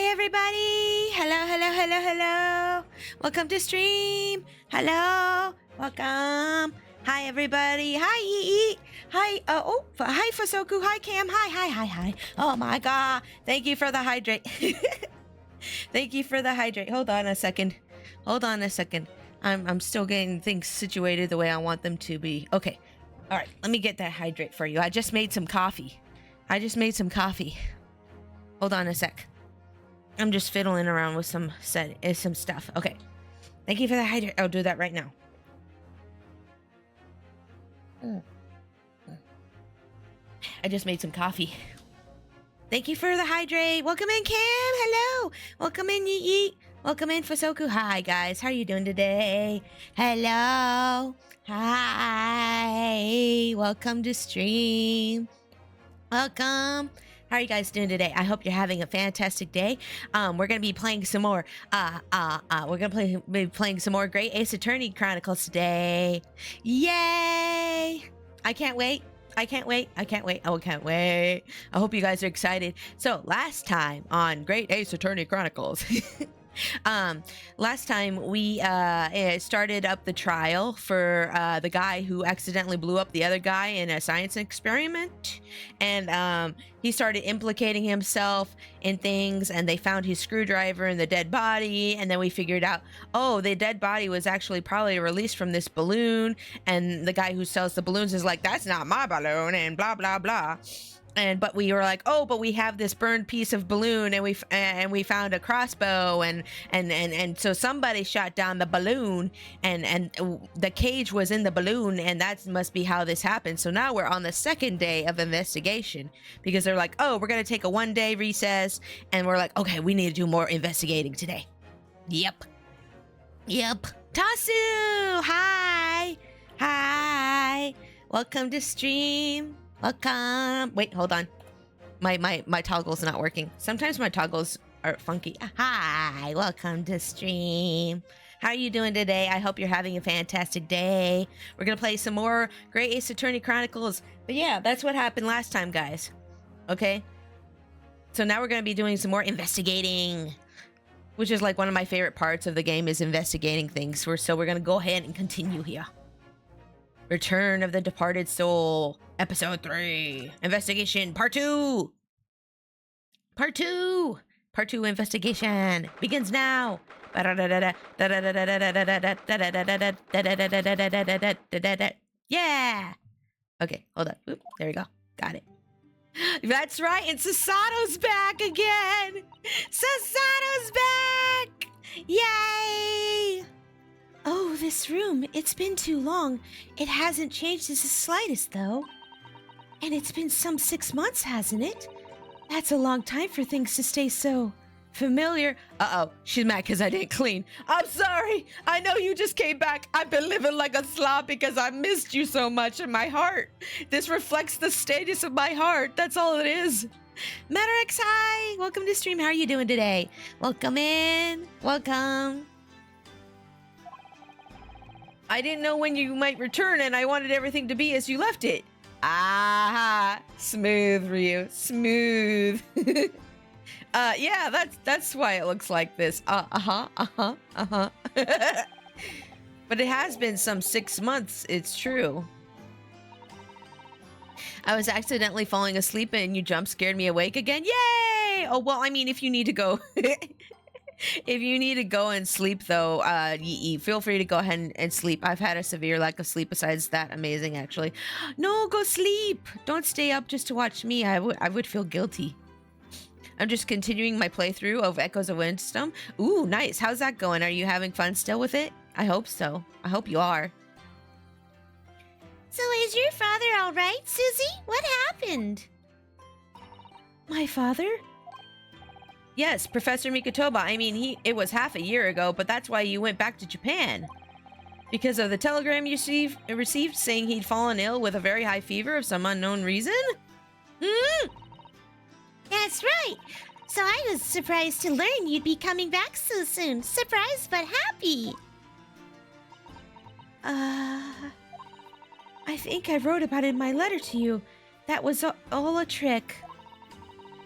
everybody! Hello, hello, hello, hello! Welcome to stream! Hello! Welcome! Hi, everybody! Hi, Yi! Hi, hi, Fusoku! Hi, Cam! Hi! Oh my god! Thank you for the hydrate! Thank you for the hydrate. Hold on a second. I'm still getting things situated the way I want them to be. Okay. Alright, let me get that hydrate for you. I just made some coffee. Hold on a sec. I'm just fiddling around with some stuff. Okay. Thank you for the hydrate. I'll do that right now. I just made some coffee. Thank you for the hydrate. Welcome in, Cam. Hello. Welcome in, Yeet. Welcome in, Fusoku. Hi, guys. How are you doing today? Hello. Hi. Welcome to stream. Welcome. How are you guys doing today? I hope you're having a fantastic day. We're gonna be playing some more. Be playing some more Great Ace Attorney Chronicles today. Yay! I can't wait. I can't wait. I hope you guys are excited. So last time on Great Ace Attorney Chronicles, last time we started up the trial for the guy who accidentally blew up the other guy in a science experiment, and he started implicating himself in things, and they found his screwdriver in the dead body, and then we figured out, oh, the dead body was actually probably released from this balloon, and the guy who sells the balloons is like, that's not my balloon, and blah blah blah. But we were like, oh, but we have this burned piece of balloon, and we found a crossbow, and so somebody shot down the balloon, and the cage was in the balloon, and that must be how this happened. So now we're on the second day of investigation, because they're like, oh, we're gonna take a 1-day recess, and we're like, okay, we need to do more investigating today. Yep. Tasu, hi, welcome to stream. Welcome. Wait, hold on. My toggle's not working. Sometimes my toggles are funky. Hi, welcome to stream. How are you doing today? I hope you're having a fantastic day. We're gonna play some more Great Ace Attorney Chronicles. But yeah, that's what happened last time, guys. Okay? So now we're gonna be doing some more investigating, which is like one of my favorite parts of the game, is investigating things. So we're gonna go ahead and continue here. Return of the Departed Soul, Episode 3, Investigation, Part 2! Part 2 investigation begins now! Yeah! Okay, hold on. Oop, there we go. Got it. That's right, and Sasato's back again! Sasato's back! Yay! Oh, this room. It's been too long. It hasn't changed the slightest, though. And it's been some 6 months, hasn't it? That's a long time for things to stay so familiar. Uh-oh, she's mad because I didn't clean. I'm sorry. I know you just came back. I've been living like a slob because I missed you so much in my heart. This reflects the status of my heart. That's all it is. Matterx, hi. Welcome to stream. How are you doing today? Welcome in. Welcome. I didn't know when you might return, and I wanted everything to be as you left it. Ah, smooth, Ryu, smooth. Yeah, that's why it looks like this. But it has been some 6 months, it's true. I was accidentally falling asleep, and you jump scared me awake again. Yay! Oh, well, I mean, if you need to go... If you need to go and sleep, though, feel free to go ahead and sleep. I've had a severe lack of sleep besides that. Amazing, actually. No, go sleep. Don't stay up just to watch me. I would feel guilty. I'm just continuing my playthrough of Echoes of Windstorm. Ooh, nice. How's that going? Are you having fun still with it? I hope so. I hope you are. So is your father all right, Susie? What happened? My father? Yes, Professor Mikotoba. I mean, it was half a year ago, but that's why you went back to Japan. Because of the telegram you received saying he'd fallen ill with a very high fever of some unknown reason? That's right. So I was surprised to learn you'd be coming back so soon. Surprised but happy. I think I wrote about it in my letter to you. That was all a trick.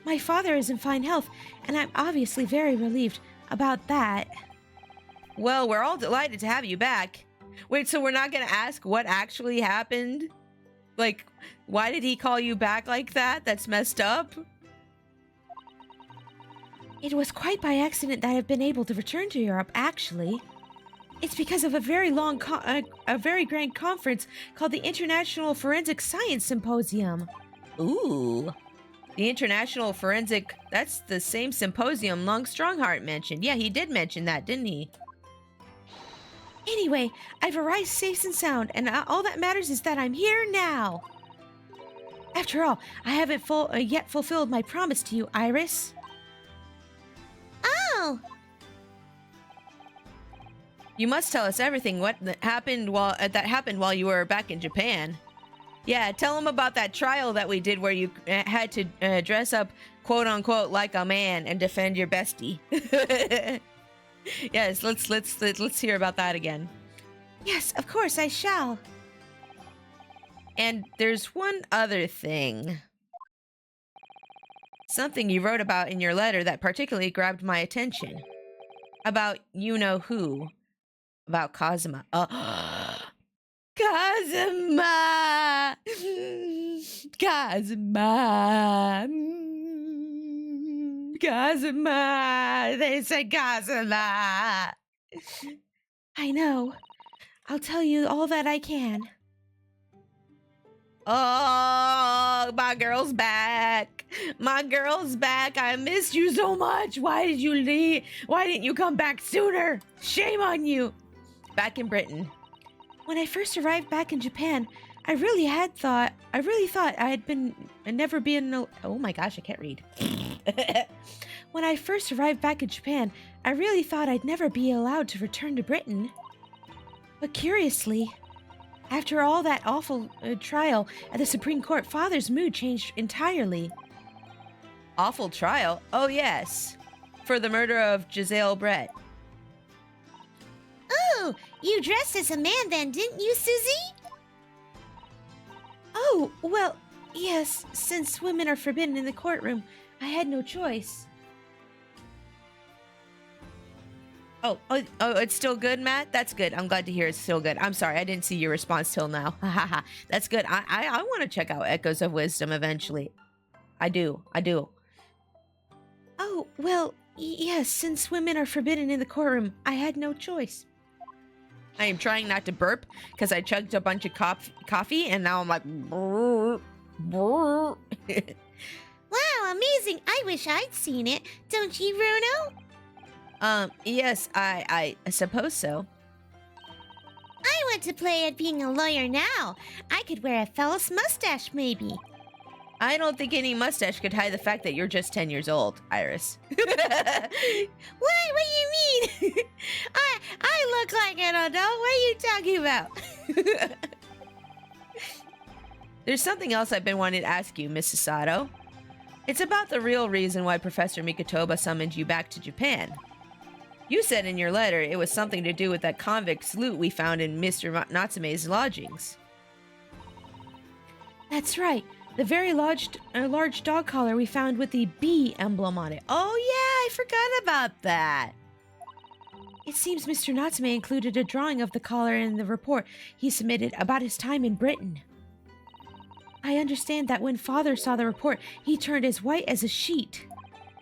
My father is in fine health, and I'm obviously very relieved about that. Well, we're all delighted to have you back. Wait, so we're not going to ask what actually happened? Like, why did he call you back like that? That's messed up. It was quite by accident that I've been able to return to Europe, actually. It's because of a very very grand conference called the International Forensic Science Symposium. Ooh. The International Forensic, that's the same symposium Long Strongheart mentioned. Yeah, he did mention that, didn't he? Anyway, I've arrived safe and sound, and all that matters is that I'm here now. After all, I haven't yet fulfilled my promise to you, Iris. Oh! You must tell us everything that happened while you were back in Japan. Yeah, tell them about that trial that we did where you had to dress up, quote unquote, like a man and defend your bestie. Yes, let's hear about that again. Yes, of course I shall. And there's one other thing. Something you wrote about in your letter that particularly grabbed my attention. About you-know-who. About Kazuma. Kazuma! Kazuma! Kazuma! They said Kazuma! I know. I'll tell you all that I can. Oh, my girl's back. My girl's back. I missed you so much. Why did you leave? Why didn't you come back sooner? Shame on you. Back in Britain. When I first arrived back in Japan, I really thought I'd never been. Oh my gosh, I can't read. When I first arrived back in Japan, I really thought I'd never be allowed to return to Britain. But curiously, after all that awful trial at the Supreme Court, Father's mood changed entirely. Awful trial? Oh yes, for the murder of Giselle Brett. Oh, you dressed as a man then, didn't you, Susie? Oh, well, yes, since women are forbidden in the courtroom, I had no choice. Oh, it's still good, Matt? That's good. I'm glad to hear it's still good. I'm sorry, I didn't see your response till now. That's good. I want to check out Echoes of Wisdom eventually. I do. Oh, well, yes, since women are forbidden in the courtroom, I had no choice. I am trying not to burp because I chugged a bunch of coffee and now I'm like... Brr, brr. Wow, amazing. I wish I'd seen it. Don't you, Bruno? Yes, I suppose so. I want to play at being a lawyer now. I could wear a false mustache, maybe. I don't think any mustache could hide the fact that you're just 10 years old, Iris. What do you mean? I look like an adult. What are you talking about? There's something else I've been wanting to ask you, Mrs. Sato. It's about the real reason why Professor Mikotoba summoned you back to Japan. You said in your letter it was something to do with that convict's loot we found in Mr. Natsume's lodgings. That's right. The very large dog collar we found with the bee emblem on it. Oh yeah, I forgot about that. It seems Mr. Natsume included a drawing of the collar in the report he submitted about his time in Britain. I understand that when Father saw the report, he turned as white as a sheet.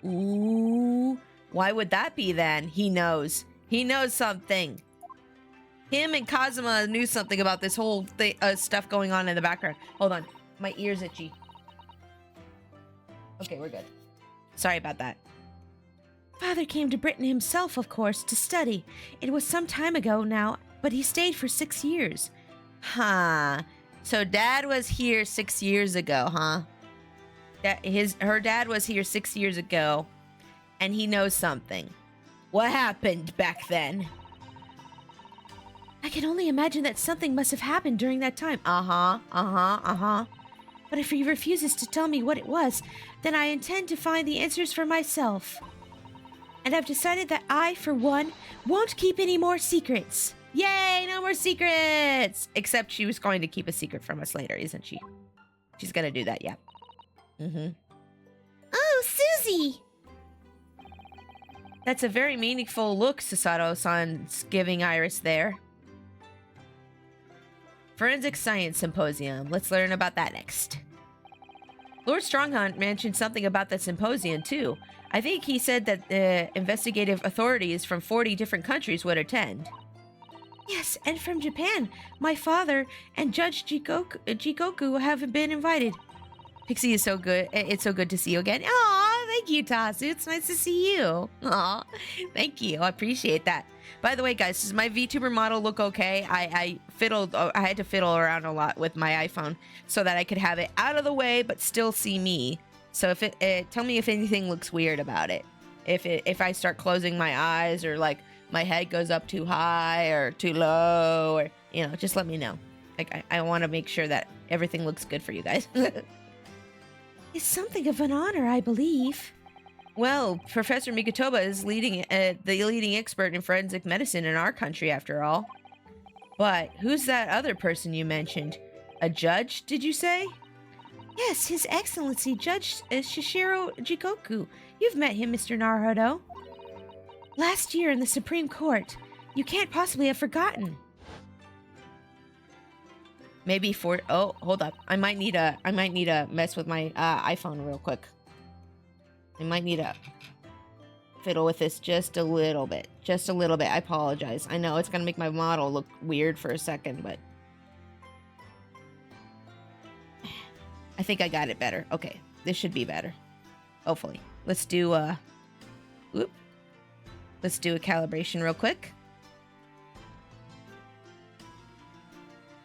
Ooh, why would that be then? He knows. He knows something. Him and Kazuma knew something about this whole stuff going on in the background. Hold on. My ear's itchy. Okay, we're good. Sorry about that. Father came to Britain himself, of course, to study. It was some time ago now, but he stayed for 6 years. Huh. So Dad was here 6 years ago, huh? Her dad was here 6 years ago, and he knows something. What happened back then? I can only imagine that something must have happened during that time. But if he refuses to tell me what it was, then I intend to find the answers for myself. And I've decided that I, for one, won't keep any more secrets. Yay, no more secrets! Except she was going to keep a secret from us later, isn't she? She's gonna do that, yeah. Oh, easy. That's a very meaningful look, Susato-san's giving Iris there. Forensic Science Symposium. Let's learn about that next. Lord Stronghunt mentioned something about the symposium, too. I think he said that the investigative authorities from 40 different countries would attend. Yes, and from Japan. My father and Judge Jikoku have been invited. Pixie is so good. It's so good to see you again. Aw, thank you, Tasu. It's nice to see you. Aw, thank you. I appreciate that. By the way, guys, does my VTuber model look okay? I had to fiddle around a lot with my iPhone so that I could have it out of the way but still see me. So if tell me if anything looks weird about it. If I start closing my eyes, or like my head goes up too high or too low, or just let me know. Like I want to make sure that everything looks good for you guys. It's something of an honor, I believe. Well, Professor Mikotoba is the leading expert in forensic medicine in our country, after all. But who's that other person you mentioned? A judge, did you say? Yes, His Excellency Judge Shishiro Jikoku. You've met him, Mr. Naruto. Last year in the Supreme Court. You can't possibly have forgotten. Maybe oh, hold up. I might need to mess with my iPhone real quick. I might need to fiddle with this just a little bit. Just a little bit. I apologize. I know it's going to make my model look weird for a second, but I think I got it better. Okay. This should be better. Hopefully. Let's do let's do a calibration real quick.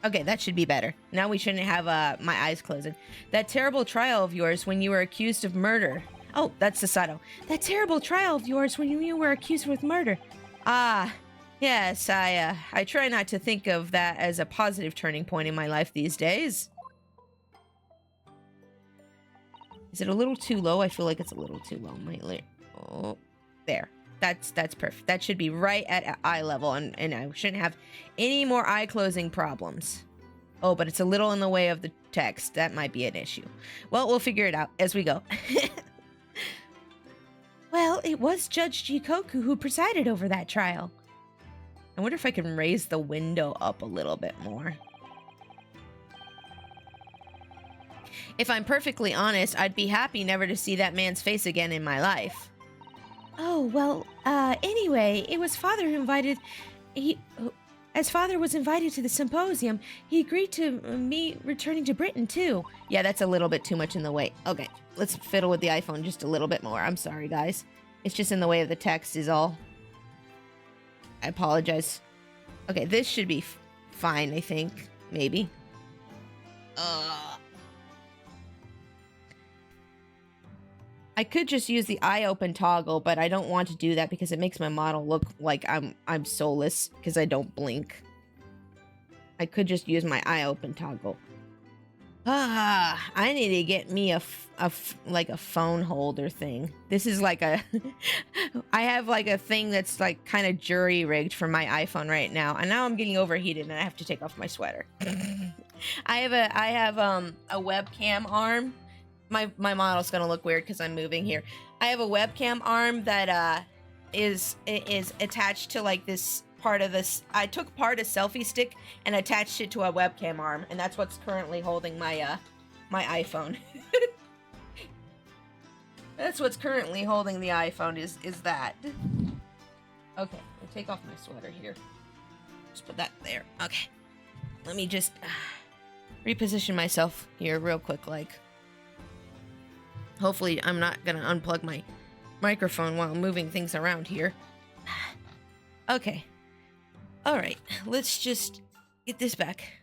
Okay, that should be better. Now we shouldn't have my eyes closing. That terrible trial of yours when you were accused of murder. Oh, that's Sasato. That terrible trial of yours when you were accused with murder. Ah, yes, I try not to think of that as a positive turning point in my life these days. Is it a little too low? I feel like it's a little too low. Oh, there. That's perfect. That should be right at eye level, and I shouldn't have any more eye closing problems. Oh, but it's a little in the way of the text. That might be an issue. Well, we'll figure it out as we go. Well, it was Judge Jikoku who presided over that trial. I wonder if I can raise the window up a little bit more. If I'm perfectly honest, I'd be happy never to see that man's face again in my life. Oh, well, anyway, it was Father who invited... As Father was invited to the symposium, he agreed to me returning to Britain, too. Yeah, that's a little bit too much in the way. Okay, let's fiddle with the iPhone just a little bit more. I'm sorry, guys. It's just in the way of the text is all. I apologize. Okay, this should be fine, I think. Maybe. I could just use the eye open toggle, but I don't want to do that because it makes my model look like I'm soulless because I don't blink. I could just use my eye open toggle. I need to get me a phone holder thing. This is like a I have like a thing that's like kind of jury rigged for my iPhone right now, and now I'm getting overheated and I have to take off my sweater. I have a webcam arm. My model's gonna look weird because I'm moving here. I have a webcam arm that is attached to like this part of this. I took part of selfie stick and attached it to a webcam arm, and that's what's currently holding my my iPhone. That's what's currently holding the iPhone is that. Okay, I'll take off my sweater here. Just put that there. Okay, let me just reposition myself here real quick, like. Hopefully, I'm not gonna unplug my microphone while moving things around here. Okay. Alright, let's just get this back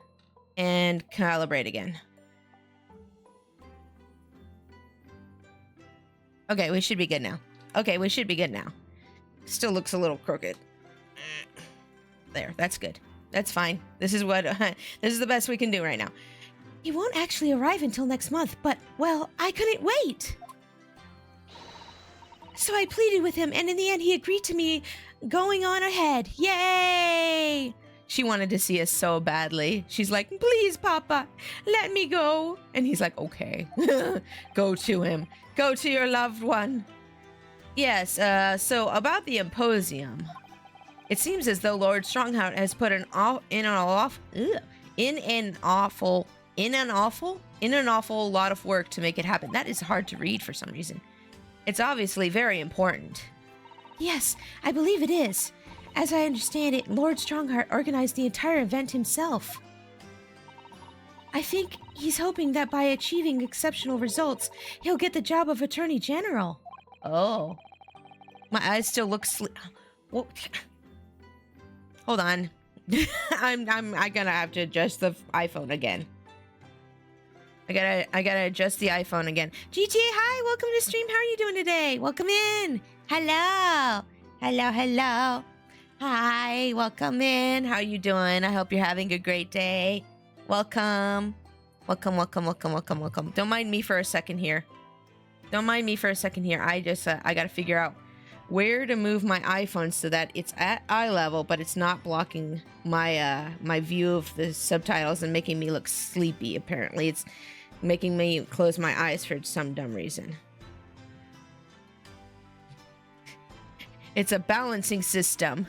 and calibrate again. Okay, we should be good now. Still looks a little crooked. There, that's good. That's fine. This is the best we can do right now. He won't actually arrive until next month, but, well, I couldn't wait. So I pleaded with him, and in the end, he agreed to me going on ahead. Yay! She wanted to see us so badly. She's like, please, Papa, let me go. And he's like, okay, go to him. Go to your loved one. Yes, so about the Imposium. It seems as though Lord Strongheart has put in an awful lot of work to make it happen. That is hard to read for some reason. It's obviously very important. Yes, I believe it is. As I understand it, Lord Strongheart organized the entire event himself. I think he's hoping that by achieving exceptional results, he'll get the job of Attorney General. Oh. My eyes still look Whoa. Hold on. I'm gonna have to adjust the iPhone again. I gotta adjust the iPhone again. GTA, hi, welcome to stream. How are you doing today? Welcome in. Hello. Hello. Hi, welcome in. How are you doing? I hope you're having a great day. Welcome. Don't mind me for a second here. I just, I gotta figure out where to move my iPhone so that it's at eye level, but it's not blocking my my view of the subtitles and making me look sleepy. Apparently, it's making me close my eyes for some dumb reason. It's a balancing system.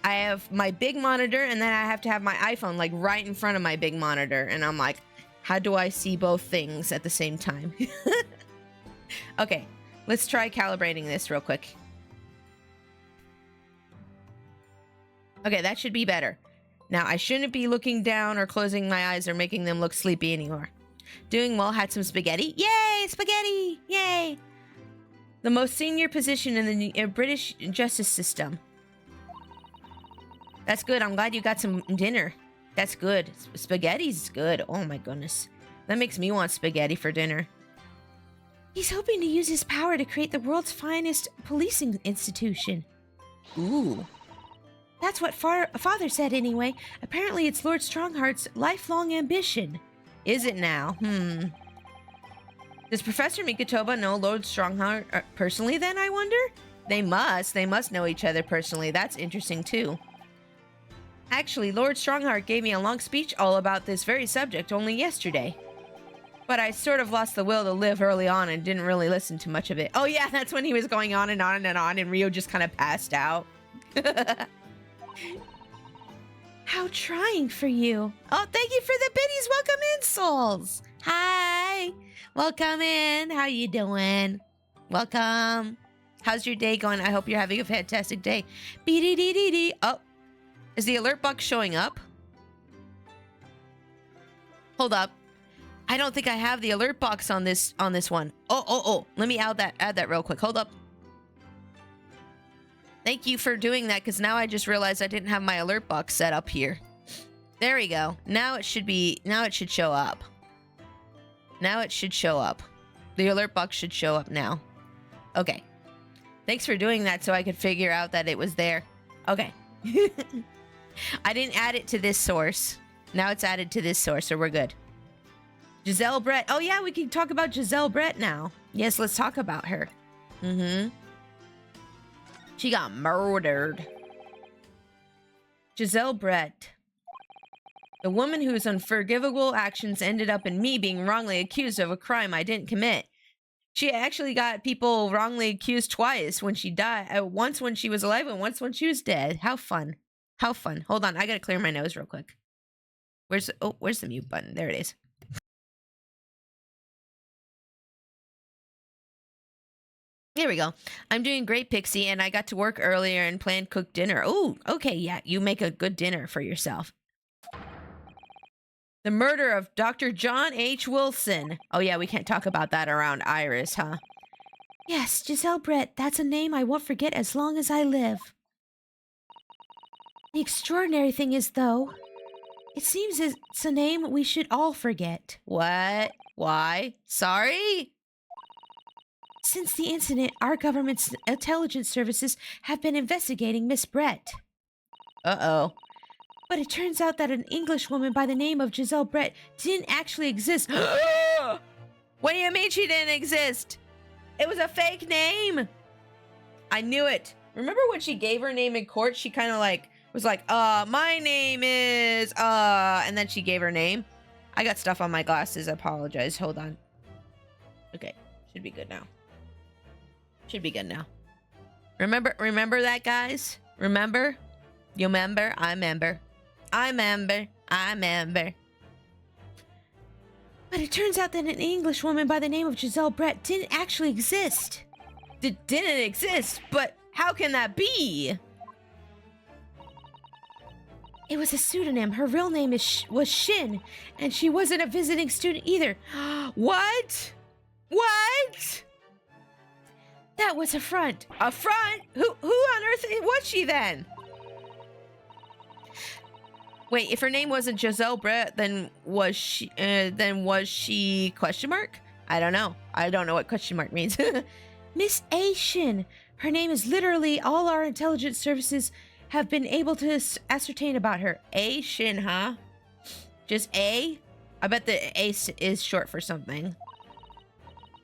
I have my big monitor, and then I have to have my iPhone like right in front of my big monitor, and I'm like, how do I see both things at the same time? Okay, let's try calibrating this real quick. Okay, that should be better. Now, I shouldn't be looking down or closing my eyes or making them look sleepy anymore. Doing well, had some spaghetti. Yay, spaghetti! Yay! The most senior position in the British justice system. That's good. I'm glad you got some dinner. That's good. Spaghetti's good. Oh my goodness. That makes me want spaghetti for dinner. He's hoping to use his power to create the world's finest policing institution. Ooh. That's what Father said anyway. Apparently it's Lord Strongheart's lifelong ambition. Is it now? Does Professor Mikotoba know Lord Strongheart personally then, I wonder? They must know each other personally. That's interesting too. Actually, Lord Strongheart gave me a long speech all about this very subject only yesterday. But I sort of lost the will to live early on and didn't really listen to much of it. Oh yeah, that's when he was going on and on and on and Rio just kind of passed out. How trying for you. Oh, thank you for the biddies. Welcome in, souls. Hi. Welcome in. How you doing? Welcome. How's your day going? I hope you're having a fantastic day. Be-dee-dee-dee-dee. Oh, is the alert box showing up? Hold up. I don't think I have the alert box on this one. Oh. Let me add that real quick. Hold up. Thank you for doing that, because now I just realized I didn't have my alert box set up here. There we go. Now it should show up. The alert box should show up now. Okay. Thanks for doing that so I could figure out that it was there. Okay. I didn't add it to this source. Now it's added to this source, so we're good. Giselle Brett. Oh yeah, we can talk about Giselle Brett now. Yes, let's talk about her. She got murdered. Giselle Brett. The woman whose unforgivable actions ended up in me being wrongly accused of a crime I didn't commit. She actually got people wrongly accused twice when she died. Once when she was alive and once when she was dead. How fun. How fun. Hold on, I gotta clear my nose real quick. Where's the mute button? There it is. Here we go. I'm doing great, Pixie, and I got to work earlier and planned cook dinner. Oh, okay, yeah, you make a good dinner for yourself. The murder of Dr. John H. Wilson. Oh yeah, we can't talk about that around Iris, huh? Yes, Giselle Brett, that's a name I won't forget as long as I live. The extraordinary thing is, though, it seems it's a name we should all forget. What? Why? Sorry? Since the incident, our government's intelligence services have been investigating Miss Brett. Uh-oh. But it turns out that an Englishwoman by the name of Giselle Brett didn't actually exist. What do you mean she didn't exist? It was a fake name. I knew it. Remember when she gave her name in court? She kind of like was like, my name is, and then she gave her name. I got stuff on my glasses. I apologize. Hold on. Okay. Should be good now. Remember that, guys? Remember? You remember? I remember. I remember. I remember. But it turns out that an English woman by the name of Giselle Brett didn't actually exist. Didn't exist, but how can that be? It was a pseudonym. Her real name was Shin, and she wasn't a visiting student either. What? What? That was a front. A front? Who on earth was she then? Wait, if her name wasn't Giselle Brett, then was she question mark? I don't know. I don't know what question mark means. Miss A. Shin. Her name is literally all our intelligence services have been able to ascertain about her. A. Shin, huh? Just A? I bet the A is short for something.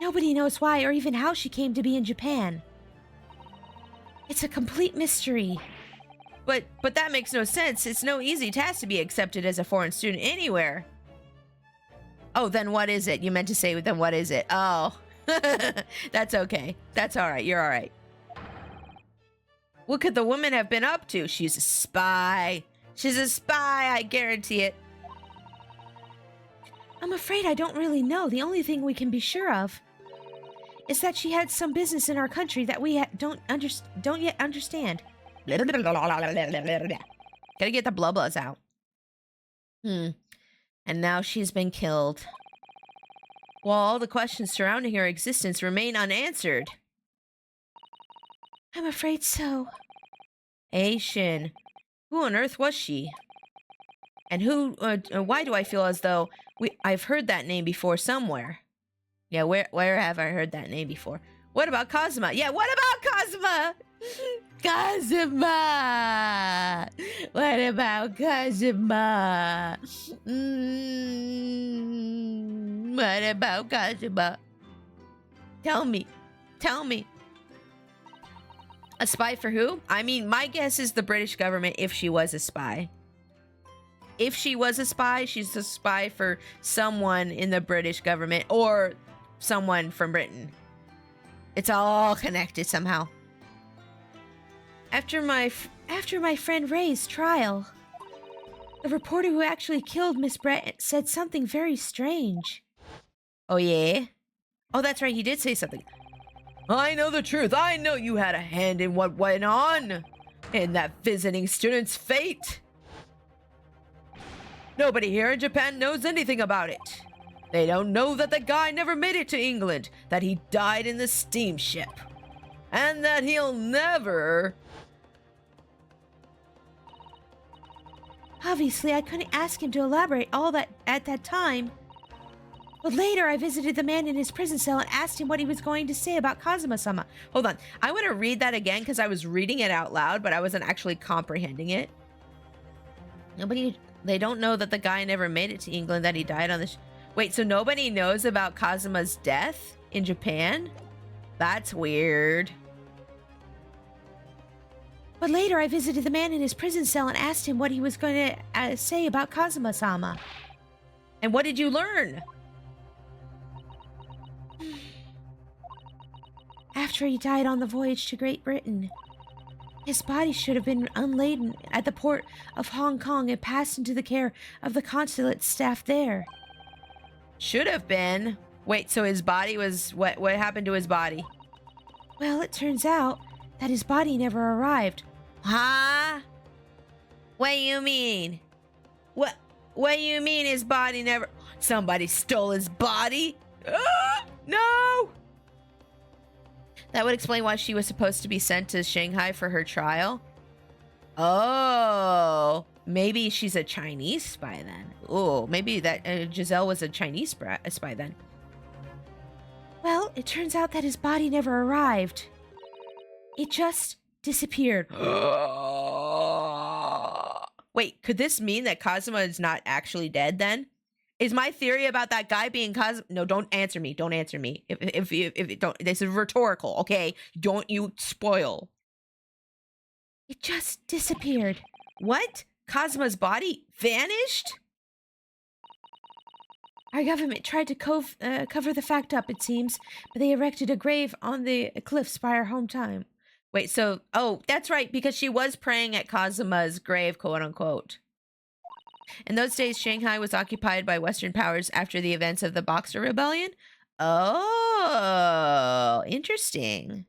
Nobody knows why or even how she came to be in Japan. It's a complete mystery. But that makes no sense. It's no easy task to be accepted as a foreign student anywhere. Oh, then what is it? You meant to say, then what is it? Oh, that's okay. That's all right. You're all right. What could the woman have been up to? She's a spy. She's a spy, I guarantee it. I'm afraid I don't really know. The only thing we can be sure of is that she had some business in our country that we don't yet understand. Gotta get the blublas out. And now she's been killed. While all the questions surrounding her existence remain unanswered. I'm afraid so. A. Shin. Who on earth was she? And why do I feel as though I've heard that name before somewhere? Yeah, where have I heard that name before? What about Kazuma? Yeah, what about Kazuma? Kazuma! What about Kazuma? What about Kazuma? Tell me. A spy for who? I mean, my guess is the British government if she was a spy. If she was a spy, she's a spy for someone in the British government or someone from Britain. It's all connected somehow. After my friend Ray's trial, the reporter who actually killed Miss Brett said something very strange. Oh, yeah? Oh, that's right. He did say something. I know the truth. I know you had a hand in what went on in that visiting student's fate. Nobody here in Japan knows anything about it. They don't know that the guy never made it to England, that he died in the steamship, and that he'll never... Obviously, I couldn't ask him to elaborate all that at that time. But later, I visited the man in his prison cell and asked him what he was going to say about Kazuma-sama. Hold on. I want to read that again because I was reading it out loud, but I wasn't actually comprehending it. They don't know that the guy never made it to England, that he died on the... Wait, so nobody knows about Kazuma's death in Japan? That's weird. But later, I visited the man in his prison cell and asked him what he was going to say about Kazuma-sama. And what did you learn? After he died on the voyage to Great Britain, his body should have been unladen at the port of Hong Kong and passed into the care of the consulate staff there. Should have been? Wait, so his body was... What happened to his body? Well, it turns out that his body never arrived. Huh? What do you mean? What do you mean his body never... Somebody stole his body? No! That would explain why she was supposed to be sent to Shanghai for her trial. Oh, maybe she's a Chinese spy then. Oh, maybe that Giselle was a Chinese spy then. Well, it turns out that his body never arrived. It just disappeared. Wait, could this mean that Kazuma is not actually dead then? Is my theory about that guy being Kazuma? No, don't answer me. Don't answer me. If don't, this is rhetorical, okay? Don't you spoil. It just disappeared. What? Kazuma's body vanished? Our government tried to cover the fact up, it seems, but they erected a grave on the cliffs by our hometown. Wait, so, oh, that's right, because she was praying at Kazuma's grave, quote unquote. In those days, Shanghai was occupied by Western powers after the events of the Boxer Rebellion. Oh, interesting.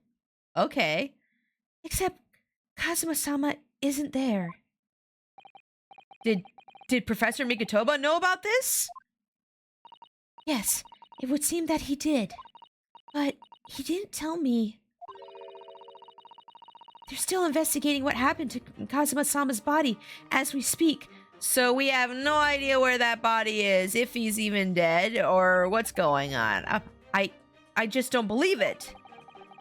Okay. Except Kazuma-sama isn't there. Did Professor Mikotoba know about this? Yes, it would seem that he did. But he didn't tell me. They're still investigating what happened to Kazuma-sama's body as we speak. So we have no idea where that body is, if he's even dead, or what's going on. I just don't believe it.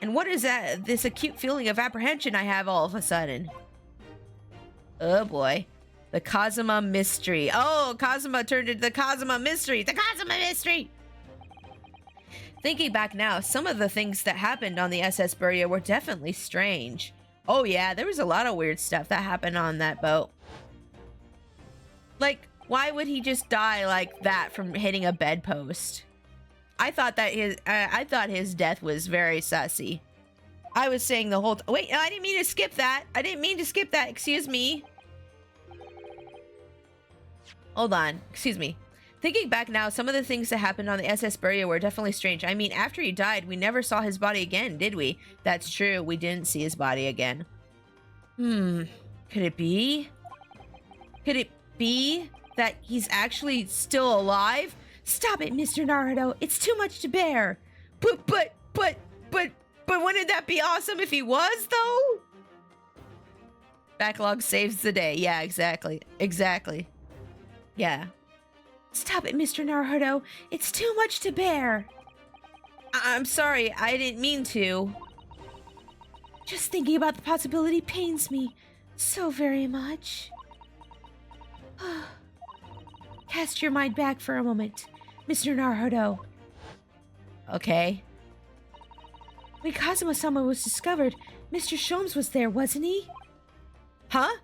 And what is that, this acute feeling of apprehension I have all of a sudden? Oh boy. The Kazuma mystery. Oh, Kazuma turned into the Kazuma mystery. The Kazuma mystery! Thinking back now, some of the things that happened on the SS Burya were definitely strange. Oh yeah, there was a lot of weird stuff that happened on that boat. Like, why would he just die like that from hitting a bedpost? I thought that his death was very sussy. I was saying the whole wait, I didn't mean to skip that. I didn't mean to skip that. Excuse me. Hold on. Excuse me. Thinking back now, some of the things that happened on the SS Burya were definitely strange. I mean, after he died, we never saw his body again, did we? That's true. We didn't see his body again. Could it be? Could it be that he's actually still alive? Stop it, Mr. Naruto. It's too much to bear. But wouldn't that be awesome if he was, though? Backlog saves the day. Yeah, exactly. Exactly. Yeah. Stop it, Mr. Naruto. It's too much to bear. I'm sorry. I didn't mean to. Just thinking about the possibility pains me so very much. Cast your mind back for a moment, Mr. Naruto. Okay. When Kazuma-sama was discovered, Mr. Sholmes was there, wasn't he? Huh?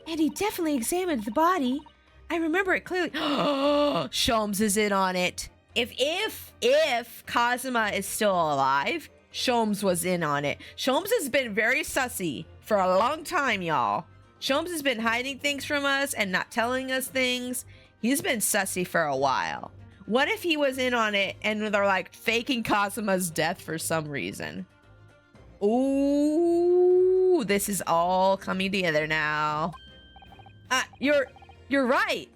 And he definitely examined the body. I remember it clearly. Sholmes is in on it. If Kazuma is still alive, Sholmes was in on it. Sholmes has been very sussy for a long time, y'all. Sholmes has been hiding things from us and not telling us things. He's been sussy for a while. What if he was in on it and they're like faking Kazuma's death for some reason? Ooh, this is all coming together now. You're right.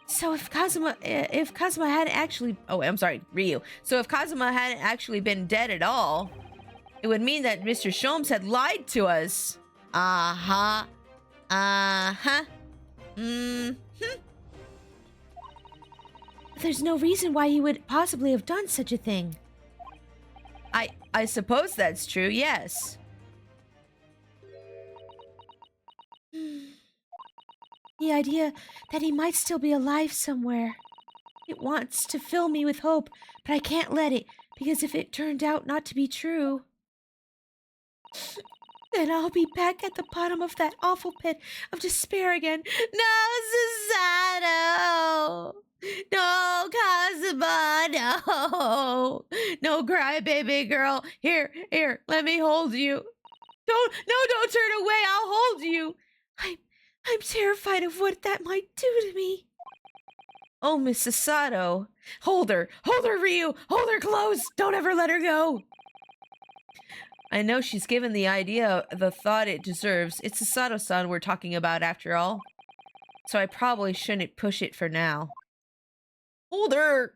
So if Kazuma hadn't actually, oh, I'm sorry, Ryu. So if Kazuma hadn't actually been dead at all, it would mean that Mr. Sholmes had lied to us. Uh-huh. Uh-huh. There's no reason why he would possibly have done such a thing. I suppose that's true, yes. The idea that he might still be alive somewhere. It wants to fill me with hope, but I can't let it, because if it turned out not to be true, then I'll be back at the bottom of that awful pit of despair again. No, Susato! No, Kazuma, no! No, cry, baby girl. Here, let me hold you. Don't turn away, I'll hold you. I'm terrified of what that might do to me. Oh, Miss Susato. Hold her, Ryu. Hold her close. Don't ever let her go. I know she's given the idea the thought it deserves. It's Susato-san we're talking about after all. So I probably shouldn't push it for now. Hold her,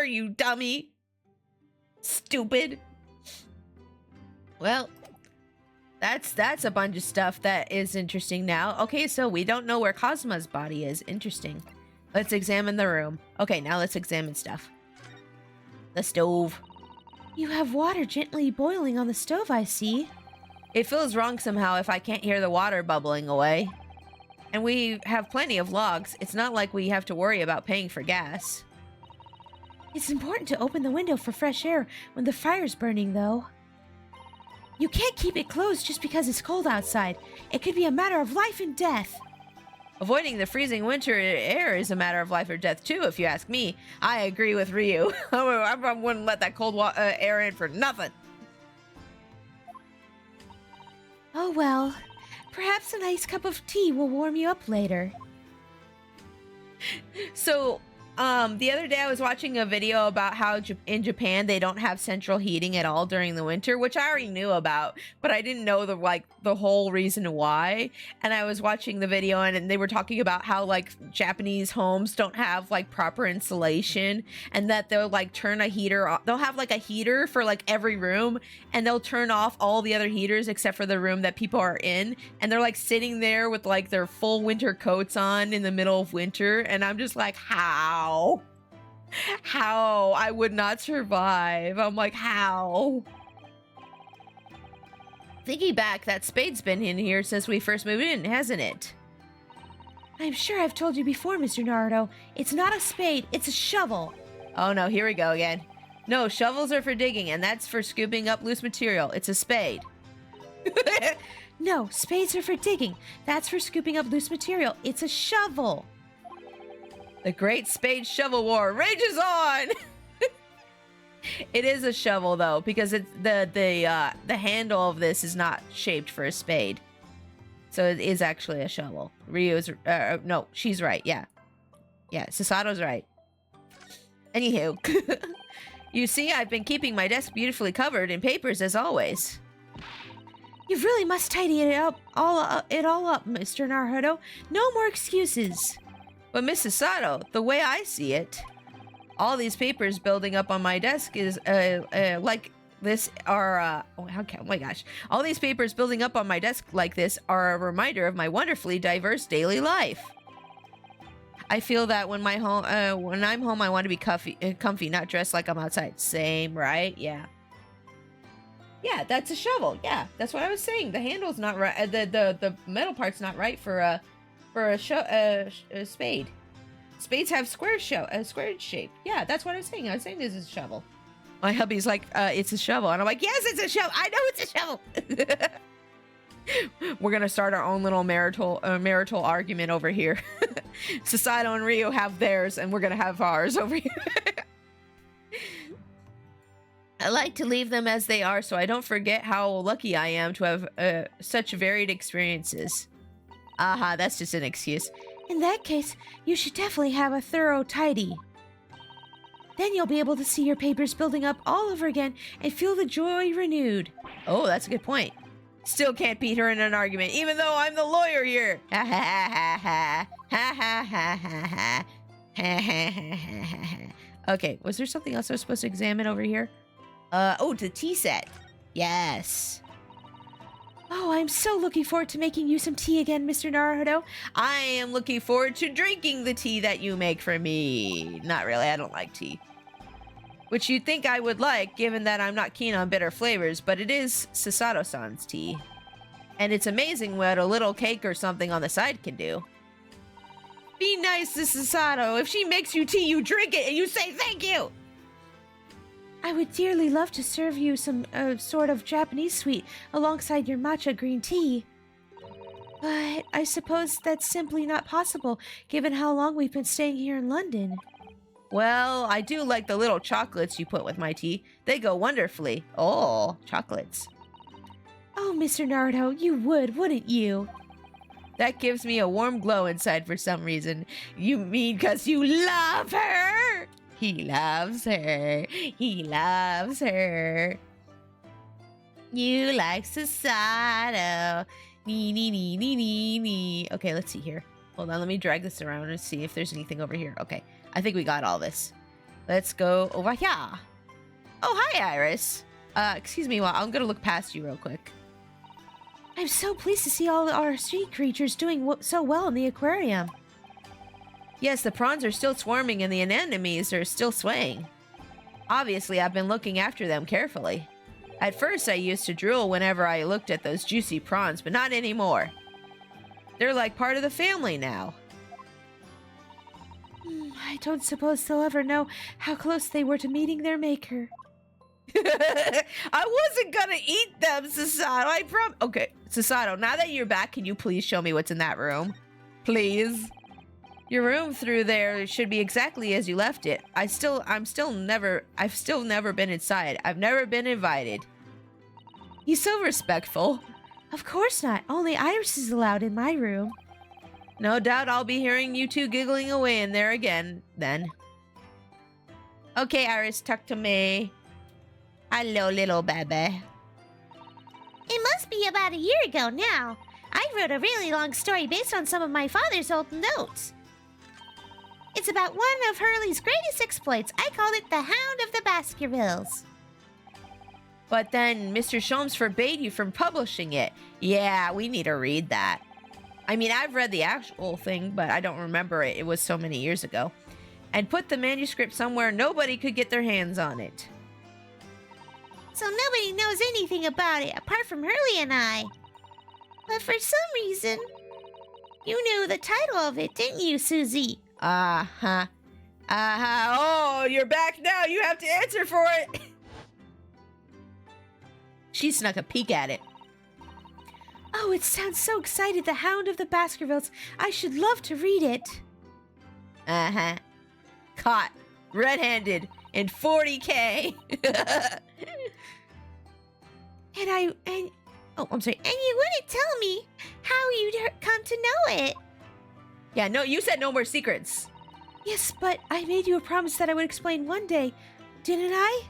you dummy. Stupid. Well, that's a bunch of stuff that is interesting now. Okay, so we don't know where Kazuma's body is. Interesting. Let's examine the room. Okay, now let's examine stuff. The stove. You have water gently boiling on the stove, I see. It feels wrong somehow if I can't hear the water bubbling away. And we have plenty of logs. It's not like we have to worry about paying for gas. It's important to open the window for fresh air when the fire's burning, though. You can't keep it closed just because it's cold outside. It could be a matter of life and death. Avoiding the freezing winter air is a matter of life or death too, if you ask me. I agree with Ryu. I wouldn't let that cold air in for nothing. Oh well, perhaps a nice cup of tea will warm you up later. So, the other day I was watching a video about how in Japan they don't have central heating at all during the winter, which I already knew about, but I didn't know the whole reason why. And I was watching the video and they were talking about how like Japanese homes don't have like proper insulation, and that they'll like turn a heater off. They'll have like a heater for like every room, and they'll turn off all the other heaters except for the room that people are in, and they're like sitting there with like their full winter coats on in the middle of winter, and I'm just like, how I would not survive. I'm like, how? Thinking back, that spade's been in here since we first moved in, hasn't it? I'm sure I've told you before, Mr. Naruto. It's not a spade, it's a shovel. Oh no, here we go again. No, shovels are for digging, and that's for scooping up loose material. It's a spade. No, spades are for digging. That's for scooping up loose material. It's a shovel. The Great Spade Shovel War rages on! It is a shovel though, because it's the handle of this is not shaped for a spade. So it is actually a shovel. Ryu's no, she's right, yeah. Yeah, Sasato's right. Anywho, you see, I've been keeping my desk beautifully covered in papers as always. You really must tidy it all up, Mr. Naruto. No more excuses. But Miss Sasato, the way I see it, all these papers building up on my desk is like this are oh my gosh, all these papers building up on my desk like this are a reminder of my wonderfully diverse daily life. I feel that when I'm home, I want to be comfy, not dressed like I'm outside. Same, right? Yeah. Yeah, that's a shovel. Yeah, that's what I was saying. The handle's not right. The metal part's not right for a spade. Spades have squared shape. Yeah, that's what I was saying. I was saying this is a shovel. My hubby's like, it's a shovel. And I'm like, yes, it's a shovel. I know it's a shovel. We're going to start our own little marital argument over here. Sasato and Ryu have theirs, and we're going to have ours over here. I like to leave them as they are so I don't forget how lucky I am to have such varied experiences. Aha, that's just an excuse. In that case, you should definitely have a thorough tidy. Then you'll be able to see your papers building up all over again and feel the joy renewed. Oh, that's a good point. Still can't beat her in an argument, even though I'm the lawyer here. Ha ha ha ha ha ha ha ha ha. Okay, was there something else I was supposed to examine over here? Oh, the tea set. Yes. Oh, I'm so looking forward to making you some tea again, Mr. Naruto. I am looking forward to drinking the tea that you make for me. Not really, I don't like tea. Which you'd think I would like, given that I'm not keen on bitter flavors, but it is Sasato-san's tea. And it's amazing what a little cake or something on the side can do. Be nice to Sasato. If she makes you tea, you drink it and you say thank you! I would dearly love to serve you some sort of Japanese sweet alongside your matcha green tea. But I suppose that's simply not possible, given how long we've been staying here in London. Well, I do like the little chocolates you put with my tea. They go wonderfully. Oh, chocolates. Oh, Mr. Naruto, you would, wouldn't you? That gives me a warm glow inside for some reason. You mean because you love her? He loves her. He loves her. You like Sasato. Nee. Okay, let's see here. Hold on, let me drag this around and see if there's anything over here. Okay, I think we got all this. Let's go over here. Oh, hi, Iris. Excuse me, well, I'm gonna look past you real quick. I'm so pleased to see all our sea creatures doing so well in the aquarium. Yes, the prawns are still swarming and the anemones are still swaying. Obviously, I've been looking after them carefully. At first, I used to drool whenever I looked at those juicy prawns, but not anymore. They're like part of the family now. I don't suppose they'll ever know how close they were to meeting their maker. I wasn't gonna eat them, Sasato. Okay, Sasato, now that you're back, can you please show me what's in that room? Please. Your room through there should be exactly as you left it. I've still never been inside. I've never been invited. He's so respectful. Of course not. Only Iris is allowed in my room. No doubt I'll be hearing you two giggling away in there again, then. Okay, Iris, talk to me. Hello, little baby. It must be about a year ago now. I wrote a really long story based on some of my father's old notes. It's about one of Hurley's greatest exploits. I called it The Hound of the Baskervilles. But then Mr. Sholmes forbade you from publishing it. Yeah, we need to read that. I mean, I've read the actual thing, but I don't remember it. It was so many years ago. And put the manuscript somewhere nobody could get their hands on it. So nobody knows anything about it apart from Hurley and I. But for some reason, you knew the title of it, didn't you, Susie? Uh-huh. Uh-huh. Oh, you're back now. You have to answer for it. She snuck a peek at it. Oh, it sounds so excited. The Hound of the Baskervilles. I should love to read it. Uh-huh. Caught. Red-handed. In 40K. I'm sorry. And you wouldn't tell me how you'd come to know it. Yeah, no, you said no more secrets. Yes, but I made you a promise that I would explain one day. Didn't I?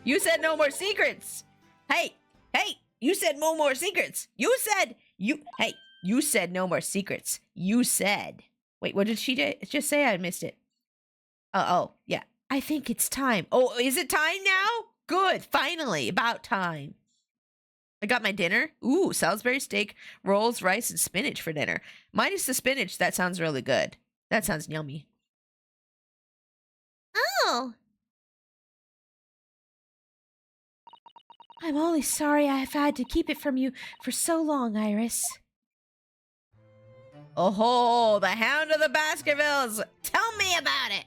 You said no more secrets. Hey, you said no more secrets. You said no more secrets. You said. Wait, what did she just say? I missed it. Oh, yeah. I think it's time. Oh, is it time now? Good, finally, about time. I got my dinner. Ooh, Salisbury steak, rolls, rice, and spinach for dinner. Minus the spinach, that sounds really good. That sounds yummy. Oh. I'm only sorry I've had to keep it from you for so long, Iris. Oh, the Hound of the Baskervilles. Tell me about it.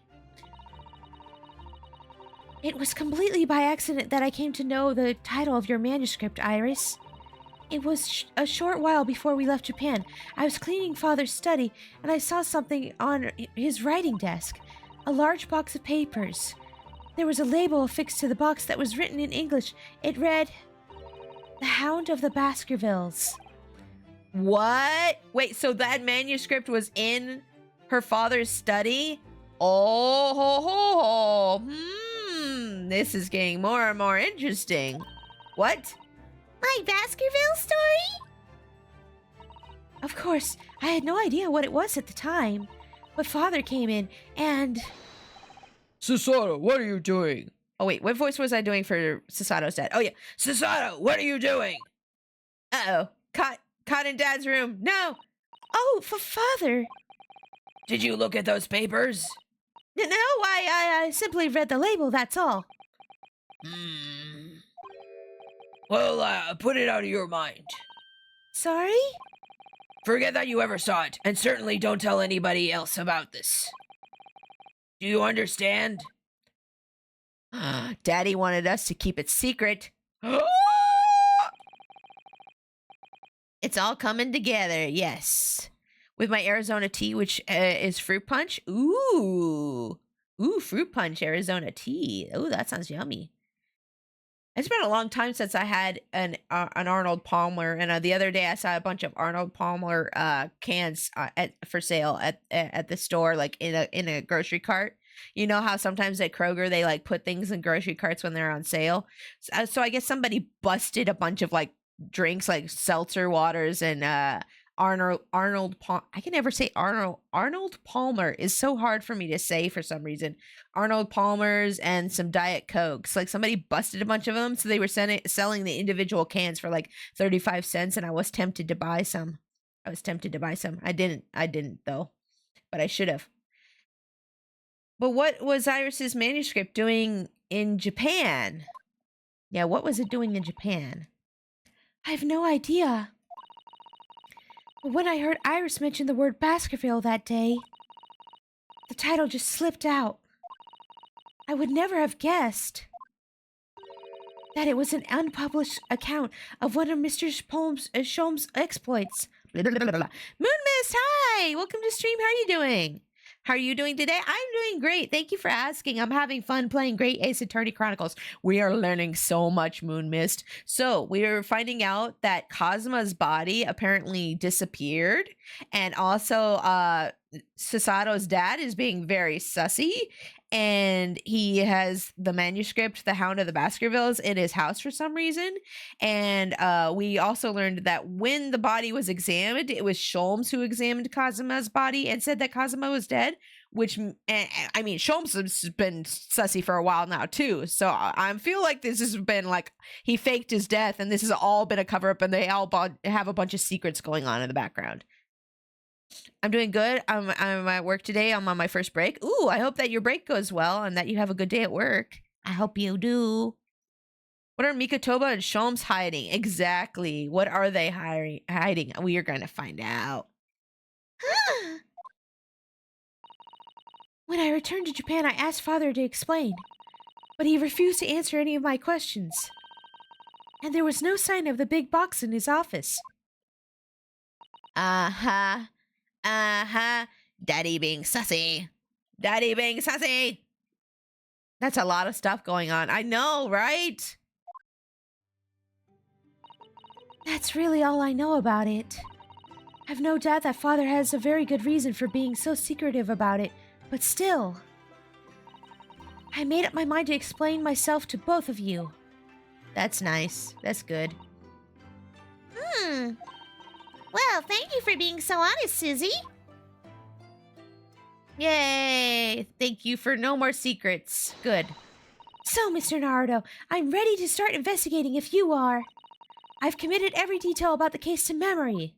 It was completely by accident that I came to know the title of your manuscript, Iris. It was a short while before we left Japan. I was cleaning Father's study, and I saw something on his writing desk. A large box of papers. There was a label affixed to the box that was written in English. It read, The Hound of the Baskervilles. What? Wait, so that manuscript was in her father's study? Oh, ho, ho, ho. This is getting more and more interesting. What? My Baskerville story? Of course, I had no idea what it was at the time. But Father came in and... Susato, what are you doing? Oh, wait, what voice was I doing for Susato's dad? Oh, yeah. Susato, what are you doing? Uh-oh. Caught in Dad's room. No. Oh, Father. Did you look at those papers? No, I simply read the label, that's all. Well, put it out of your mind. Sorry? Forget that you ever saw it, and certainly don't tell anybody else about this. Do you understand? Daddy wanted us to keep it secret. It's all coming together, yes. With my Arizona tea, which is fruit punch. Ooh, fruit punch, Arizona tea. Ooh, that sounds yummy. It's been a long time since I had an Arnold Palmer, and the other day I saw a bunch of Arnold Palmer cans for sale at the store, like in a grocery cart. You know how sometimes at Kroger they like put things in grocery carts when they're on sale. So I guess somebody busted a bunch of like drinks, like seltzer waters and Arnold I can never say Arnold Palmer is so hard for me to say for some reason. Arnold Palmer's and some Diet Cokes. Like somebody busted a bunch of them, so they were selling the individual cans for like 35 cents, and I was tempted to buy some. I didn't though, but I should have. But what was Iris's manuscript doing in Japan? Yeah, what was it doing in Japan? I have no idea. But when I heard Iris mention the word Baskerville that day, the title just slipped out. I would never have guessed that it was an unpublished account of one of Mr. Sholmes' exploits. Mist, hi! Welcome to stream. How are you doing? How are you doing today? I'm doing great. Thank you for asking. I'm having fun playing Great Ace Attorney Chronicles. We are learning so much, Moon Mist. So we're finding out that Cosmo's body apparently disappeared, and also Sasato's dad is being very sussy, and he has the manuscript, The Hound of the Baskervilles, in his house for some reason. And we also learned that when the body was examined, it was Sholmes who examined Kazuma's body and said that Kazuma was dead, which, I mean, Sholmes has been sussy for a while now, too. So I feel like this has been like, he faked his death, and this has all been a cover-up, and they all have a bunch of secrets going on in the background. I'm doing good. I'm at work today. I'm on my first break. Ooh, I hope that your break goes well and that you have a good day at work. I hope you do. What are Mikotoba and Sholmes hiding? Exactly. What are they hiding? We are going to find out. When I returned to Japan, I asked Father to explain, but he refused to answer any of my questions. And there was no sign of the big box in his office. Uh-huh. Uh-huh. Daddy being sussy. Daddy being sussy. That's a lot of stuff going on. I know, right? That's really all I know about it. I've no doubt that Father has a very good reason for being so secretive about it, but still. I made up my mind to explain myself to both of you. That's nice. That's good. Well, thank you for being so honest, Susie. Yay! Thank you for no more secrets. Good. So, Mr. Naruto, I'm ready to start investigating if you are. I've committed every detail about the case to memory.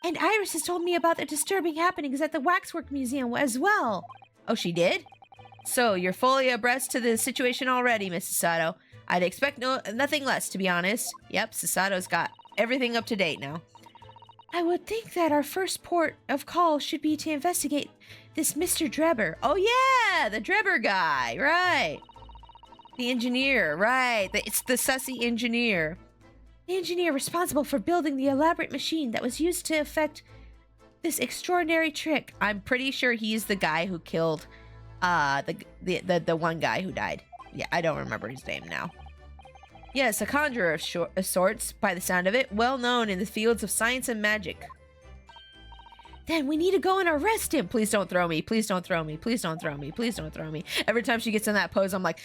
And Iris has told me about the disturbing happenings at the Waxwork Museum as well. Oh, she did? So, you're fully abreast to the situation already, Mrs. Sato. I'd expect nothing less, to be honest. Yep, Sasato's got everything up to date now. I would think that our first port of call should be to investigate this Mr. Drebber. Oh, yeah, the Drebber guy, right. The engineer, right. It's the sussy engineer. The engineer responsible for building the elaborate machine that was used to effect this extraordinary trick. I'm pretty sure he's the guy who killed the one guy who died. Yeah, I don't remember his name now. Yes, a conjurer of sorts, by the sound of it, well known in the fields of science and magic. Then we need to go and arrest him. Please don't throw me. Please don't throw me. Please don't throw me. Please don't throw me. Every time she gets in that pose, I'm like,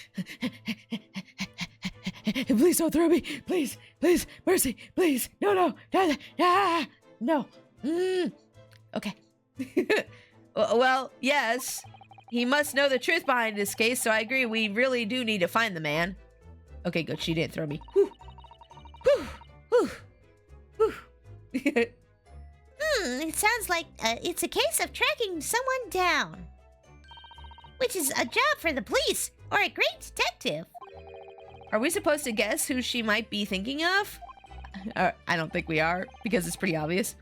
please don't throw me. Please, please, mercy, please. No, no, no. Okay. Well, yes. He must know the truth behind this case, so I agree. We really do need to find the man. Okay, good. She didn't throw me. Whew. Whew. Whew. Whew. It sounds like it's a case of tracking someone down. Which is a job for the police or a great detective. Are we supposed to guess who she might be thinking of? I don't think we are, because it's pretty obvious.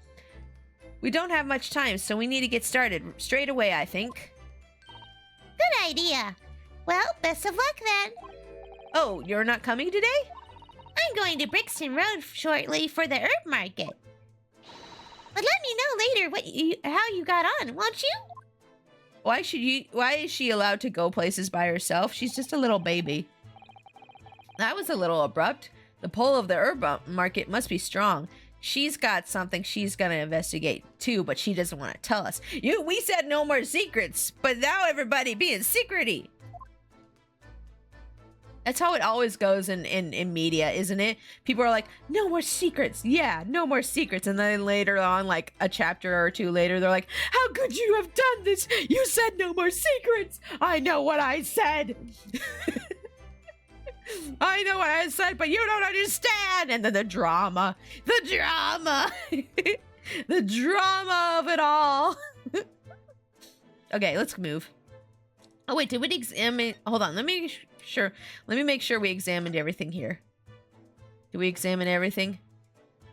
We don't have much time, so we need to get started straight away, I think. Good idea. Well, best of luck then. Oh, you're not coming today? I'm going to Brixton Road shortly for the herb market. But let me know later how you got on, won't you? Why is she allowed to go places by herself? She's just a little baby. That was a little abrupt. The pull of the herb market must be strong. She's got something she's gonna investigate too, but she doesn't want to tell us. We said no more secrets, but now everybody being secrety. That's how it always goes in media, isn't it? People are like, no more secrets. Yeah, no more secrets. And then later on, like a chapter or two later, they're like, how could you have done this? You said no more secrets. I know what I said. I know what I said, but you don't understand. And then the drama, the drama of it all. Okay, let's move. Oh, wait, did we examine? Hold on, let me make sure we examined everything here. Did we examine everything?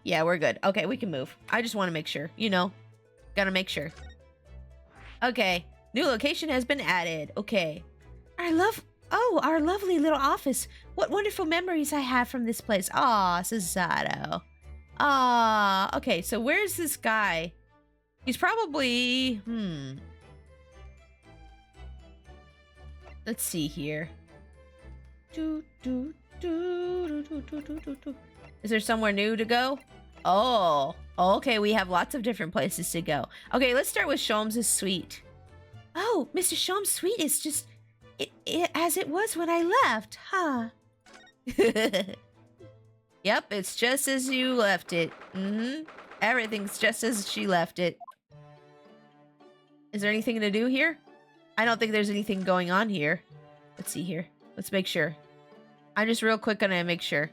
Yeah, we're good. Okay, we can move. I just want to make sure, gotta make sure. Okay, new location has been added. Okay. Our lovely little office. What wonderful memories I have from this place. Aw, Susato. Okay, so where's this guy? He's probably, let's see here. Is there somewhere new to go? Oh, okay, we have lots of different places to go. Okay, let's start with Sholmes' suite. Oh, Mr. Sholmes' suite is just as it was when I left, huh? Yep, it's just as you left it. Everything's just as she left it. Is there anything to do here? I don't think there's anything going on here. Let's see here. Let's make sure. I'm just real quick gonna make sure.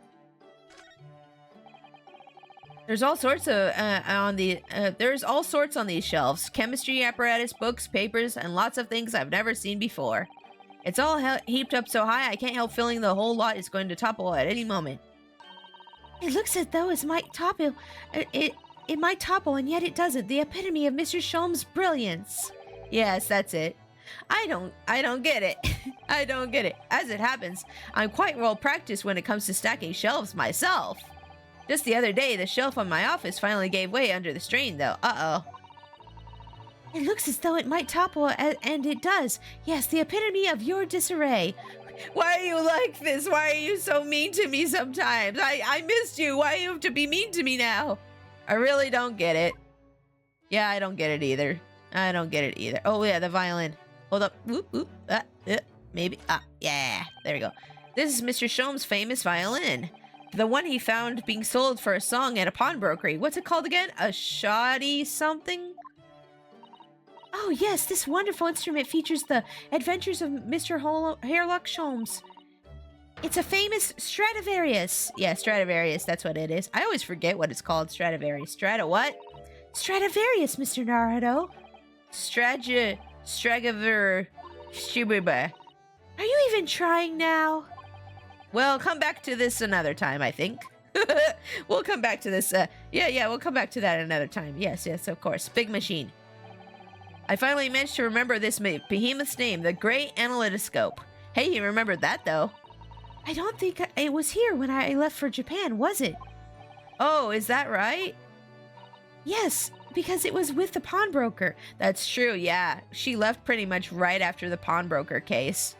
There's all sorts of there's all sorts on these shelves. Chemistry apparatus, books, papers, and lots of things I've never seen before. It's all heaped up so high I can't help feeling the whole lot is going to topple at any moment. It looks as though it might topple. It might topple, and yet it doesn't. The epitome of Mr. Sholmes' brilliance. Yes, that's it. I don't get it. I don't get it. As it happens, I'm quite well practiced when it comes to stacking shelves myself. Just the other day, the shelf on my office finally gave way under the strain, though. Uh-oh. It looks as though it might topple, and it does. Yes, the epitome of your disarray. Why are you like this? Why are you so mean to me sometimes? I missed you. Why do you have to be mean to me now? I really don't get it. Yeah, I don't get it either. I don't get it either. Oh, yeah, the violin. Hold up. Whoop, whoop. Maybe. Yeah. There we go. This is Mr. Sholmes' famous violin. The one he found being sold for a song at a pawnbrokery. What's it called again? A shoddy something? Oh, yes, this wonderful instrument features the adventures of Mr. Hairlock Sholmes. It's a famous Stradivarius. Yeah, Stradivarius, that's what it is. I always forget what it's called, Stradivarius. What? Stradivarius, Mr. Naruto. Stragaver... Shibuba. Are you even trying now? Well, come back to this another time, I think. We'll come back to this. Yeah, we'll come back to that another time. Yes, of course. Big machine. I finally managed to remember this behemoth's name, the Great Analytoscope. Hey, you remembered that, though. I don't think it was here when I left for Japan, was it? Oh, is that right? Yes, because it was with the pawnbroker. That's true, yeah. She left pretty much right after the pawnbroker case.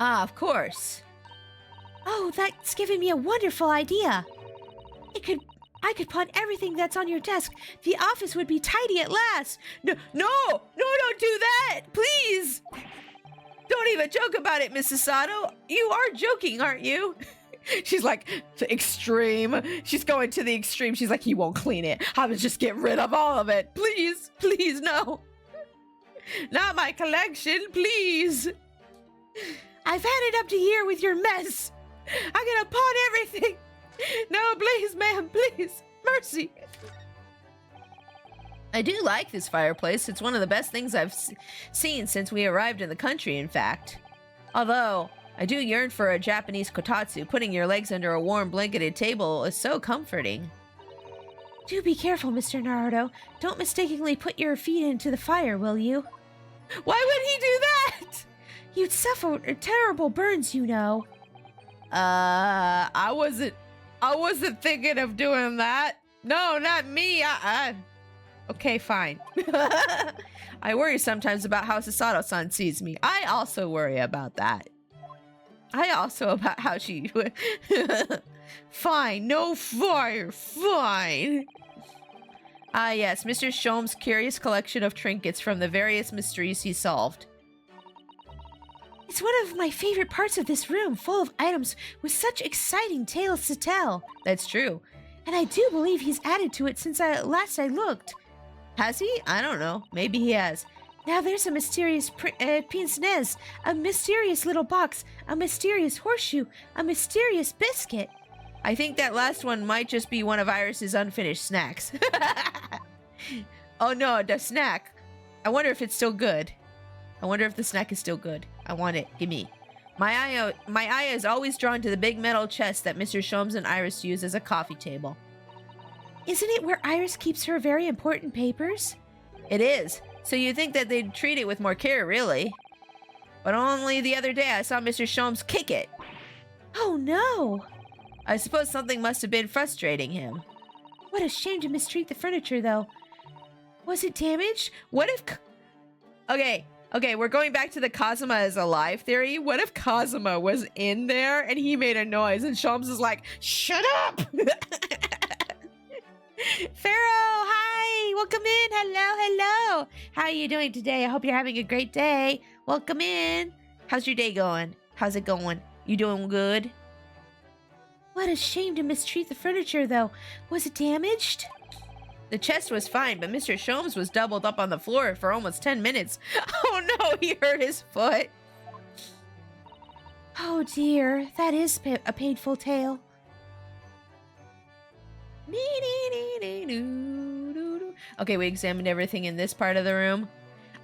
Ah, of course. Oh, that's given me a wonderful idea. I could pawn everything that's on your desk. The office would be tidy at last. No, don't do that, please. Don't even joke about it, Mrs. Sato. You are joking, aren't you? She's like, extreme. She's going to the extreme. She's like, he won't clean it. I would just get rid of all of it. Please, no. Not my collection, please. I've had it up to here with your mess. I'm gonna pawn everything. No, please, ma'am, please. Mercy. I do like this fireplace. It's one of the best things I've seen since we arrived in the country, in fact. Although, I do yearn for a Japanese kotatsu. Putting your legs under a warm blanketed table is so comforting. Do be careful, Mr. Naruto. Don't mistakenly put your feet into the fire, will you? Why would he do that? You'd suffer terrible burns, you know. I wasn't thinking of doing that. No, not me. Okay, fine. I worry sometimes about how Sasato-san sees me. I also worry about that. I also about how she... Fine, no fire, fine. Ah, yes, Mr. Sholmes' curious collection of trinkets from the various mysteries he solved. It's one of my favorite parts of this room, full of items with such exciting tales to tell. That's true. And I do believe he's added to it since last I looked. Has he? I don't know. Maybe he has. Now there's a mysterious pince-nez, a mysterious little box, a mysterious horseshoe, a mysterious biscuit. I think that last one might just be one of Iris's unfinished snacks. Oh no, the snack. I wonder if it's still good. I wonder if the snack is still good. I want it. Give me. My eye is always drawn to the big metal chest that Mr. Sholmes and Iris use as a coffee table. Isn't it where Iris keeps her very important papers? It is. So you'd think that they'd treat it with more care, really. But only the other day I saw Mr. Sholmes kick it. Oh no! I suppose something must have been frustrating him. What a shame to mistreat the furniture, though. Was it damaged? What if... Okay, we're going back to the Kazuma is alive theory. What if Kazuma was in there and he made a noise and Shams is like, shut up! Pharaoh, hi! Welcome in! Hello! How are you doing today? I hope you're having a great day. Welcome in. How's your day going? How's it going? You doing good? What a shame to mistreat the furniture, though. Was it damaged? The chest was fine, but Mr. Sholmes was doubled up on the floor for almost 10 minutes. Oh no, he hurt his foot. Oh dear, that is a painful tale. Okay, we examined everything in this part of the room.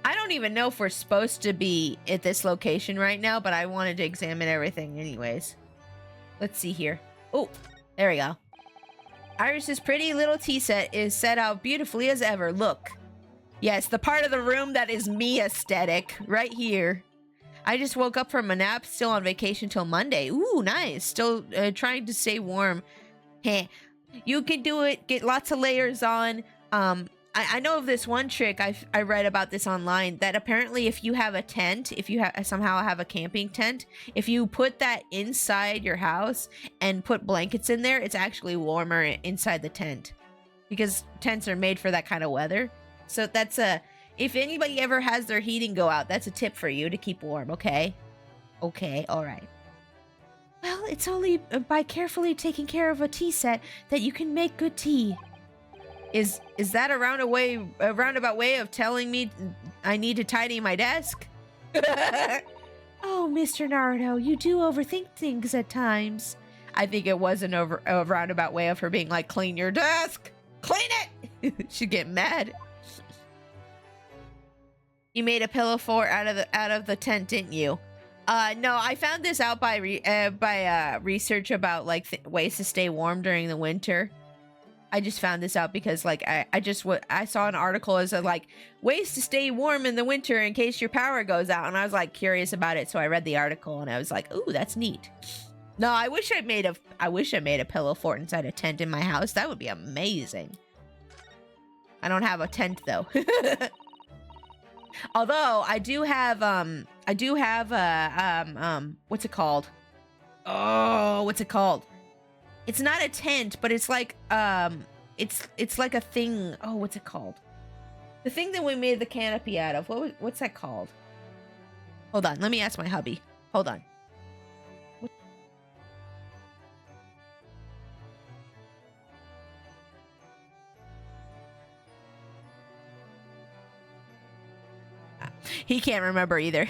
I don't even know if we're supposed to be at this location right now, but I wanted to examine everything anyways. Let's see here. Oh, there we go. Iris's pretty little tea set is set out beautifully as ever. Look. Yes, the part of the room that is me aesthetic. Right here. I just woke up from a nap, still on vacation till Monday. Ooh, nice. Still trying to stay warm. Heh. You can do it. Get lots of layers on. I know of this one trick. I read about this online that apparently if you have a tent, if you somehow have a camping tent, if you put that inside your house and put blankets in there, it's actually warmer inside the tent because tents are made for that kind of weather. So that's if anybody ever has their heating go out, that's a tip for you to keep warm. Okay. Okay. All right. Well, it's only by carefully taking care of a tea set that you can make good tea. Is that a roundabout way of telling me I need to tidy my desk? Oh, Mr. Naruto, you do overthink things at times. I think it was a roundabout way of her being like, clean your desk! Clean it! She'd get mad. You made a pillow fort out of the tent, didn't you? No, I found this out by research about like ways to stay warm during the winter. I just found this out because like I saw an article as like ways to stay warm in the winter in case your power goes out, and I was like curious about it, so I read the article and I was like, ooh, that's neat. No, I wish I made a pillow fort inside a tent in my house. That would be amazing. I don't have a tent though. Although I do have what's it called? Oh, what's it called? It's not a tent, but it's like it's like a thing. Oh, what's it called? The thing that we made the canopy out of. What's that called? Hold on, let me ask my hubby. Hold on. He can't remember either.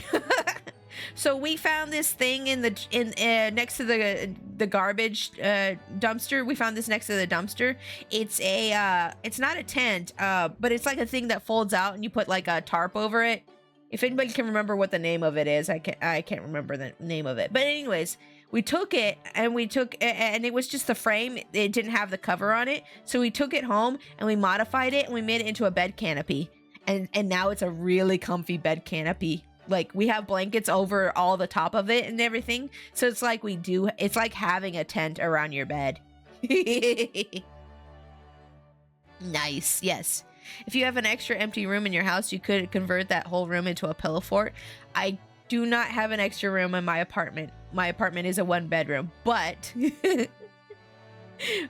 So we found this thing next to the garbage dumpster. We found this next to the dumpster. It's it's not a tent, but it's like a thing that folds out and you put like a tarp over it. If anybody can remember what the name of it is, I can't remember the name of it. But anyways, we took it and it was just the frame. It didn't have the cover on it. So we took it home and we modified it and we made it into a bed canopy. And now it's a really comfy bed canopy. Like we have blankets over all the top of it and everything. So it's like it's like having a tent around your bed. Nice. Yes. If you have an extra empty room in your house, you could convert that whole room into a pillow fort. I do not have an extra room in my apartment. My apartment is a 1-bedroom, but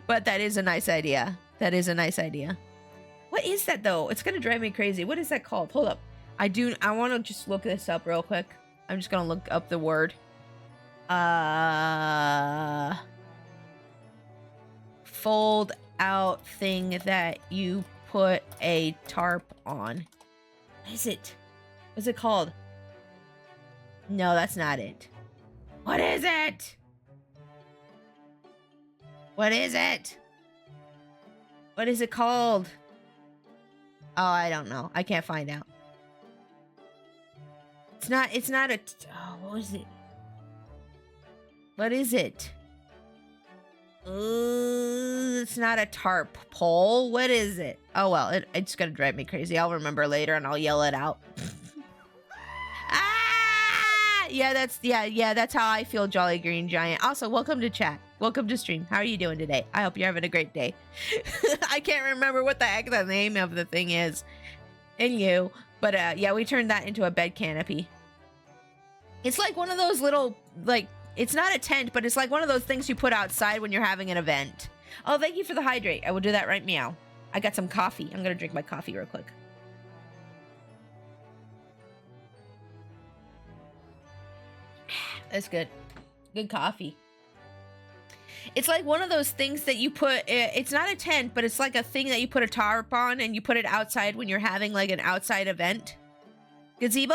but that is a nice idea. That is a nice idea. What is that though? It's gonna drive me crazy. What is that called? Hold up. I want to just look this up real quick. I'm just gonna look up the word. Fold out thing that you put a tarp on. What is it? What's it called? No, that's not it. What is it? What is it? What is it called? Oh, I don't know. I can't find out. It's not a, oh, what was it? What is it? It's not a tarp pole. What is it? Oh, well, it's gonna drive me crazy. I'll remember later and I'll yell it out. Ah! That's how I feel, Jolly Green Giant. Also, welcome to chat. Welcome to stream. How are you doing today? I hope you're having a great day. I can't remember what the heck the name of the thing is. And you. But yeah, we turned that into a bed canopy. It's like one of those little, like, it's not a tent, but it's like one of those things you put outside when you're having an event. Oh, thank you for the hydrate. I will do that right meow. I got some coffee. I'm gonna drink my coffee real quick. That's good. Good coffee. It's like one of those things that you put, it's not a tent, but it's like a thing that you put a tarp on and you put it outside when you're having like an outside event. Gazebo?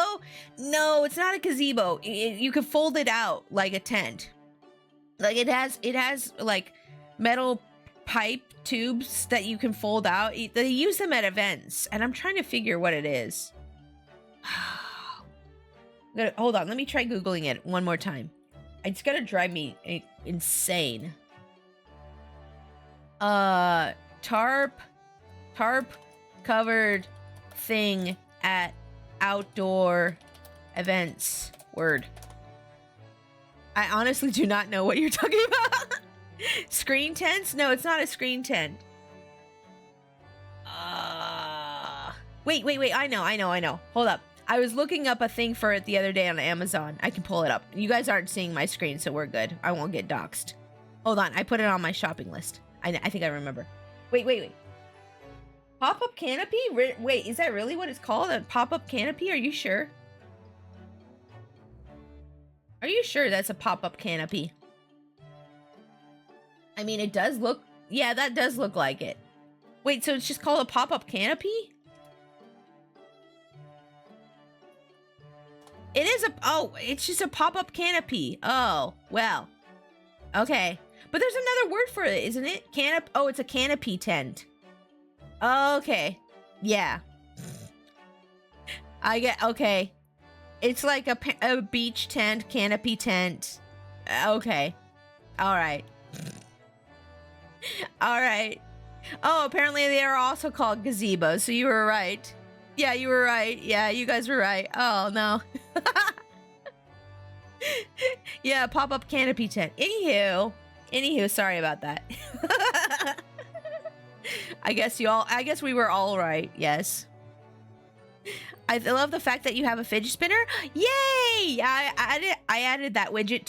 No, it's not a gazebo. You can fold it out like a tent. Like it has like metal pipe tubes that you can fold out. They use them at events, and I'm trying to figure what it is. Hold on, let me try Googling it one more time. It's gonna drive me insane. Tarp covered thing at outdoor events. Word. I honestly do not know what you're talking about. Screen tents? No, it's not a screen tent. Wait. I know. Hold up. I was looking up a thing for it the other day on Amazon. I can pull it up. You guys aren't seeing my screen, so we're good. I won't get doxxed. Hold on. I put it on my shopping list. I think I remember. Wait. Pop-up canopy? Wait, is that really what it's called? A pop-up canopy? Are you sure? Are you sure that's a pop-up canopy? I mean, it does look... Yeah, that does look like it. Wait, so it's just called a pop-up canopy? It is a... Oh, it's just a pop-up canopy. Oh, well. Okay. But there's another word for it, isn't it? Oh, it's a canopy tent. Okay. Yeah. I get... Okay. It's like a beach tent, canopy tent. Okay. All right. All right. Oh, apparently they are also called gazebos, so you were right. Yeah, you were right. Yeah, you guys were right. Oh, no. Yeah, pop-up canopy tent. Anywho, sorry about that. I guess we were all right. Yes. I love the fact that you have a fidget spinner. Yay! I added that widget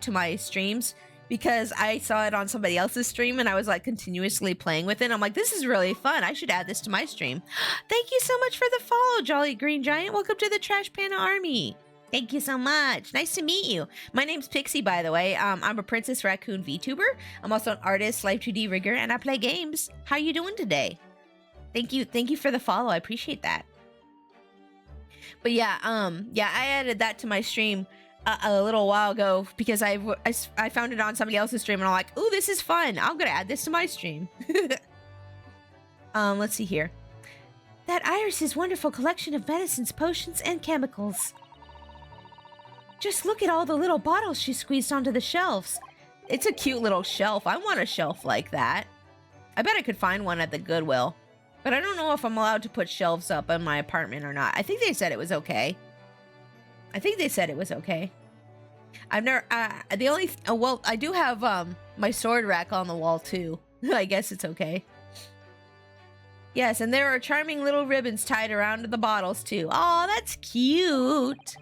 to my streams because I saw it on somebody else's stream and I was like continuously playing with it. I'm like, this is really fun. I should add this to my stream. Thank you so much for the follow, Jolly Green Giant. Welcome to the Trash Panda Army. Thank you so much. Nice to meet you. My name's Pixie, by the way. I'm a Princess Raccoon VTuber. I'm also an artist, Live 2D rigger, and I play games. How you doing today? Thank you for the follow. I appreciate that. But yeah, I added that to my stream a little while ago because I found it on somebody else's stream and I'm like, ooh, this is fun. I'm gonna add this to my stream. Let's see here. That Iris's wonderful collection of medicines, potions, and chemicals. Just look at all the little bottles she squeezed onto the shelves. It's a cute little shelf. I want a shelf like that. I bet I could find one at the Goodwill. But I don't know if I'm allowed to put shelves up in my apartment or not. I think they said it was okay. I've never, well, I do have my sword rack on the wall too. I guess it's okay. Yes, and there are charming little ribbons tied around the bottles too. Oh, that's cute.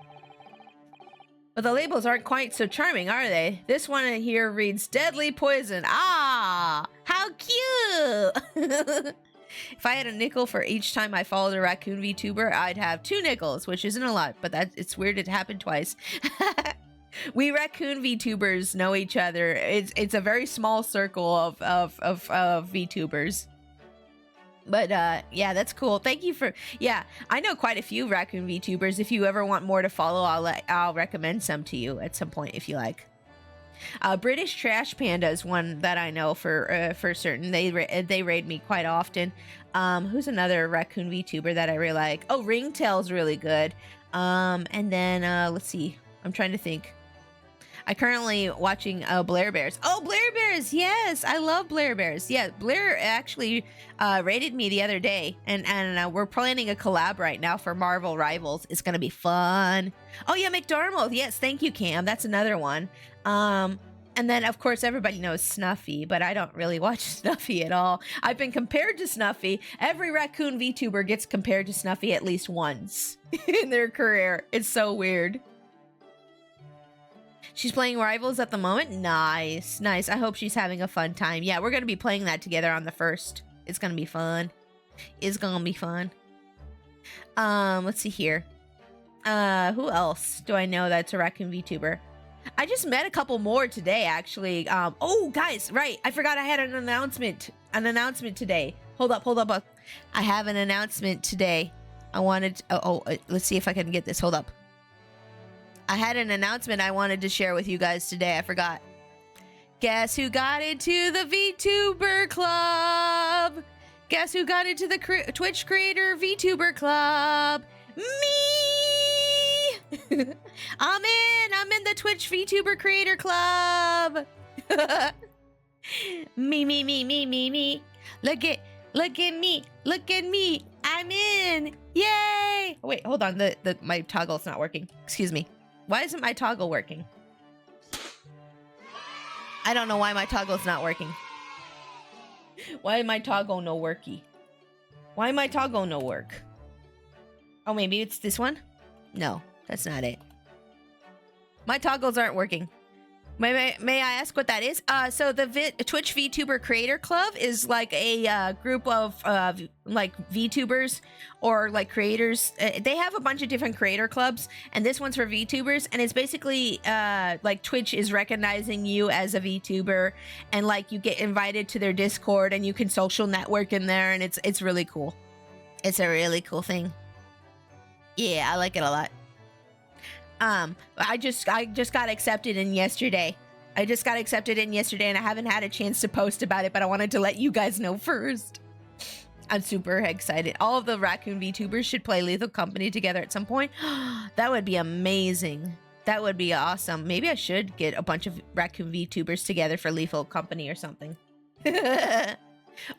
But the labels aren't quite so charming, are they? This one here reads deadly poison. Ah, how cute. If I had a nickel for each time I followed a raccoon VTuber, I'd have 2 nickels, which isn't a lot, but it's weird it happened twice. We raccoon VTubers know each other. It's a very small circle of VTubers. But yeah, that's cool. Thank you for, yeah, I know quite a few raccoon VTubers. If you ever want more to follow, I'll recommend some to you at some point if you like. British Trash Panda is one that I know for certain. They raid me quite often. Who's another raccoon VTuber that I really like? Oh, Ringtail's really good. And then let's see. I'm trying to think. I currently watching Blair Bears. Oh, Blair Bears! Yes, I love Blair Bears. Yeah, Blair actually rated me the other day, and we're planning a collab right now for Marvel Rivals. It's gonna be fun. Oh yeah, McDermott. Yes, thank you, Cam. That's another one. And then of course everybody knows Snuffy, but I don't really watch Snuffy at all. I've been compared to Snuffy. Every raccoon VTuber gets compared to Snuffy at least once in their career. It's so weird. She's playing Rivals at the moment. Nice, nice. I hope she's having a fun time. Yeah, we're gonna be playing that together on the 1st. It's gonna be fun. It's gonna be fun. Let's see here. Who else do I know that's a raccoon VTuber? I just met a couple more today, actually. Oh, guys, right. I forgot I had an announcement. An announcement today. Hold up. I have an announcement today. I wanted... let's see if I can get this. Hold up. I had an announcement I wanted to share with you guys today. I forgot. Guess who got into the VTuber Club? Guess who got into the Twitch Creator VTuber Club? Me! I'm in the Twitch VTuber Creator Club. me. Look at me. I'm in. Yay! Oh, wait, hold on. My toggle's not working. Excuse me. Why isn't my toggle working? I don't know why my toggle's not working. Why my toggle no worky? Why my toggle no work? Oh, maybe it's this one? No, that's not it. My toggles aren't working. May I ask what that is? So the Twitch VTuber Creator Club is like a group of like VTubers or like creators. They have a bunch of different creator clubs, and this one's for VTubers. And it's basically like Twitch is recognizing you as a VTuber, and like you get invited to their Discord, and you can social network in there, and it's really cool. It's a really cool thing. Yeah, I like it a lot. I just got accepted in yesterday. I and I haven't had a chance to post about it, but I wanted to let you guys know first. I'm super excited. All of the raccoon VTubers should play Lethal Company together at some point. That would be amazing. That would be awesome. Maybe I should get a bunch of raccoon VTubers together for Lethal Company or something.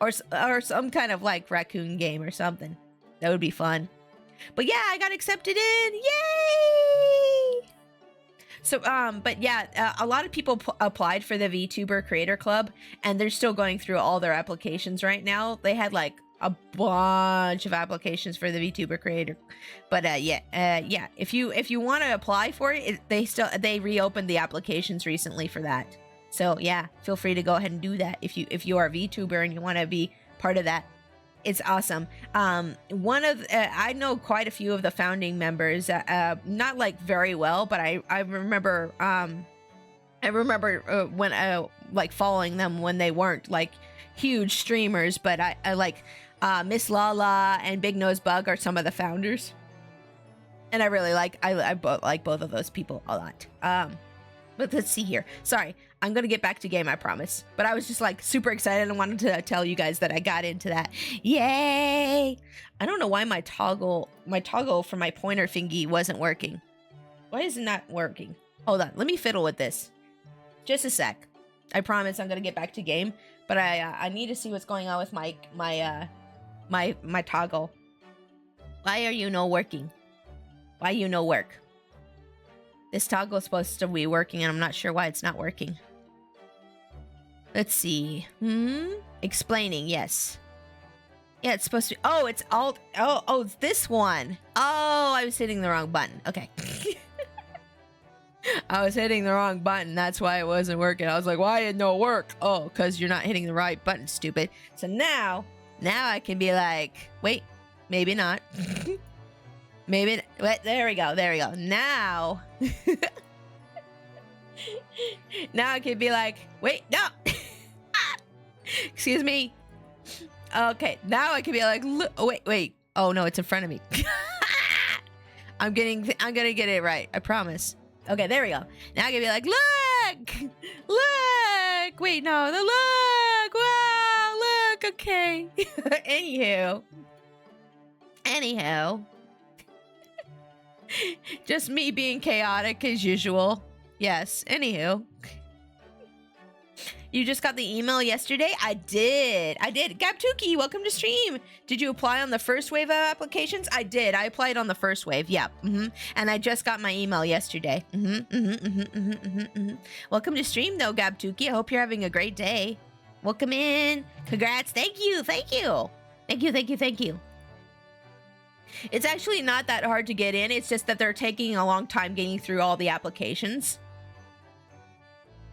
or some kind of like raccoon game or something. That would be fun. But yeah, I got accepted in. Yay! So, but yeah, a lot of people applied for the VTuber Creator Club, and they're still going through all their applications right now. They had like a bunch of applications for the VTuber Creator, but yeah. If you want to apply for it, they reopened the applications recently for that. So yeah, feel free to go ahead and do that if you are a VTuber and you want to be part of that. It's awesome. I know quite a few of the founding members, not like very well, but I remember when like following them when they weren't like huge streamers, but I like Miss Lala and Big Nose Bug are some of the founders, and I really like both of those people a lot. But let's see here. Sorry, I'm gonna get back to game, I promise. But I was just like super excited and wanted to tell you guys that I got into that. Yay! I don't know why my toggle for my pointer thingy wasn't working. Why is it not working? Hold on, let me fiddle with this. Just a sec. I promise I'm gonna get back to game, but I need to see what's going on with my toggle. Why are you no working? Why you no work? This toggle is supposed to be working, and I'm not sure why it's not working. Let's see. Explaining, yes. Yeah, it's supposed to be... Oh, it's alt... Oh, it's this one. Oh, I was hitting the wrong button. Okay. I was hitting the wrong button. That's why it wasn't working. I was like, why didn't it work? Oh, because you're not hitting the right button, stupid. So now I can be like... Wait, maybe not. Maybe, wait, there we go. Now, now I could be like, wait, no, excuse me. Okay, now I can be like, oh, wait. Oh no, it's in front of me. I'm gonna get it right. I promise. Okay, there we go. Now I can be like, look, wait, no, look, wow, look, okay. Anywho. Just me being chaotic as usual. Yes. Anywho. You just got the email yesterday? I did. Gabtuki, welcome to stream. Did you apply on the first wave of applications? I did. I applied on the first wave. Yep. And I just got my email yesterday. Welcome to stream, though, Gabtuki. I hope you're having a great day. Welcome in. Congrats. Thank you. Thank you. Thank you. Thank you. Thank you. It's actually not that hard to get in. It's just that they're taking a long time getting through all the applications.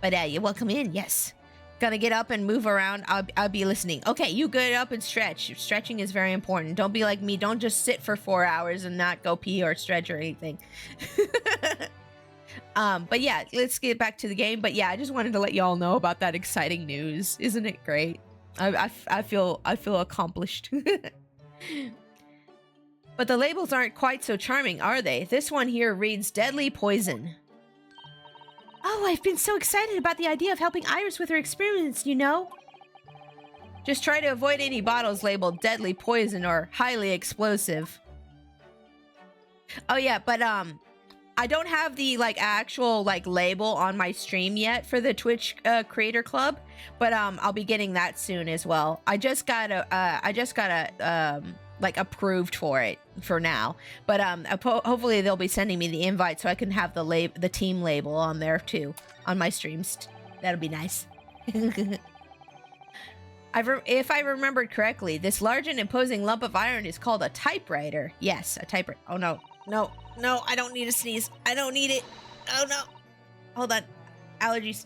But you're welcome in. Yes. Gonna get up and move around. I'll be listening. Okay, you get up and stretch. Stretching is very important. Don't be like me. Don't just sit for 4 hours and not go pee or stretch or anything. But yeah, let's get back to the game. But yeah, I just wanted to let y'all know about that exciting news. Isn't it great? I feel accomplished. But the labels aren't quite so charming, are they? This one here reads deadly poison. Oh, I've been so excited about the idea of helping Iris with her experiments, you know? Just try to avoid any bottles labeled deadly poison or highly explosive. Oh yeah, but I don't have the actual label on my stream yet for the Twitch Creator Club, but I'll be getting that soon as well. I just got approved for it for now, but hopefully they'll be sending me the invite so I can have the team label on there too on my streams. That'll be nice. If I remembered correctly, this large and imposing lump of iron is called a typewriter. Yes, a typewriter. Oh no, I don't need a sneeze. I don't need it. Oh no, hold on, allergies.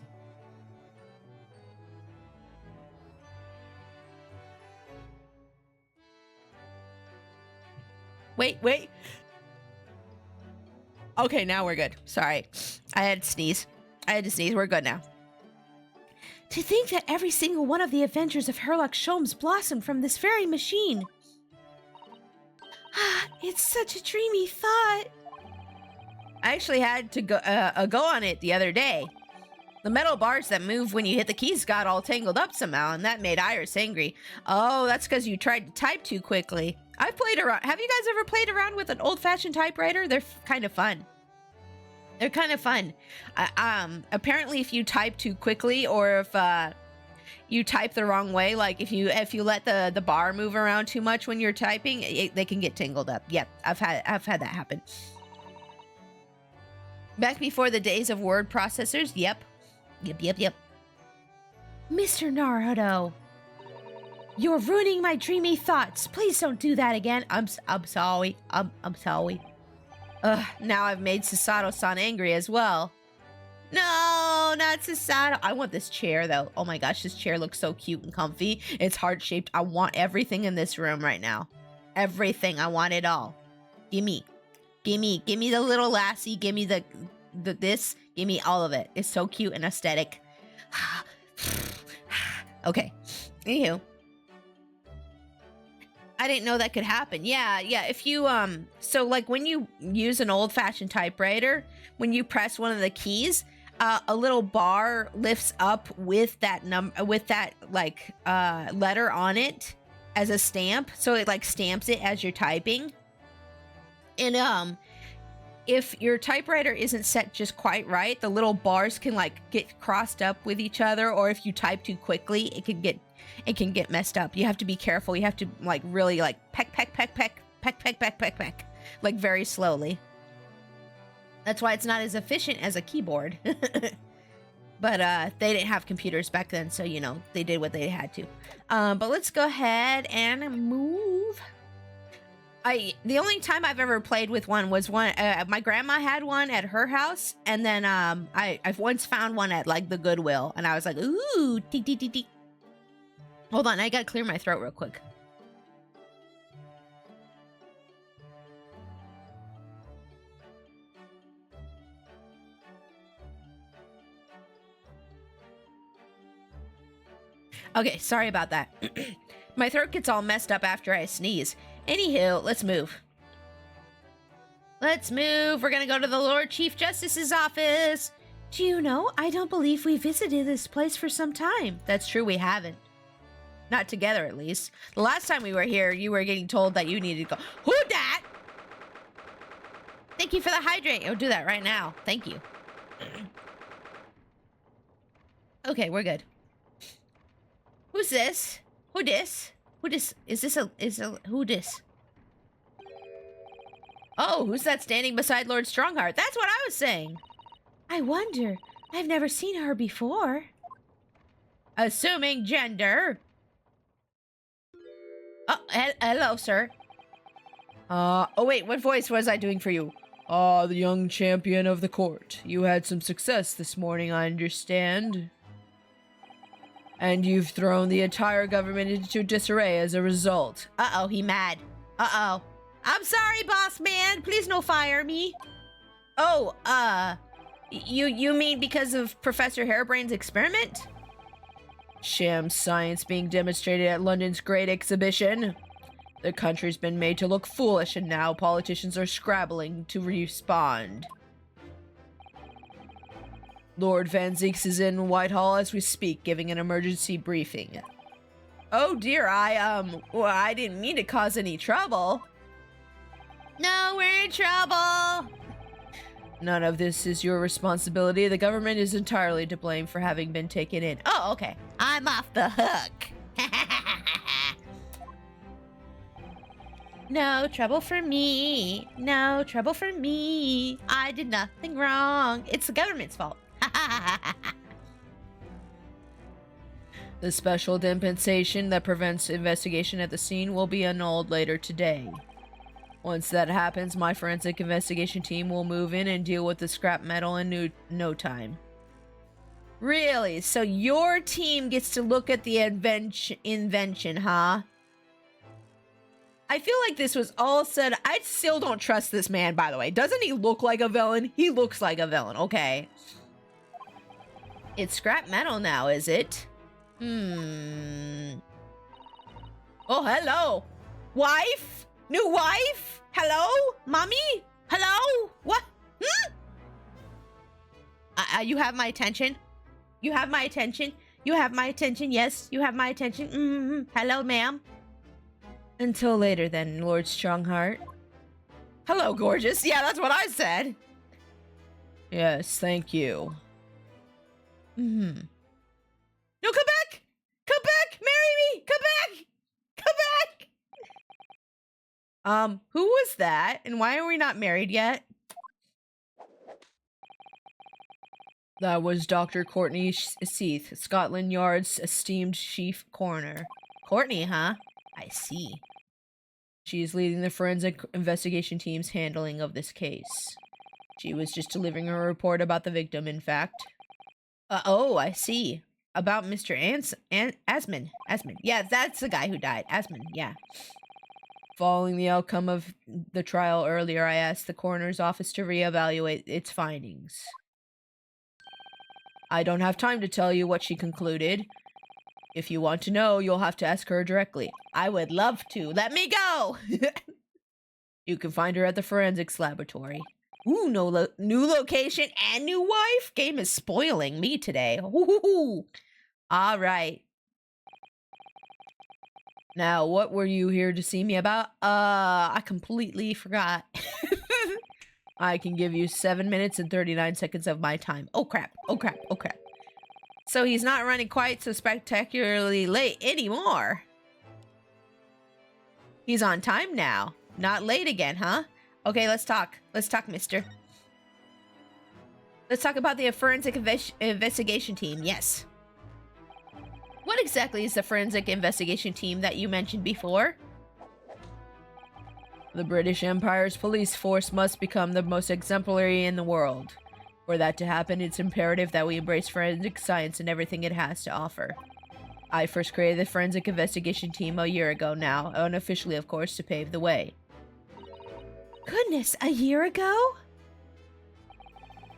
Wait. Okay, now we're good. Sorry. I had to sneeze. We're good now. To think that every single one of the adventures of Herlock Sholmes blossomed from this very machine. It's such a dreamy thought. I actually had to go on it the other day. The metal bars that move when you hit the keys got all tangled up somehow, and that made Iris angry. Oh, that's because you tried to type too quickly. I've played around. Have you guys ever played around with an old-fashioned typewriter? They're kind of fun. Apparently, if you type too quickly, or if you type the wrong way, like if you let the bar move around too much when you're typing, they can get tangled up. Yep, I've had that happen. Back before the days of word processors. Yep. Mr. Naruto, you're ruining my dreamy thoughts. Please don't do that again. I'm sorry. I'm sorry. Now I've made Sasato-san angry as well. No, not Sasato. I want this chair though. Oh my gosh, this chair looks so cute and comfy. It's heart-shaped. I want everything in this room right now. Everything. I want it all. Gimme the little lassie. Gimme the this. Gimme all of it. It's so cute and aesthetic. Okay. Anywho. I didn't know that could happen. Yeah. If you, so like when you use an old-fashioned typewriter, when you press one of the keys, a little bar lifts up with that letter on it as a stamp. So it stamps it as you're typing. And, if your typewriter isn't set just quite right, the little bars can get crossed up with each other, or if you type too quickly, it can get messed up. You have to be careful. You have to really peck, very slowly. That's why it's not as efficient as a keyboard. But they didn't have computers back then, so they did what they had to. But let's go ahead and move. The only time I've ever played with one was my grandma had one at her house, and then I've once found one at the Goodwill, and I was like, ooh, tick, tick, tick, tick. Hold on, I gotta clear my throat real quick. Okay, sorry about that. My throat gets all messed up after I sneeze. Anywho, let's move. We're gonna go to the Lord Chief Justice's office. Do you know, I don't believe we visited this place for some time. That's true, we haven't. Not together, at least. The last time we were here, you were getting told that you needed to go. Who dat? Thank you for the hydrate. I'll do that right now. Thank you. Okay, we're good. Who's this? Who dis? Who dis? Who dis? Oh, who's that standing beside Lord Strongheart? That's what I was saying. I wonder. I've never seen her before. Assuming gender. Oh, hello, sir. Oh wait, what voice was I doing for you? Ah, the young champion of the court. You had some success this morning, I understand. And you've thrown the entire government into disarray as a result. Uh-oh, he mad. Uh-oh. I'm sorry, boss man. Please no fire me. Oh, you mean because of Professor Harebrain's experiment? Sham science being demonstrated at London's Great Exhibition. The country's been made to look foolish, and now politicians are scrabbling to respond. Lord Van Zeeks is in Whitehall as we speak, giving an emergency briefing. Oh dear, I didn't mean to cause any trouble. No, we're in trouble. None of this is your responsibility. The government is entirely to blame for having been taken in. Oh, okay. I'm off the hook. No trouble for me. No trouble for me. I did nothing wrong. It's the government's fault. The special dispensation that prevents investigation at the scene will be annulled later today. Once that happens, my forensic investigation team will move in and deal with the scrap metal in no time. Really? So your team gets to look at the invention, huh? I feel like this was all said. I still don't trust this man, by the way. Doesn't he look like a villain? He looks like a villain, okay. It's scrap metal now, is it? Oh, hello. Wife? New wife? Hello? Mommy? Hello? What? You have my attention? You have my attention? You have my attention? Yes, you have my attention? Hello, ma'am? Until later then, Lord Strongheart. Hello, gorgeous. Yeah, that's what I said. Yes, thank you. No, come back! Come back! Marry me! Come back! Come back! Who was that? And why are we not married yet? That was Dr. Courtney Seath, Scotland Yard's esteemed chief coroner. Courtney, huh? I see. She is leading the forensic investigation team's handling of this case. She was just delivering a report about the victim, in fact. Oh, I see. About Mr. Asman. Asman. Yeah, that's the guy who died. Asman, yeah. Following the outcome of the trial earlier, I asked the coroner's office to reevaluate its findings. I don't have time to tell you what she concluded. If you want to know, you'll have to ask her directly. I would love to. Let me go! You can find her at the forensics laboratory. Ooh, new location and new wife? Game is spoiling me today. Ooh. All right. Now, what were you here to see me about? I completely forgot. I can give you 7 minutes and 39 seconds of my time. Oh, crap. Oh, crap. Oh, crap. So he's not running quite so spectacularly late anymore. He's on time now. Not late again, huh? Okay, let's talk. Let's talk, mister. Let's talk about the forensic investigation team. Yes. What exactly is the forensic investigation team that you mentioned before? The British Empire's police force must become the most exemplary in the world. For that to happen, it's imperative that we embrace forensic science and everything it has to offer. I first created the forensic investigation team a year ago now, unofficially of course, to pave the way. Goodness, a year ago?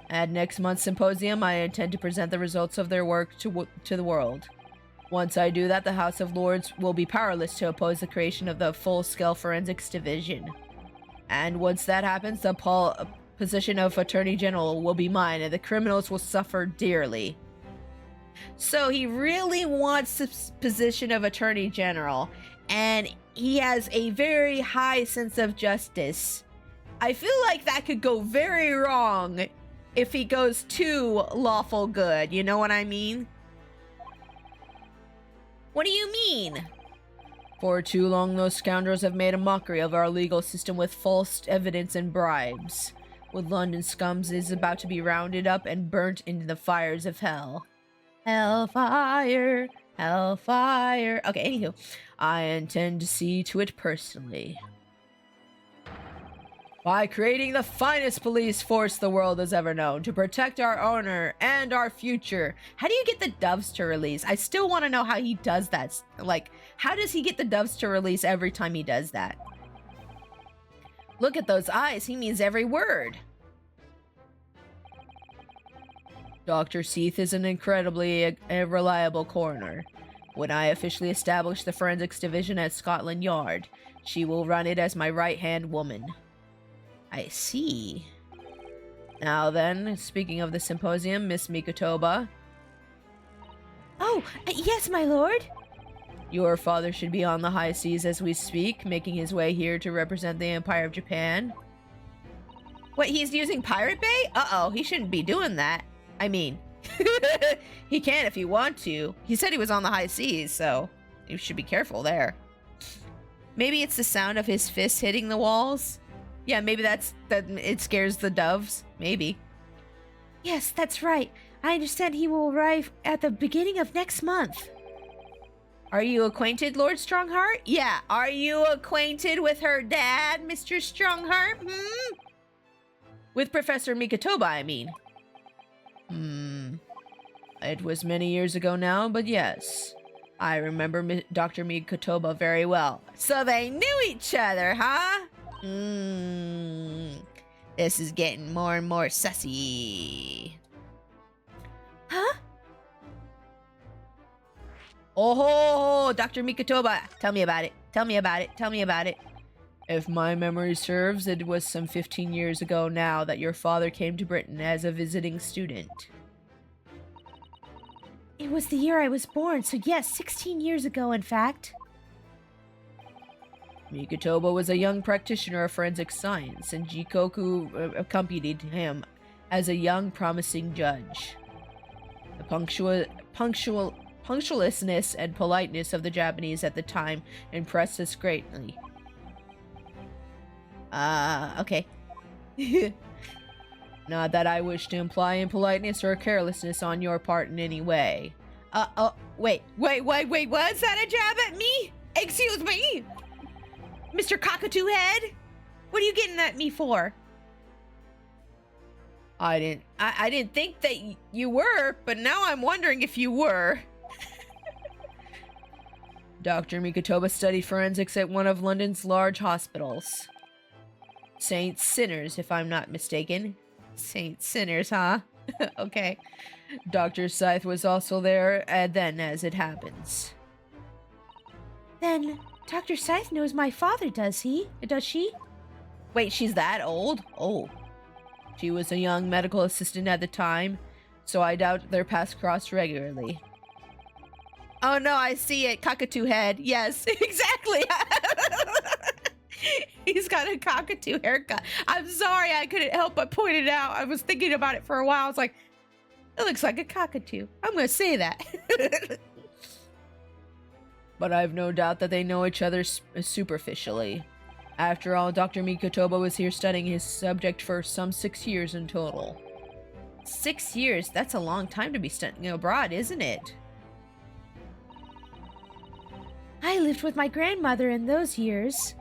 At next month's symposium, I intend to present the results of their work to the world. Once I do that, the House of Lords will be powerless to oppose the creation of the full-scale forensics division. And once that happens, the position of Attorney General will be mine, and the criminals will suffer dearly. So he really wants the position of Attorney General, and he has a very high sense of justice. I feel like that could go very wrong if he goes too lawful good, you know what I mean? What do you mean? For too long, those scoundrels have made a mockery of our legal system with false evidence and bribes. With London scums is about to be rounded up and burnt into the fires of hell. Hellfire, hellfire. Okay, anywho, I intend to see to it personally. By creating the finest police force the world has ever known to protect our honor and our future. How do you get the doves to release? I still want to know how he does that. Like, how does he get the doves to release every time he does that? Look at those eyes. He means every word. Dr. Seath is an incredibly reliable coroner. When I officially establish the forensics division at Scotland Yard, she will run it as my right-hand woman. I see. Now then, speaking of the symposium, Miss Mikotoba. Oh, yes, my lord. Your father should be on the high seas as we speak, making his way here to represent the Empire of Japan. What, he's using Pirate Bay? Uh-oh, he shouldn't be doing that. I mean, he can if he want to. He said he was on the high seas, so you should be careful there. Maybe it's the sound of his fists hitting the walls. Yeah, maybe that it scares the doves. Maybe. Yes, that's right. I understand he will arrive at the beginning of next month. Are you acquainted, Lord Strongheart? Yeah, are you acquainted with her dad, Mr. Strongheart? With Professor Mikotoba, I mean. It was many years ago now, but yes. I remember Dr. Mikotoba very well. So they knew each other, huh? This is getting more and more sussy. Huh? Oh, Dr. Mikotoba, tell me about it. Tell me about it. Tell me about it. If my memory serves, it was some 15 years ago now that your father came to Britain as a visiting student. It was the year I was born, so yes, 16 years ago, in fact. Mikotoba was a young practitioner of forensic science, and Jikoku accompanied him as a young, promising judge. The punctualness and politeness of the Japanese at the time impressed us greatly. Okay. Not that I wish to imply impoliteness or carelessness on your part in any way. Wait, was that a jab at me? Excuse me? Mr. Cockatoo Head? What are you getting at me for? I didn't think that you were, but now I'm wondering if you were. Dr. Mikotoba studied forensics at one of London's large hospitals. St. Sinners, if I'm not mistaken. Saint Sinners, huh? Okay. Dr. Seath was also there, then, as it happens. Then, Dr. Seath knows my father, does he? Does she? Wait, she's that old? Oh. She was a young medical assistant at the time, so I doubt their paths crossed regularly. Oh no, I see it. Cockatoo head. Yes, exactly. He's got a cockatoo haircut. I'm sorry, I couldn't help but point it out. I was thinking about it for a while. I was like, it looks like a cockatoo. I'm going to say that. But I've no doubt that they know each other superficially. After all, Dr. Mikotoba was here studying his subject for some 6 years in total. 6 years? That's a long time to be studying abroad, isn't it? I lived with my grandmother in those years.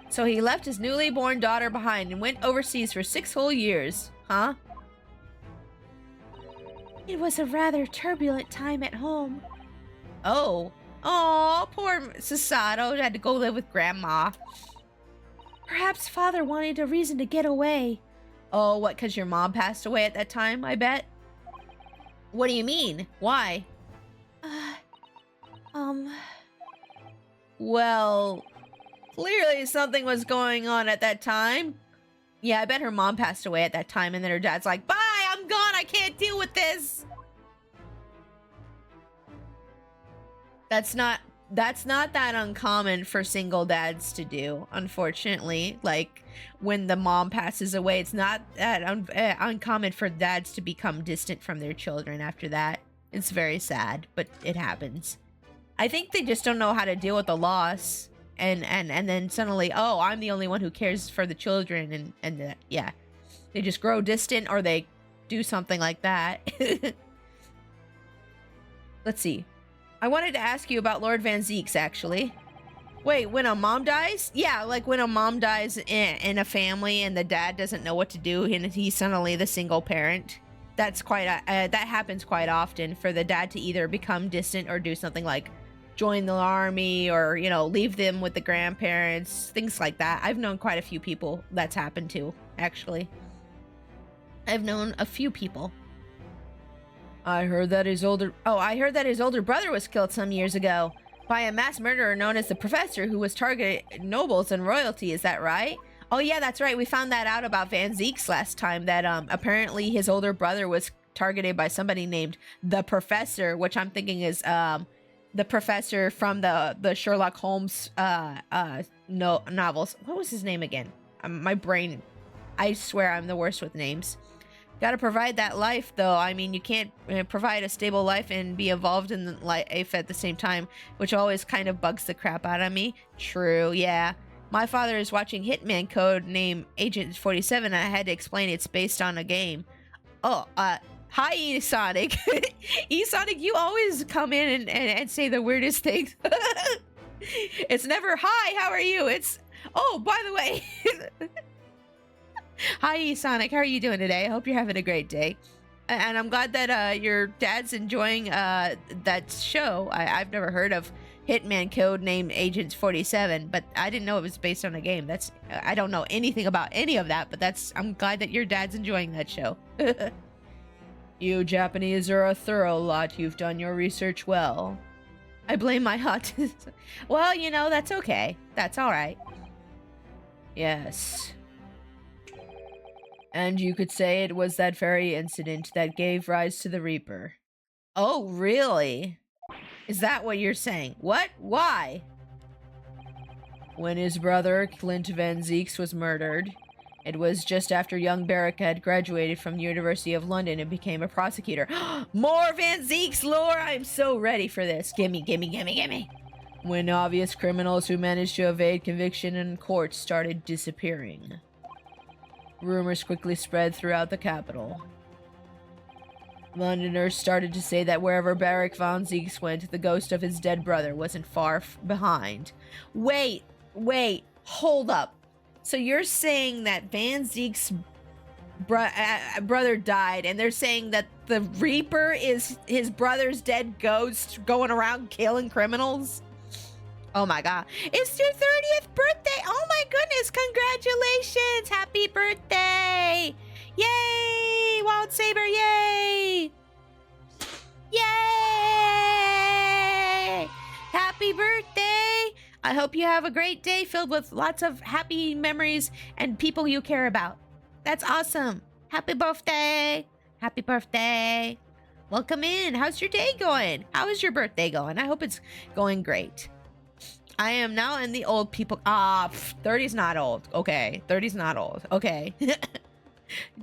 So he left his newly born daughter behind and went overseas for 6 whole years, huh? It was a rather turbulent time at home. Oh. Oh, poor Sasato had to go live with Grandma. Perhaps Father wanted a reason to get away. Oh, what, because your mom passed away at that time, I bet? What do you mean? Why? Well, clearly something was going on at that time. Yeah, I bet her mom passed away at that time, and then her dad's like, bye, I'm gone, I can't deal with this. That's not that uncommon for single dads to do, unfortunately. Like, when the mom passes away, it's not that uncommon for dads to become distant from their children after that. It's very sad, but it happens. I think they just don't know how to deal with the loss. And then suddenly, oh, I'm the only one who cares for the children. And yeah, they just grow distant or they do something like that. Let's see. I wanted to ask you about Lord Van Zeeks, actually. Wait, when a mom dies? Yeah, like when a mom dies in a family and the dad doesn't know what to do and he's suddenly the single parent. That's quite that happens quite often for the dad to either become distant or do something like join the army or, you know, leave them with the grandparents, things like that. I've known quite a few people that's happened to, actually. I've known a few people. I heard that his older brother was killed some years ago by a mass murderer known as the Professor, who was targeting nobles and royalty. Is that right? Oh yeah, that's right. We found that out about Van Zeeks last time, that apparently his older brother was targeted by somebody named the Professor, which I'm thinking is the Professor from the Sherlock Holmes novels. What was his name again? My brain, I swear I'm the worst with names. Gotta provide that life, though. I mean, you can't provide a stable life and be involved in life at the same time, which always kind of bugs the crap out of me. True, yeah. My father is watching Hitman Code named Agent 47, and I had to explain it's based on a game. Oh, hi, E-Sonic. E-Sonic, you always come in and say the weirdest things. It's never, hi, how are you? It's, oh, by the way... Hi, Sonic. How are you doing today? I hope you're having a great day. And I'm glad that your dad's enjoying that show. I've never heard of Hitman Code named Agents 47, but I didn't know it was based on a game. I don't know anything about any of that, but I'm glad that your dad's enjoying that show. You Japanese are a thorough lot. You've done your research well. I blame my autism. Well, you know, that's okay. That's all right. Yes. And you could say it was that very incident that gave rise to the Reaper. Oh, really? Is that what you're saying? What? Why? When his brother, Clint Van Zeeks, was murdered, it was just after young Barrick had graduated from the University of London and became a prosecutor. More Van Zeeks lore! I'm so ready for this. Gimme, gimme, gimme, gimme. When obvious criminals who managed to evade conviction in court started disappearing. Rumors quickly spread throughout the capital. Londoners started to say that wherever Barrick Van Zeeks went, the ghost of his dead brother wasn't far behind. Wait, hold up. So you're saying that Van Zeek's brother died, and they're saying that the Reaper is his brother's dead ghost going around killing criminals? Oh my god. It's your 30th birthday! Oh my goodness! Congratulations! Happy birthday! Yay! Wild Saber, yay! Yay! Happy birthday! I hope you have a great day filled with lots of happy memories and people you care about. That's awesome! Happy birthday! Happy birthday! Welcome in! How's your day going? How is your birthday going? I hope it's going great. I am now in the old people. 30's not old. Okay. 30's not old. Okay.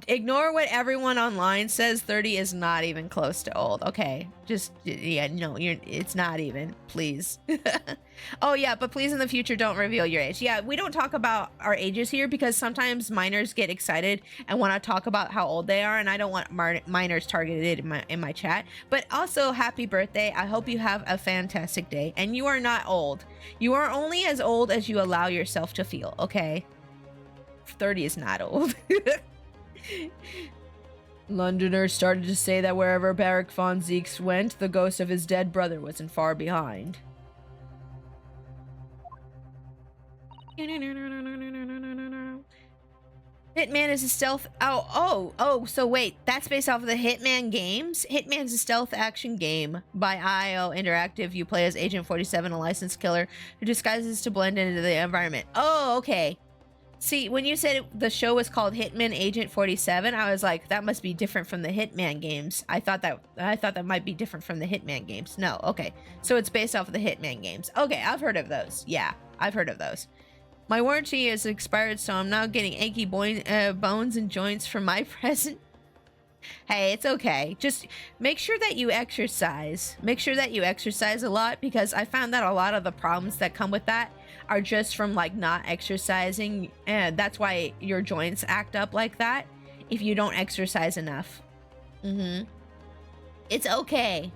Ignore what everyone online says. 30 is not even close to old. Okay. Just, yeah, no, it's not even. Please. Oh, yeah, but please in the future don't reveal your age. Yeah, we don't talk about our ages here because sometimes minors get excited and want to talk about how old they are, and I don't want minors targeted in my chat. But also, happy birthday. I hope you have a fantastic day. And you are not old. You are only as old as you allow yourself to feel, okay? 30 is not old. Londoners started to say that wherever Barrick Van Zeeks went, the ghost of his dead brother wasn't far behind. Hitman is a stealth... Oh, so wait, that's based off of the Hitman games? Hitman's a stealth action game by IO Interactive. You play as Agent 47, a licensed killer who disguises to blend into the environment. Oh, okay. See, when you said the show was called Hitman Agent 47, I was like, that must be different from the Hitman games. I thought that might be different from the Hitman games. No, okay. So it's based off of the Hitman games. Okay, I've heard of those. Yeah, I've heard of those. My warranty is expired, so I'm now getting achy bones and joints from my present. Hey, it's okay. Just make sure that you exercise. Make sure that you exercise a lot, because I found that a lot of the problems that come with that are just from like not exercising, and that's why your joints act up like that if you don't exercise enough. It's okay.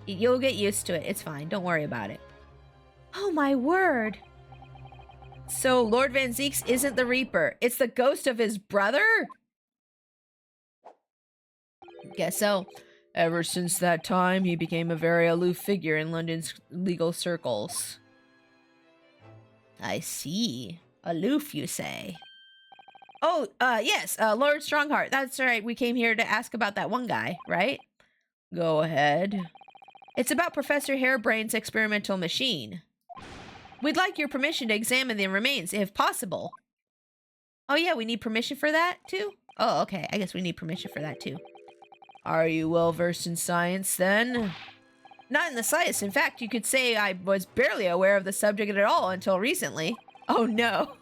You'll get used to it. It's fine. Don't worry about it. Oh my word. So Lord Van Zeeks isn't the Reaper. It's the ghost of his brother? Guess so. Ever since that time, he became a very aloof figure in London's legal circles. I see. Aloof, you say? Oh, yes, Lord Strongheart. That's right. We came here to ask about that one guy, right? Go ahead. It's about Professor Harebrain's experimental machine. We'd like your permission to examine the remains, if possible. Oh, yeah, we need permission for that, too? Oh, okay. I guess we need permission for that, too. Are you well versed in science, then? Not in the slightest. In fact, you could say I was barely aware of the subject at all until recently. Oh, no.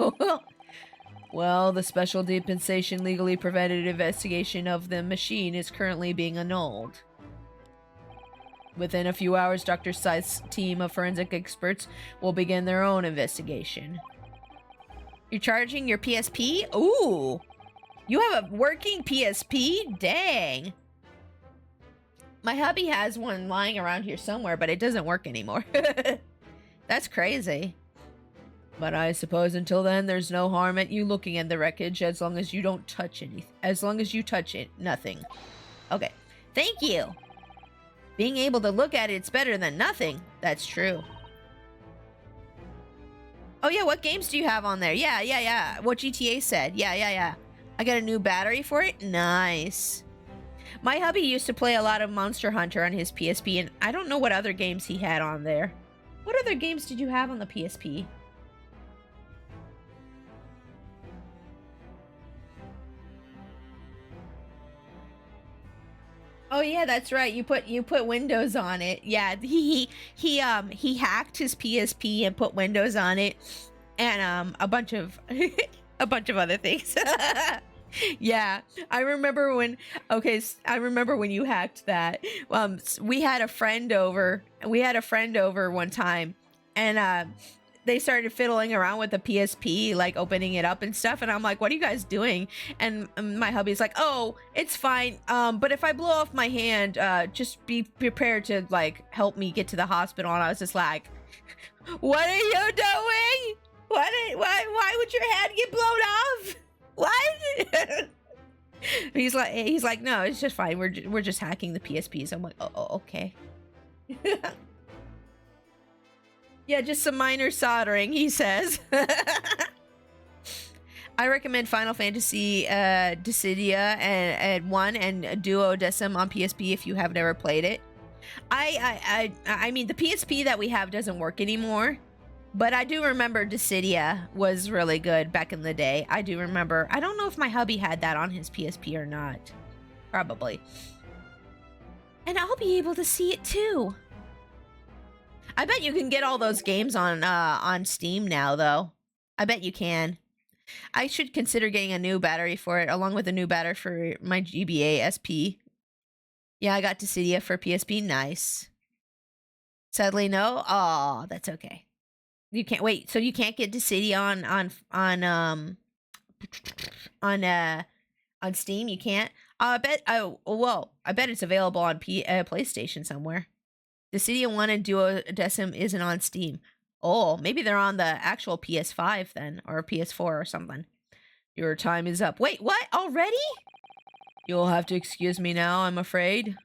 Well, the special dispensation legally prevented investigation of the machine is currently being annulled. Within a few hours, Dr. Scythe's team of forensic experts will begin their own investigation. You're charging your PSP? Ooh! You have a working PSP? Dang! My hubby has one lying around here somewhere, but it doesn't work anymore. That's crazy. But I suppose until then, there's no harm at you looking at the wreckage as long as you don't touch anything. As long as you touch it, nothing. Okay. Thank you! Being able to look at it's better than nothing. That's true. Oh yeah, what games do you have on there? Yeah. What GTA said. Yeah. I got a new battery for it. Nice. My hubby used to play a lot of Monster Hunter on his PSP, and I don't know what other games he had on there. What other games did you have on the PSP? Oh yeah, that's right. You put Windows on it. Yeah, he hacked his PSP and put Windows on it, and a bunch of a bunch of other things. Yeah, I remember when. Okay, I remember when you hacked that. We had a friend over. We had a friend over one time, and they started fiddling around with the PSP, like opening it up and stuff. And I'm like, what are you guys doing? And my hubby's like, oh, it's fine. But if I blow off my hand, just be prepared to like help me get to the hospital. And I was just like, what are you doing? Why would your hand get blown off? What? he's like, no, it's just fine. We're just hacking the PSPs. I'm like, oh okay. Yeah, just some minor soldering, he says. I recommend Final Fantasy Dissidia and 1 and Duodecim on PSP if you have never played it. I mean, the PSP that we have doesn't work anymore, but I do remember Dissidia was really good back in the day. I do remember. I don't know if my hubby had that on his PSP or not. Probably. And I'll be able to see it too. I bet you can get all those games on Steam now, though. I bet you can. I should consider getting a new battery for it, along with a new battery for my GBA SP. Yeah, I got Dissidia for PSP. Nice. Sadly, no. Oh, that's okay. You can't wait. So you can't get Dissidia on Steam. You can't. I bet. Oh, well, I bet it's available on PlayStation somewhere. Dissidia 1 and Duodecim isn't on Steam. Oh, maybe they're on the actual PS5 then, or PS4 or something. Your time is up. Wait, what? Already? You'll have to excuse me now, I'm afraid.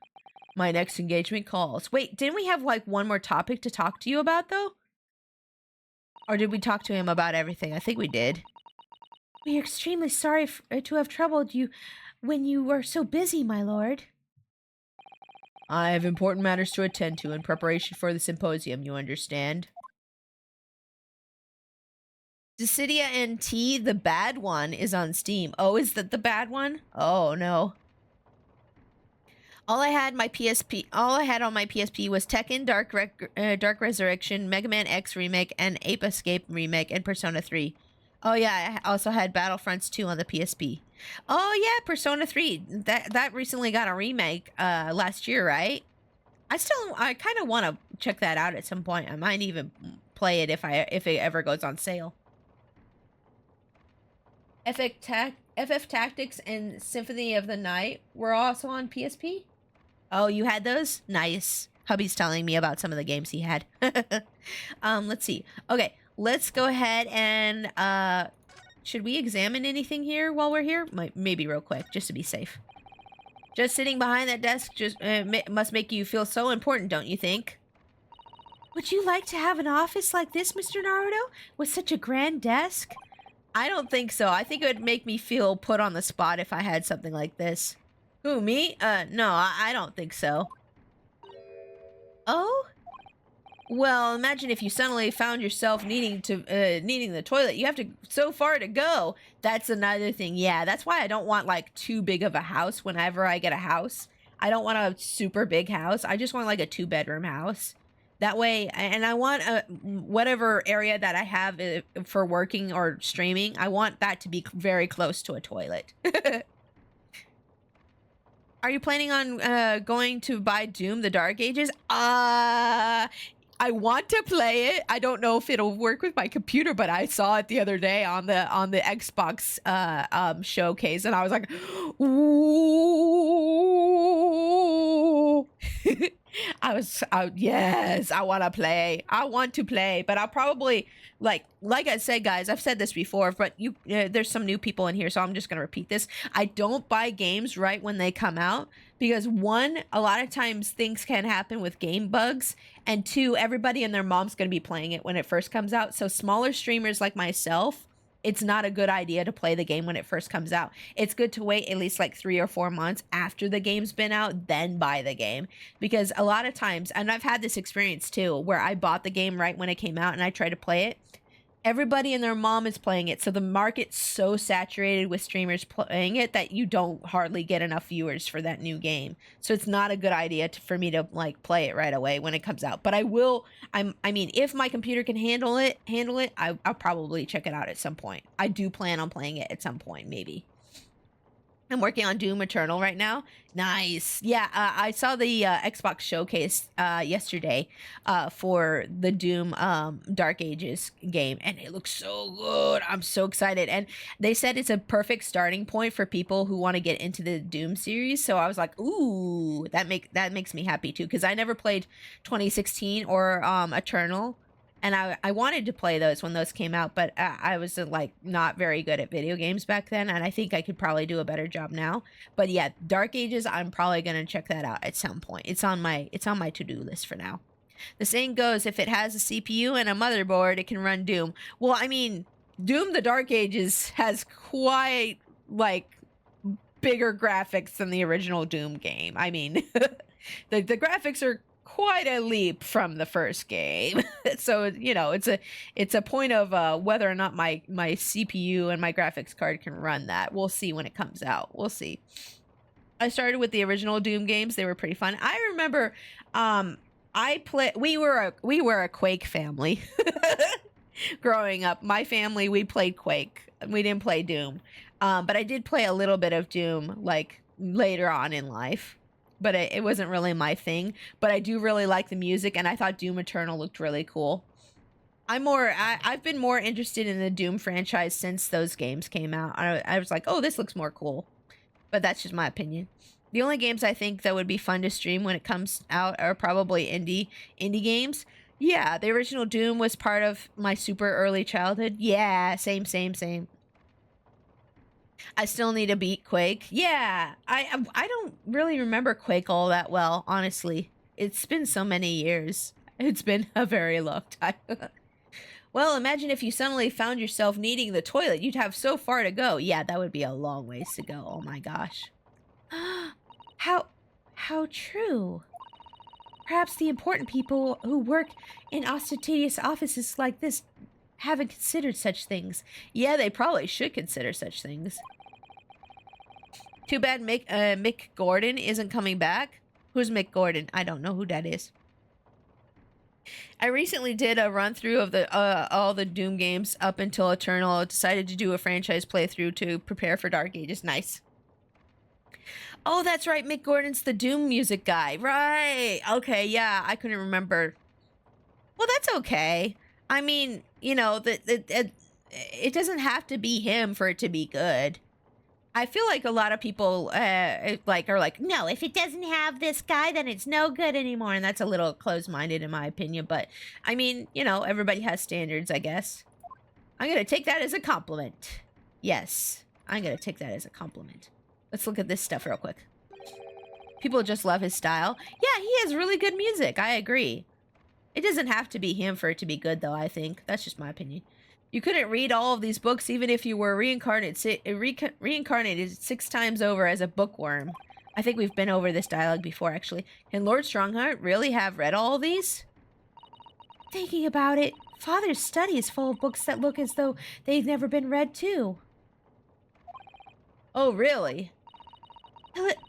My next engagement calls. Wait, didn't we have like one more topic to talk to you about though? Or did we talk to him about everything? I think we did. We are extremely sorry to have troubled you when you were so busy, my lord. I have important matters to attend to in preparation for the symposium, you understand? Dissidia NT, the bad one, is on Steam. Oh, is that the bad one? Oh, no. All I had on my PSP was Tekken, Dark Resurrection, Mega Man X Remake, and Ape Escape Remake, and Persona 3. Oh yeah, I also had Battlefronts 2 on the PSP. Oh yeah, Persona 3. That recently got a remake last year, right? I kind of want to check that out at some point. I might even play it if it ever goes on sale. FF Tactics and Symphony of the Night were also on PSP. Oh, you had those? Nice. Hubby's telling me about some of the games he had. Let's see. Okay, let's go ahead and should we examine anything here while we're here? Maybe real quick, just to be safe. Just sitting behind that desk must make you feel so important, don't you think? Would you like to have an office like this, Mr. Naruto, with such a grand desk? I don't think so. I think it would make me feel put on the spot if I had something like this. Who, me? No, I don't think so. Oh? Well, imagine if you suddenly found yourself needing the toilet. You have to so far to go. That's another thing. Yeah, that's why I don't want like too big of a house whenever I get a house. I don't want a super big house. I just want like a 2-bedroom house. That way, and I want whatever area that I have for working or streaming, I want that to be very close to a toilet. Are you planning on going to buy Doom: The Dark Ages? I want to play it. I don't know if it'll work with my computer, but I saw it the other day on the Xbox showcase, and I was like, ooh. Yes, I want to play. I want to play, but I'll probably like I said, guys, I've said this before, but there's some new people in here, so I'm just going to repeat this. I don't buy games right when they come out because one, a lot of times things can happen with game bugs, and two, everybody and their mom's going to be playing it when it first comes out. So smaller streamers like myself, it's not a good idea to play the game when it first comes out. It's good to wait at least like 3 or 4 months after the game's been out, then buy the game. Because a lot of times, and I've had this experience too, where I bought the game right when it came out and I tried to play it. Everybody and their mom is playing it. So the market's so saturated with streamers playing it that you don't hardly get enough viewers for that new game. So it's not a good idea for me to like play it right away when it comes out. But I will, I mean, if my computer can handle it, I'll probably check it out at some point. I do plan on playing it at some point, maybe. I'm working on Doom Eternal right now. Nice. Yeah, I saw the Xbox showcase yesterday for the Doom Dark Ages game, and it looks so good. I'm so excited. And they said it's a perfect starting point for people who want to get into the Doom series. So I was like, ooh, that makes me happy too, because I never played 2016 or Eternal. And I wanted to play those when those came out, but I was like not very good at video games back then, and I think I could probably do a better job now. But yeah, Dark Ages, I'm probably gonna check that out at some point. It's on my to-do list for now. The saying goes, if it has a CPU and a motherboard, it can run Doom. Well, I mean, Doom: The Dark Ages has quite like bigger graphics than the original Doom game. I mean, the graphics are quite a leap from the first game. So, you know, it's a point of whether or not my CPU and my graphics card can run that. We'll see when it comes out. We'll see. I started with the original Doom games. They were pretty fun. I remember we were a Quake family. Growing up, my family, we played Quake. We didn't play Doom. But I did play a little bit of Doom like later on in life. But it wasn't really my thing. But I do really like the music, and I thought Doom Eternal looked really cool. I've been more interested in the Doom franchise since those games came out. I was like, oh, this looks more cool. But that's just my opinion. The only games I think that would be fun to stream when it comes out are probably indie games. Yeah, the original Doom was part of my super early childhood. Yeah, same. I still need to beat Quake. Yeah, I don't really remember Quake all that well, honestly. It's been so many years. It's been a very long time. Well, imagine if you suddenly found yourself needing the toilet. You'd have so far to go. Yeah, that would be a long ways to go. Oh my gosh. How true. Perhaps the important people who work in ostentatious offices like this haven't considered such things. Yeah, they probably should consider such things. Too bad Mick Gordon isn't coming back. Who's Mick Gordon? I don't know who that is. I recently did a run through of the all the Doom games up until Eternal. I decided to do a franchise playthrough to prepare for Dark Ages. Nice. Oh, that's right. Mick Gordon's the Doom music guy. Right. Okay. Yeah, I couldn't remember. Well, that's okay. I mean, you know, it doesn't have to be him for it to be good. I feel like a lot of people are like, no, if it doesn't have this guy, then it's no good anymore. And that's a little closed-minded in my opinion. But I mean, you know, everybody has standards, I guess. I'm going to take that as a compliment. Yes, I'm going to take that as a compliment. Let's look at this stuff real quick. People just love his style. Yeah, he has really good music. I agree. It doesn't have to be him for it to be good, though, I think. That's just my opinion. You couldn't read all of these books even if you were reincarnated 6 times over as a bookworm. I think we've been over this dialogue before, actually. Can Lord Strongheart really have read all of these? Thinking about it, Father's study is full of books that look as though they've never been read too. Oh, really?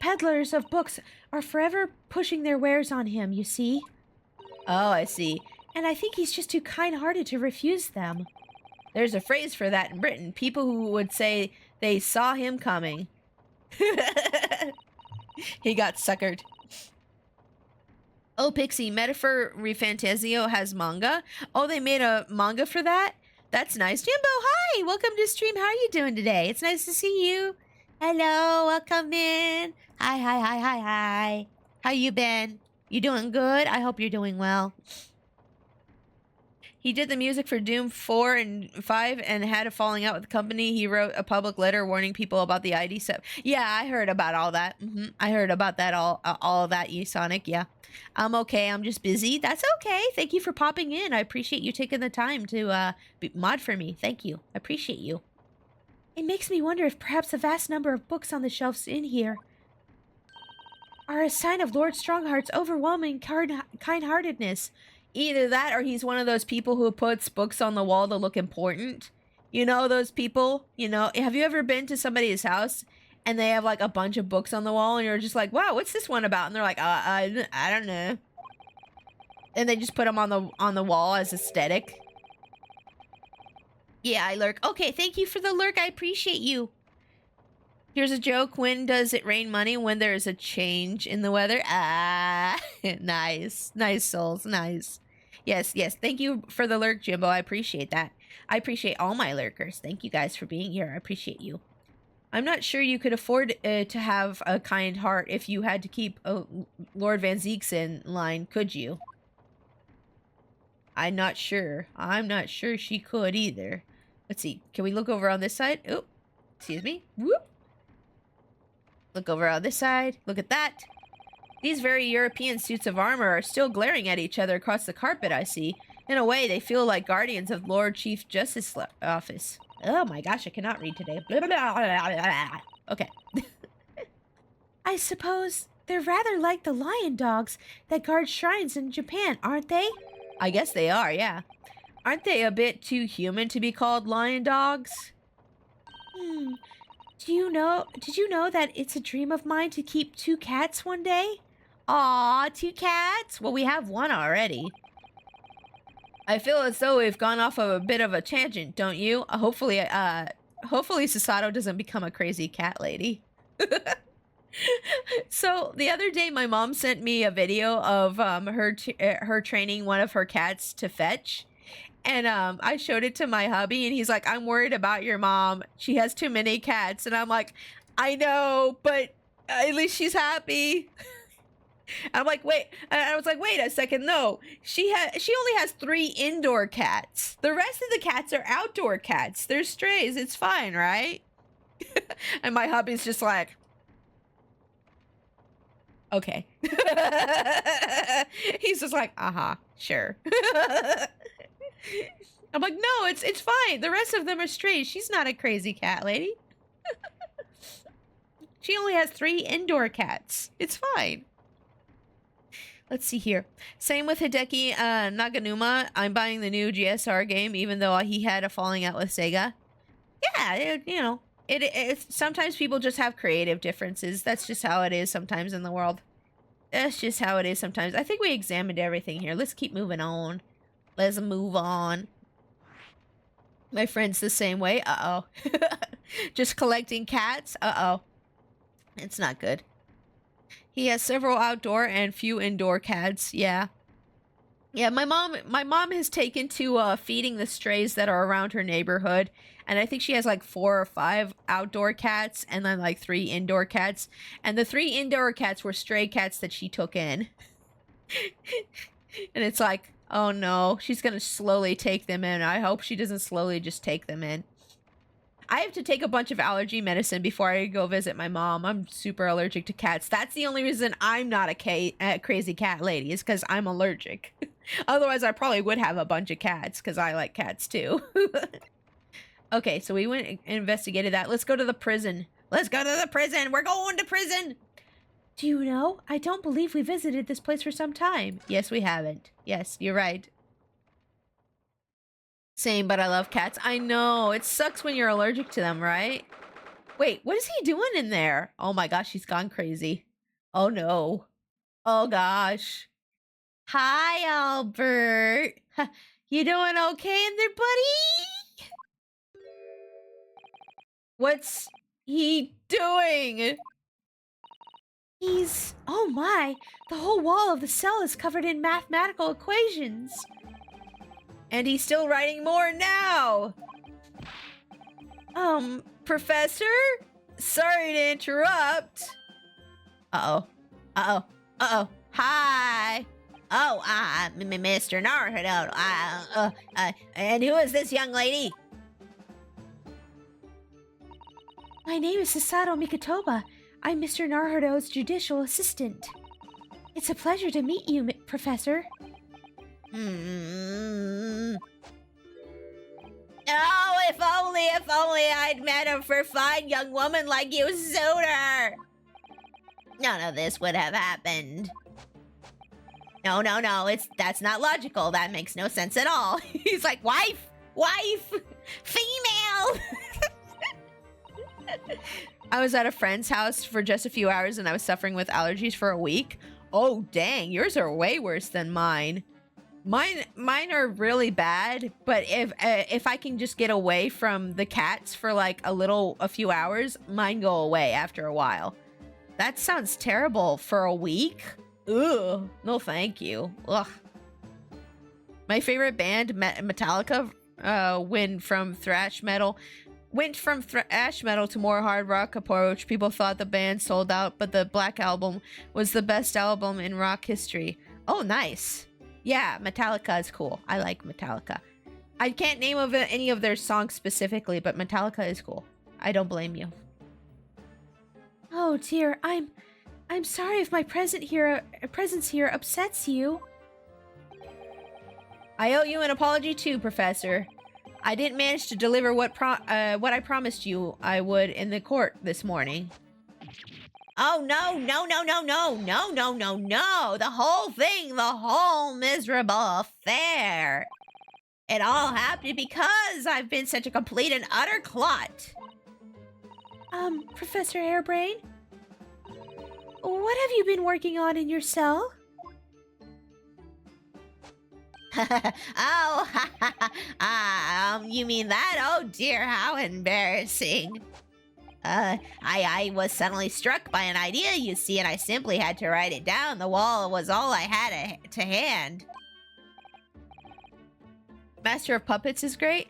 Peddlers of books are forever pushing their wares on him, you see. Oh, I see. And I think he's just too kind-hearted to refuse them. There's a phrase for that in Britain. People who would say they saw him coming. He got suckered. Oh, Pixie, Metaphor Refantasio has manga. Oh, they made a manga for that? That's nice. Jimbo, hi! Welcome to stream. How are you doing today? It's nice to see you. Hello, welcome in. Hi. How you been? You doing good? I hope you're doing well. He did the music for Doom 4 and 5 and had a falling out with the company. He wrote a public letter warning people about the ID stuff. Yeah, I heard about all that. I heard about that all of that, Sonic. Yeah. I'm okay. I'm just busy. That's okay. Thank you for popping in. I appreciate you taking the time to mod for me. Thank you. I appreciate you. It makes me wonder if perhaps the vast number of books on the shelves in here are a sign of Lord Strongheart's overwhelming kind-heartedness. Either that or he's one of those people who puts books on the wall to look important. You know, those people, you know, have you ever been to somebody's house and they have like a bunch of books on the wall and you're just like, wow, what's this one about? And they're like, I don't know. And they just put them on the wall as aesthetic. Yeah, I lurk. Okay, thank you for the lurk. I appreciate you. Here's a joke. When does it rain money? When there is a change in the weather. Ah, nice. Nice, souls. Nice. Yes. Thank you for the lurk, Jimbo. I appreciate that. I appreciate all my lurkers. Thank you guys for being here. I appreciate you. I'm not sure you could afford to have a kind heart if you had to keep Lord Van Zeek's in line, could you? I'm not sure. I'm not sure she could either. Let's see. Can we look over on this side? Oh, excuse me. Whoop. Look over on this side. Look at that. These very European suits of armor are still glaring at each other across the carpet, I see. In a way, they feel like guardians of Lord Chief Justice Office. Oh my gosh, I cannot read today. Blah, blah, blah, blah, blah. Okay. I suppose they're rather like the lion dogs that guard shrines in Japan, aren't they? I guess they are, yeah. Aren't they a bit too human to be called lion dogs? Did you know that it's a dream of mine to keep 2 cats one day? Aw, 2 cats? Well, we have one already. I feel as though we've gone off of a bit of a tangent, don't you? Hopefully Sasato doesn't become a crazy cat lady. So the other day, my mom sent me a video of her training one of her cats to fetch. And I showed it to my hubby, and he's like, I'm worried about your mom. She has too many cats. And I'm like, I know, but at least she's happy. I'm like, wait. And I was like, wait a second. No, she only has 3 indoor cats. The rest of the cats are outdoor cats. They're strays. It's fine, right? And my hubby's just like, okay. He's just like, sure. I'm like, no, it's fine. The rest of them are strays. She's not a crazy cat lady. She only has 3 indoor cats. It's fine. Let's see here. Same with Hideki Naganuma. I'm buying the new GSR game, even though he had a falling out with Sega. Yeah, it's sometimes people just have creative differences. That's just how it is sometimes in the world. That's just how it is sometimes. I think we examined everything here. Let's keep moving on. Let's move on. My friend's the same way. Uh-oh. Just collecting cats. Uh-oh. It's not good. He has several outdoor and few indoor cats. Yeah. Yeah, my mom has taken to feeding the strays that are around her neighborhood, and I think she has like 4 or 5 outdoor cats and then like 3 indoor cats, and the 3 indoor cats were stray cats that she took in. And it's like, oh no, she's gonna slowly take them in. I hope she doesn't slowly just take them in. I have to take a bunch of allergy medicine before I go visit my mom. I'm super allergic to cats. That's the only reason I'm not a crazy cat lady, is because I'm allergic. Otherwise, I probably would have a bunch of cats, because I like cats too. Okay, so we went and investigated that. Let's go to the prison. Let's go to the prison. We're going to prison. Do you know? I don't believe we visited this place for some time. Yes, we haven't. Yes, you're right. Same, but I love cats. I know. It sucks when you're allergic to them, right? Wait, what is he doing in there? Oh my gosh, he's gone crazy. Oh no. Oh gosh. Hi, Albert. You doing okay in there, buddy? What's he doing? Oh my, the whole wall of the cell is covered in mathematical equations. And he's still writing more now. Professor? Sorry to interrupt. Uh-oh. Uh-oh. Uh-oh. Hi. Oh, Mr. Naruto. And who is this young lady? My name is Sasato Mikotoba. I'm Mr. Naruto's judicial assistant. It's a pleasure to meet you, Professor. Oh, if only I'd met a fine young woman like you sooner. None of this would have happened. No, that's not logical. That makes no sense at all. He's like, wife, female. I was at a friend's house for just a few hours and I was suffering with allergies for a week. Oh, dang, yours are way worse than mine. Mine are really bad, but if I can just get away from the cats for like a few hours, mine go away after a while. That sounds terrible. For a week? Ugh. No, thank you. Ugh. My favorite band, Metallica, went from thrash metal to more hard rock approach. People thought the band sold out, but the Black Album was the best album in rock history. Oh, nice. Yeah, Metallica is cool. I like Metallica. I can't name any of their songs specifically, but Metallica is cool. I don't blame you. Oh dear, I'm sorry if my presence here upsets you. I owe you an apology too, Professor. I didn't manage to deliver what I promised you I would in the court this morning. Oh, no. The whole thing, the whole miserable affair. It all happened because I've been such a complete and utter clot. Professor Hairbrain? What have you been working on in your cell? You mean that? Oh dear, how embarrassing. I was suddenly struck by an idea, you see, and I simply had to write it down. The wall was all I had to hand. Master of Puppets is great.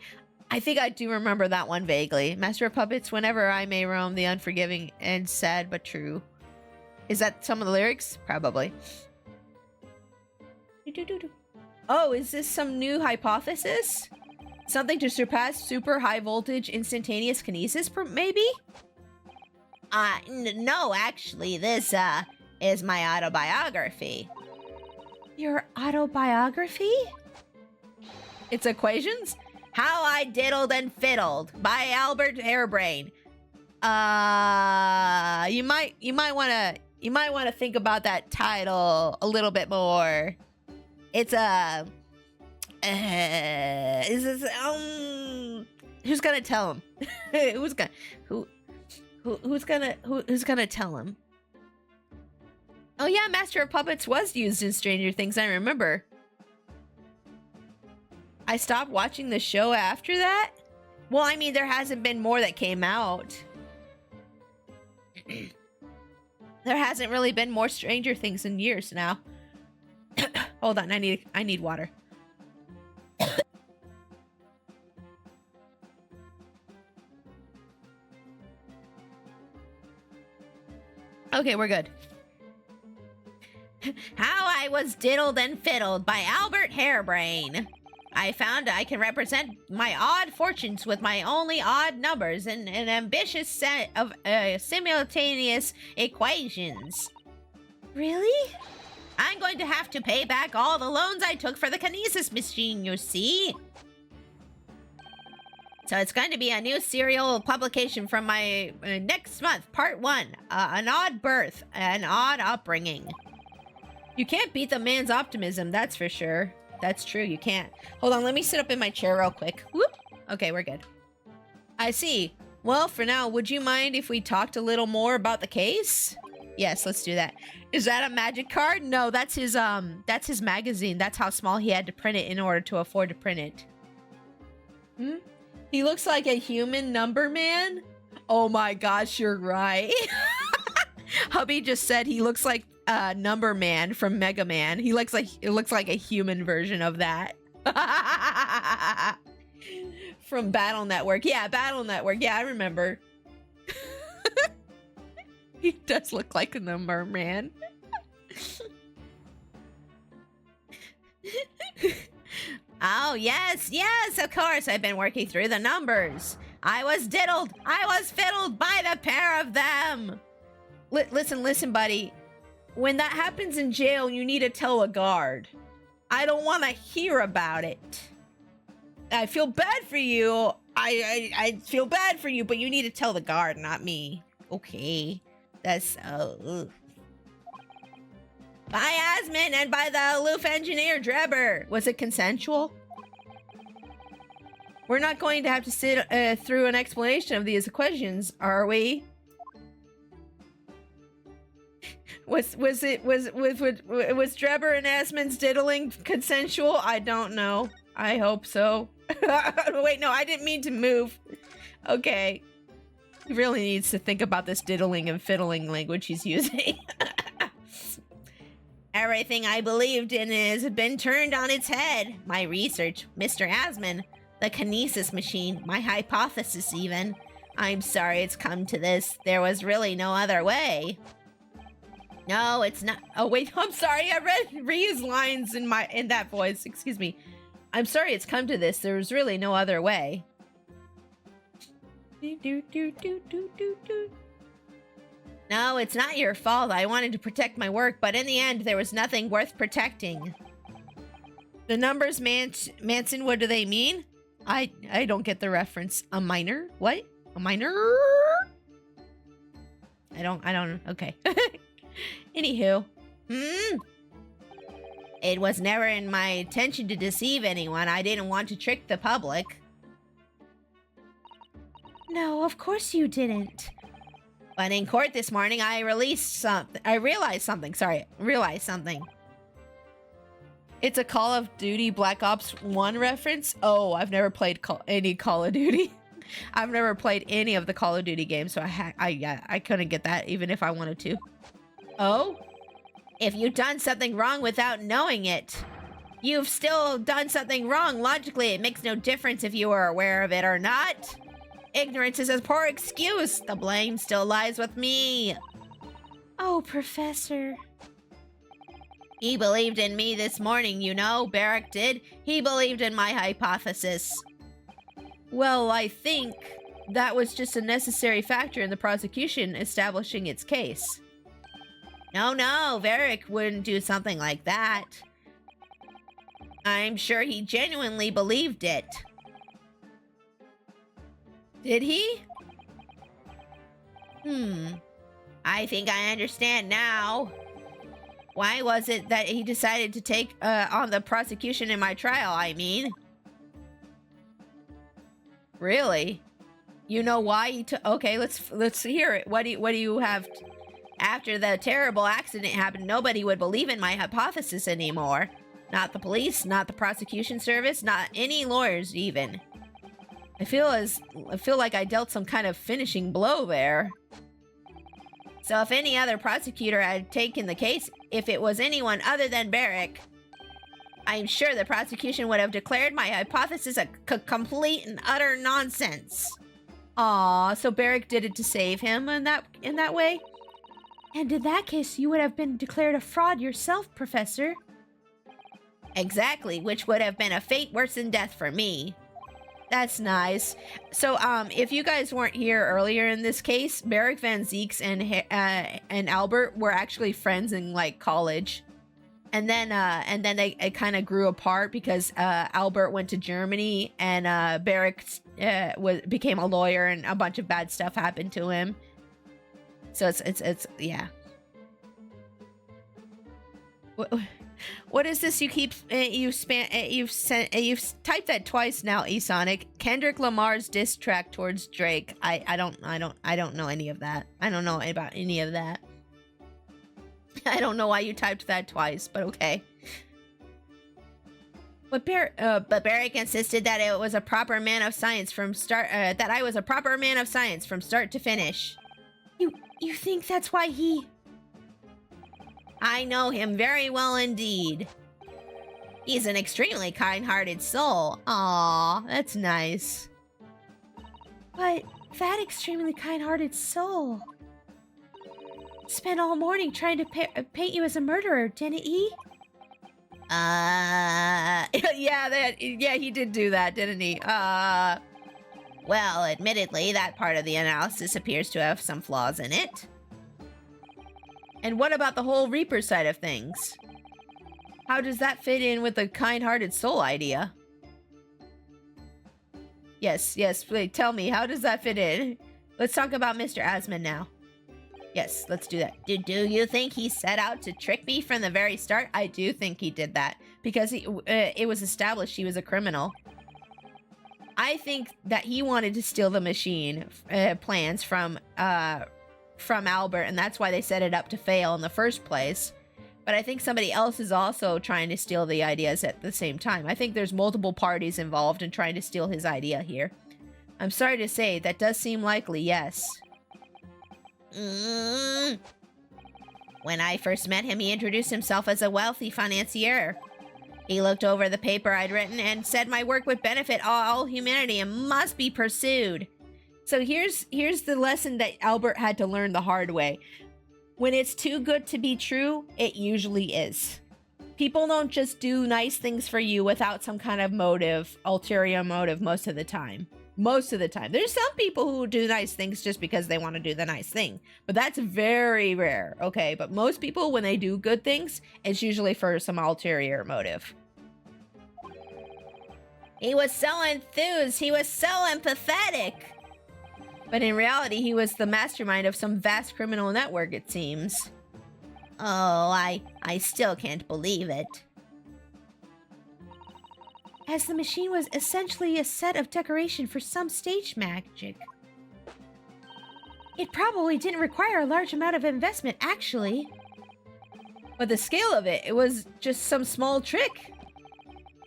I think I do remember that one vaguely. Master of Puppets, whenever I may roam the unforgiving and sad but true. Is that some of the lyrics? Probably. Oh, is this some new hypothesis? Something to surpass super high voltage instantaneous kinesis, maybe? No, actually, this, is my autobiography. Your autobiography? It's equations? How I Diddled and Fiddled by Albert Hairbrain. You might wanna think about that title a little bit more. It's who's gonna tell him? who's gonna tell him? Oh yeah, Master of Puppets was used in Stranger Things, I remember. I stopped watching the show after that? Well, I mean, there hasn't been more that came out. There hasn't really been more Stranger Things in years now. Hold on, I need water. Okay, we're good. How I Was Diddled and Fiddled by Albert Harebrain. I found I can represent my odd fortunes with my only odd numbers in an ambitious set of simultaneous equations. Really? I'm going to have to pay back all the loans I took for the kinesis machine, you see. So it's going to be a new serial publication from my next month, part 1. An odd birth, an odd upbringing. You can't beat the man's optimism, that's for sure. That's true, you can't. Hold on, let me sit up in my chair real quick. Whoop. Okay, we're good. I see. Well, for now, would you mind if we talked a little more about the case? Yes, let's do that. Is that a magic card? No, that's his magazine. That's how small he had to print it in order to afford to print it. Hmm? He looks like a human number man? Oh my gosh, you're right. Hubby just said he looks like Number Man from Mega Man. It looks like a human version of that. From Battle Network. Yeah, Battle Network. Yeah, I remember. He does look like a Number Man. Oh, yes, of course. I've been working through the numbers. I was diddled. I was fiddled by the pair of them. Listen, buddy. When that happens in jail, you need to tell a guard. I don't want to hear about it. I feel bad for you. I feel bad for you, but you need to tell the guard, not me. Okay. That's so... By Asmin and by the aloof engineer Drebber. Was it consensual? We're not going to have to sit through an explanation of these equations, are we? Was Drebber and Asmin's diddling consensual? I don't know. I hope so. Wait, no, I didn't mean to move. Okay. He really needs to think about this diddling and fiddling language he's using. Everything I believed in has been turned on its head. My research, Mr. Asmin, the kinesis machine, my hypothesis even. I'm sorry it's come to this. There was really no other way. No, it's not. Oh, wait, I'm sorry. I read Rhea's lines in that voice. Excuse me. I'm sorry it's come to this. There was really no other way. No, it's not your fault. I wanted to protect my work, but in the end, there was nothing worth protecting. The numbers, Manson, what do they mean? I don't get the reference. A minor? What? A minor? I don't, okay. Anywho. It was never in my intention to deceive anyone. I didn't want to trick the public. No, of course you didn't. But in court this morning, I realized something. It's a Call of Duty Black Ops 1 reference. Oh, I've never played any Call of Duty. I've never played any of the Call of Duty games, so I couldn't get that even if I wanted to. Oh? If you've done something wrong without knowing it, you've still done something wrong. Logically, it makes no difference if you are aware of it or not. Ignorance is a poor excuse. The blame still lies with me. Oh, Professor. He believed in me this morning, you know. Barrack did. He believed in my hypothesis. Well, I think that was just a necessary factor in the prosecution establishing its case. No, Varric wouldn't do something like that. I'm sure he genuinely believed it. Did he? I think I understand now. Why was it that he decided to take on the prosecution in my trial, I mean? Really? You know why he took... Okay, let's hear it. What do you have... After the terrible accident happened, nobody would believe in my hypothesis anymore. Not the police, not the prosecution service, not any lawyers even. I feel like I dealt some kind of finishing blow there. So if any other prosecutor had taken the case, if it was anyone other than Barrick, I'm sure the prosecution would have declared my hypothesis a complete and utter nonsense. Aw, so Barrick did it to save him in that way? And in that case, you would have been declared a fraud yourself, Professor. Exactly, which would have been a fate worse than death for me. That's nice. So, if you guys weren't here earlier in this case, Barrick Van Zeeks and Albert were actually friends in like college, and then they kind of grew apart because Albert went to Germany and Barrick became a lawyer and a bunch of bad stuff happened to him. So it's yeah. What is this? You keep you've typed that twice now, Esonic. Kendrick Lamar's diss track towards Drake. I don't know any of that. I don't know about any of that. I don't know why you typed that twice, but okay. But Barrick insisted that it was a proper man of science from start. That I was a proper man of science from start to finish. You think that's why he... I know him very well indeed. He's an extremely kind-hearted soul. Aw, that's nice. But that extremely kind-hearted soul spent all morning trying to paint you as a murderer, didn't he? Yeah, he did do that, didn't he? Well, admittedly, that part of the analysis appears to have some flaws in it. And what about the whole Reaper side of things? How does that fit in with the kind-hearted soul idea? Yes, please tell me, how does that fit in? Let's talk about Mr. Asman now. Yes, let's do that. Do you think he set out to trick me from the very start? I do think he did that, because it was established he was a criminal. I think that he wanted to steal the machine plans from Albert, and that's why they set it up to fail in the first place. But I think somebody else is also trying to steal the ideas at the same time. I think there's multiple parties involved in trying to steal his idea here. I'm sorry to say, that does seem likely, yes. When I first met him, he introduced himself as a wealthy financier. He looked over the paper I'd written and said my work would benefit all humanity and must be pursued. So here's the lesson that Albert had to learn the hard way. When it's too good to be true, it usually is. People don't just do nice things for you without some kind of motive, ulterior motive most of the time. Most of the time. There's some people who do nice things just because they want to do the nice thing. But that's very rare, okay? But most people, when they do good things, it's usually for some ulterior motive. He was so enthused. He was so empathetic. But in reality, he was the mastermind of some vast criminal network, it seems. Oh, I still can't believe it. As the machine was essentially a set of decoration for some stage magic. It probably didn't require a large amount of investment, actually. But the scale of it was just some small trick.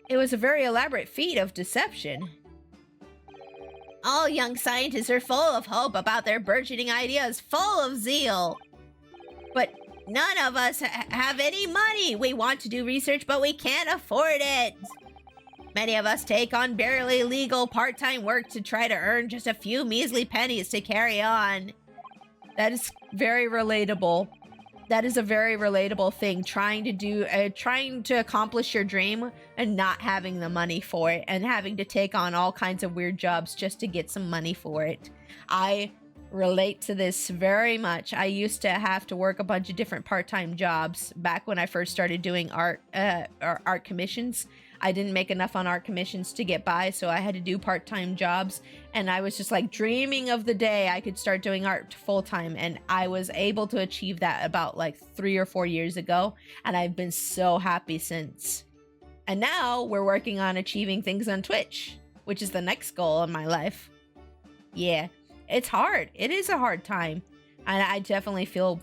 It was a very elaborate feat of deception. All young scientists are full of hope about their burgeoning ideas, full of zeal. But none of us have any money. We want to do research, but we can't afford it. Many of us take on barely legal part-time work to try to earn just a few measly pennies to carry on. That is very relatable. That is a very relatable thing, trying to accomplish your dream and not having the money for it and having to take on all kinds of weird jobs just to get some money for it. I relate to this very much. I used to have to work a bunch of different part-time jobs back when I first started doing art commissions. I didn't make enough on art commissions to get by, so I had to do part-time jobs, and I was just like dreaming of the day I could start doing art full-time, and I was able to achieve that about like 3 or 4 years ago, and I've been so happy since. And now we're working on achieving things on Twitch, which is the next goal in my life. Yeah, it's hard. It is a hard time. I definitely feel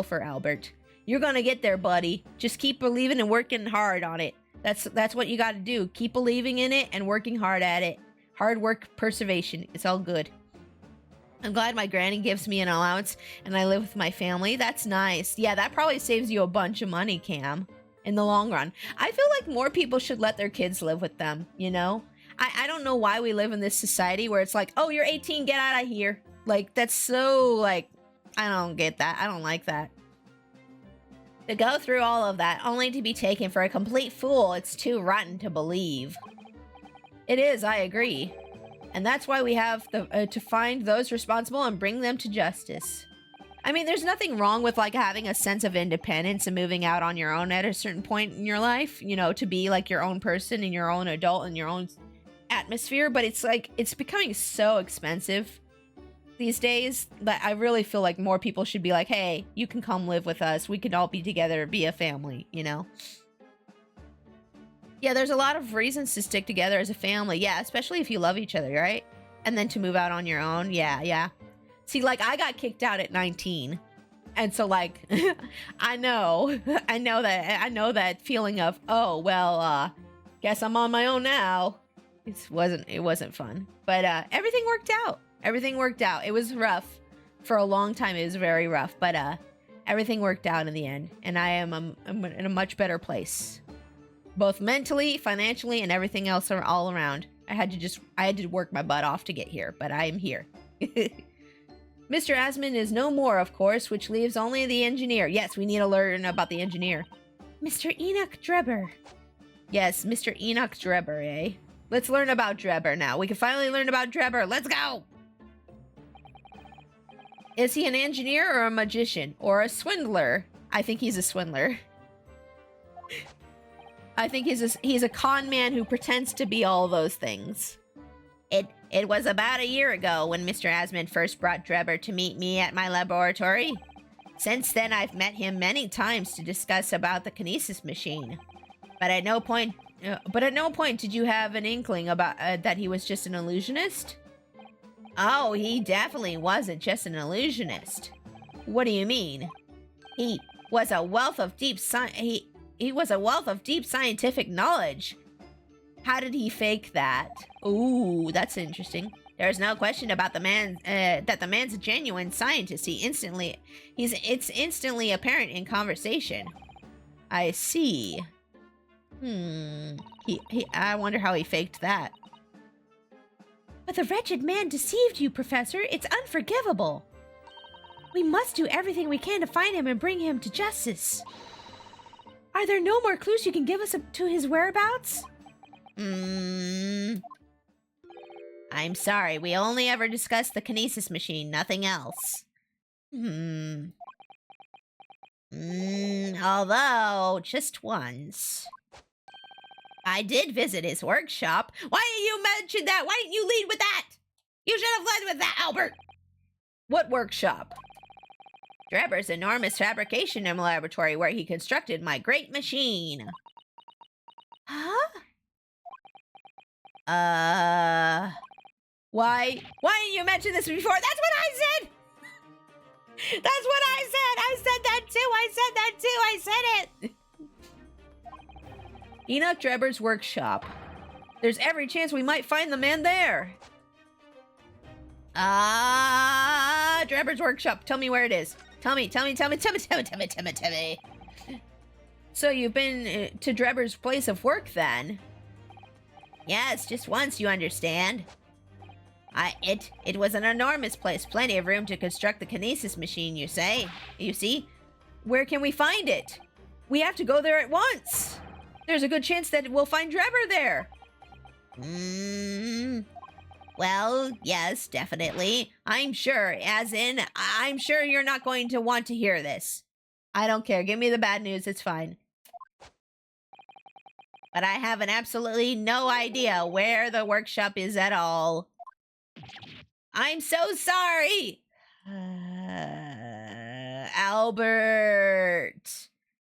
for Albert. You're gonna get there, buddy. Just keep believing and working hard on it. That's what you got to do. Keep believing in it and working hard at it. Hard work, perseveration. It's all good. I'm glad my granny gives me an allowance and I live with my family. That's nice. Yeah, that probably saves you a bunch of money, Cam, in the long run. I feel like more people should let their kids live with them, you know? I don't know why we live in this society where it's like, oh, you're 18, get out of here. Like, that's so, like, I don't get that. I don't like that. To go through all of that only to be taken for a complete fool, it's too rotten to believe. It is, I agree. And that's why we have to find those responsible and bring them to justice. I mean, there's nothing wrong with, like, having a sense of independence and moving out on your own at a certain point in your life, you know, to be, like, your own person and your own adult and your own atmosphere, but it's, like, it's becoming so expensive these days that I really feel like more people should be like, hey, you can come live with us. We can all be together, be a family, you know? Yeah, there's a lot of reasons to stick together as a family. Yeah, especially if you love each other, right? And then to move out on your own. Yeah. See, like, I got kicked out at 19. And so, like, I know that feeling of, oh, well, guess I'm on my own now. It wasn't fun. But everything worked out. Everything worked out. It was rough. For a long time, it was very rough. But everything worked out in the end. And I'm in a much better place. Both mentally, financially, and everything else are all around. I had to work my butt off to get here, but I am here. Mr. Asmund is no more, of course, which leaves only the engineer. Yes, we need to learn about the engineer. Mr. Enoch Drebber. Yes, Mr. Enoch Drebber, eh? Let's learn about Drebber now. We can finally learn about Drebber. Let's go! Is he an engineer or a magician? Or a swindler? I think he's a swindler. I think he's a con man who pretends to be all those things. It was about a year ago when Mr. Asmund first brought Drebber to meet me at my laboratory. Since then, I've met him many times to discuss about the kinesis machine. But at no point did you have an inkling about that he was just an illusionist? Oh, he definitely wasn't just an illusionist. What do you mean? He was a wealth of deep scientific knowledge. How did he fake that? Ooh, that's interesting. There's no question about the man that the man's a genuine scientist. It's instantly apparent in conversation. I see. I wonder how he faked that. But the wretched man deceived you, Professor. It's unforgivable. We must do everything we can to find him and bring him to justice. Are there no more clues you can give us to his whereabouts? I'm sorry, we only ever discussed the kinesis machine, nothing else. Although, just once. I did visit his workshop. Why didn't you mention that? Why didn't you lead with that? You should have led with that, Albert! What workshop? Drebber's enormous fabrication laboratory where he constructed my great machine. Huh? Why didn't you mention this before? That's what I said! That's what I said! I said that too! I said it! Enoch Drebber's workshop. There's every chance we might find the man there. Drebber's workshop. Tell me where it is. Tell me. So you've been to Drebber's place of work then? Yes, just once, you understand. It was an enormous place, plenty of room to construct the kinesis machine, you see? Where can we find it? We have to go there at once. There's a good chance that we'll find Drebber there. Well, yes, definitely. I'm sure you're not going to want to hear this. I don't care. Give me the bad news. It's fine. But I have absolutely no idea where the workshop is at all. I'm so sorry. Albert.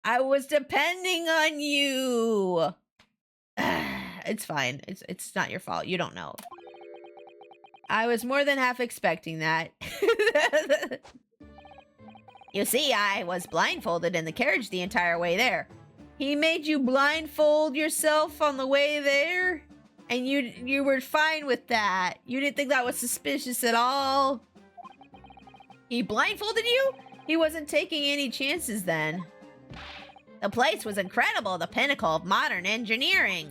I was depending on you. It's fine. It's not your fault. You don't know. I was more than half expecting that. You see, I was blindfolded in the carriage the entire way there. He made you blindfold yourself on the way there? And you were fine with that. You didn't think that was suspicious at all? He blindfolded you? He wasn't taking any chances then. The place was incredible, the pinnacle of modern engineering.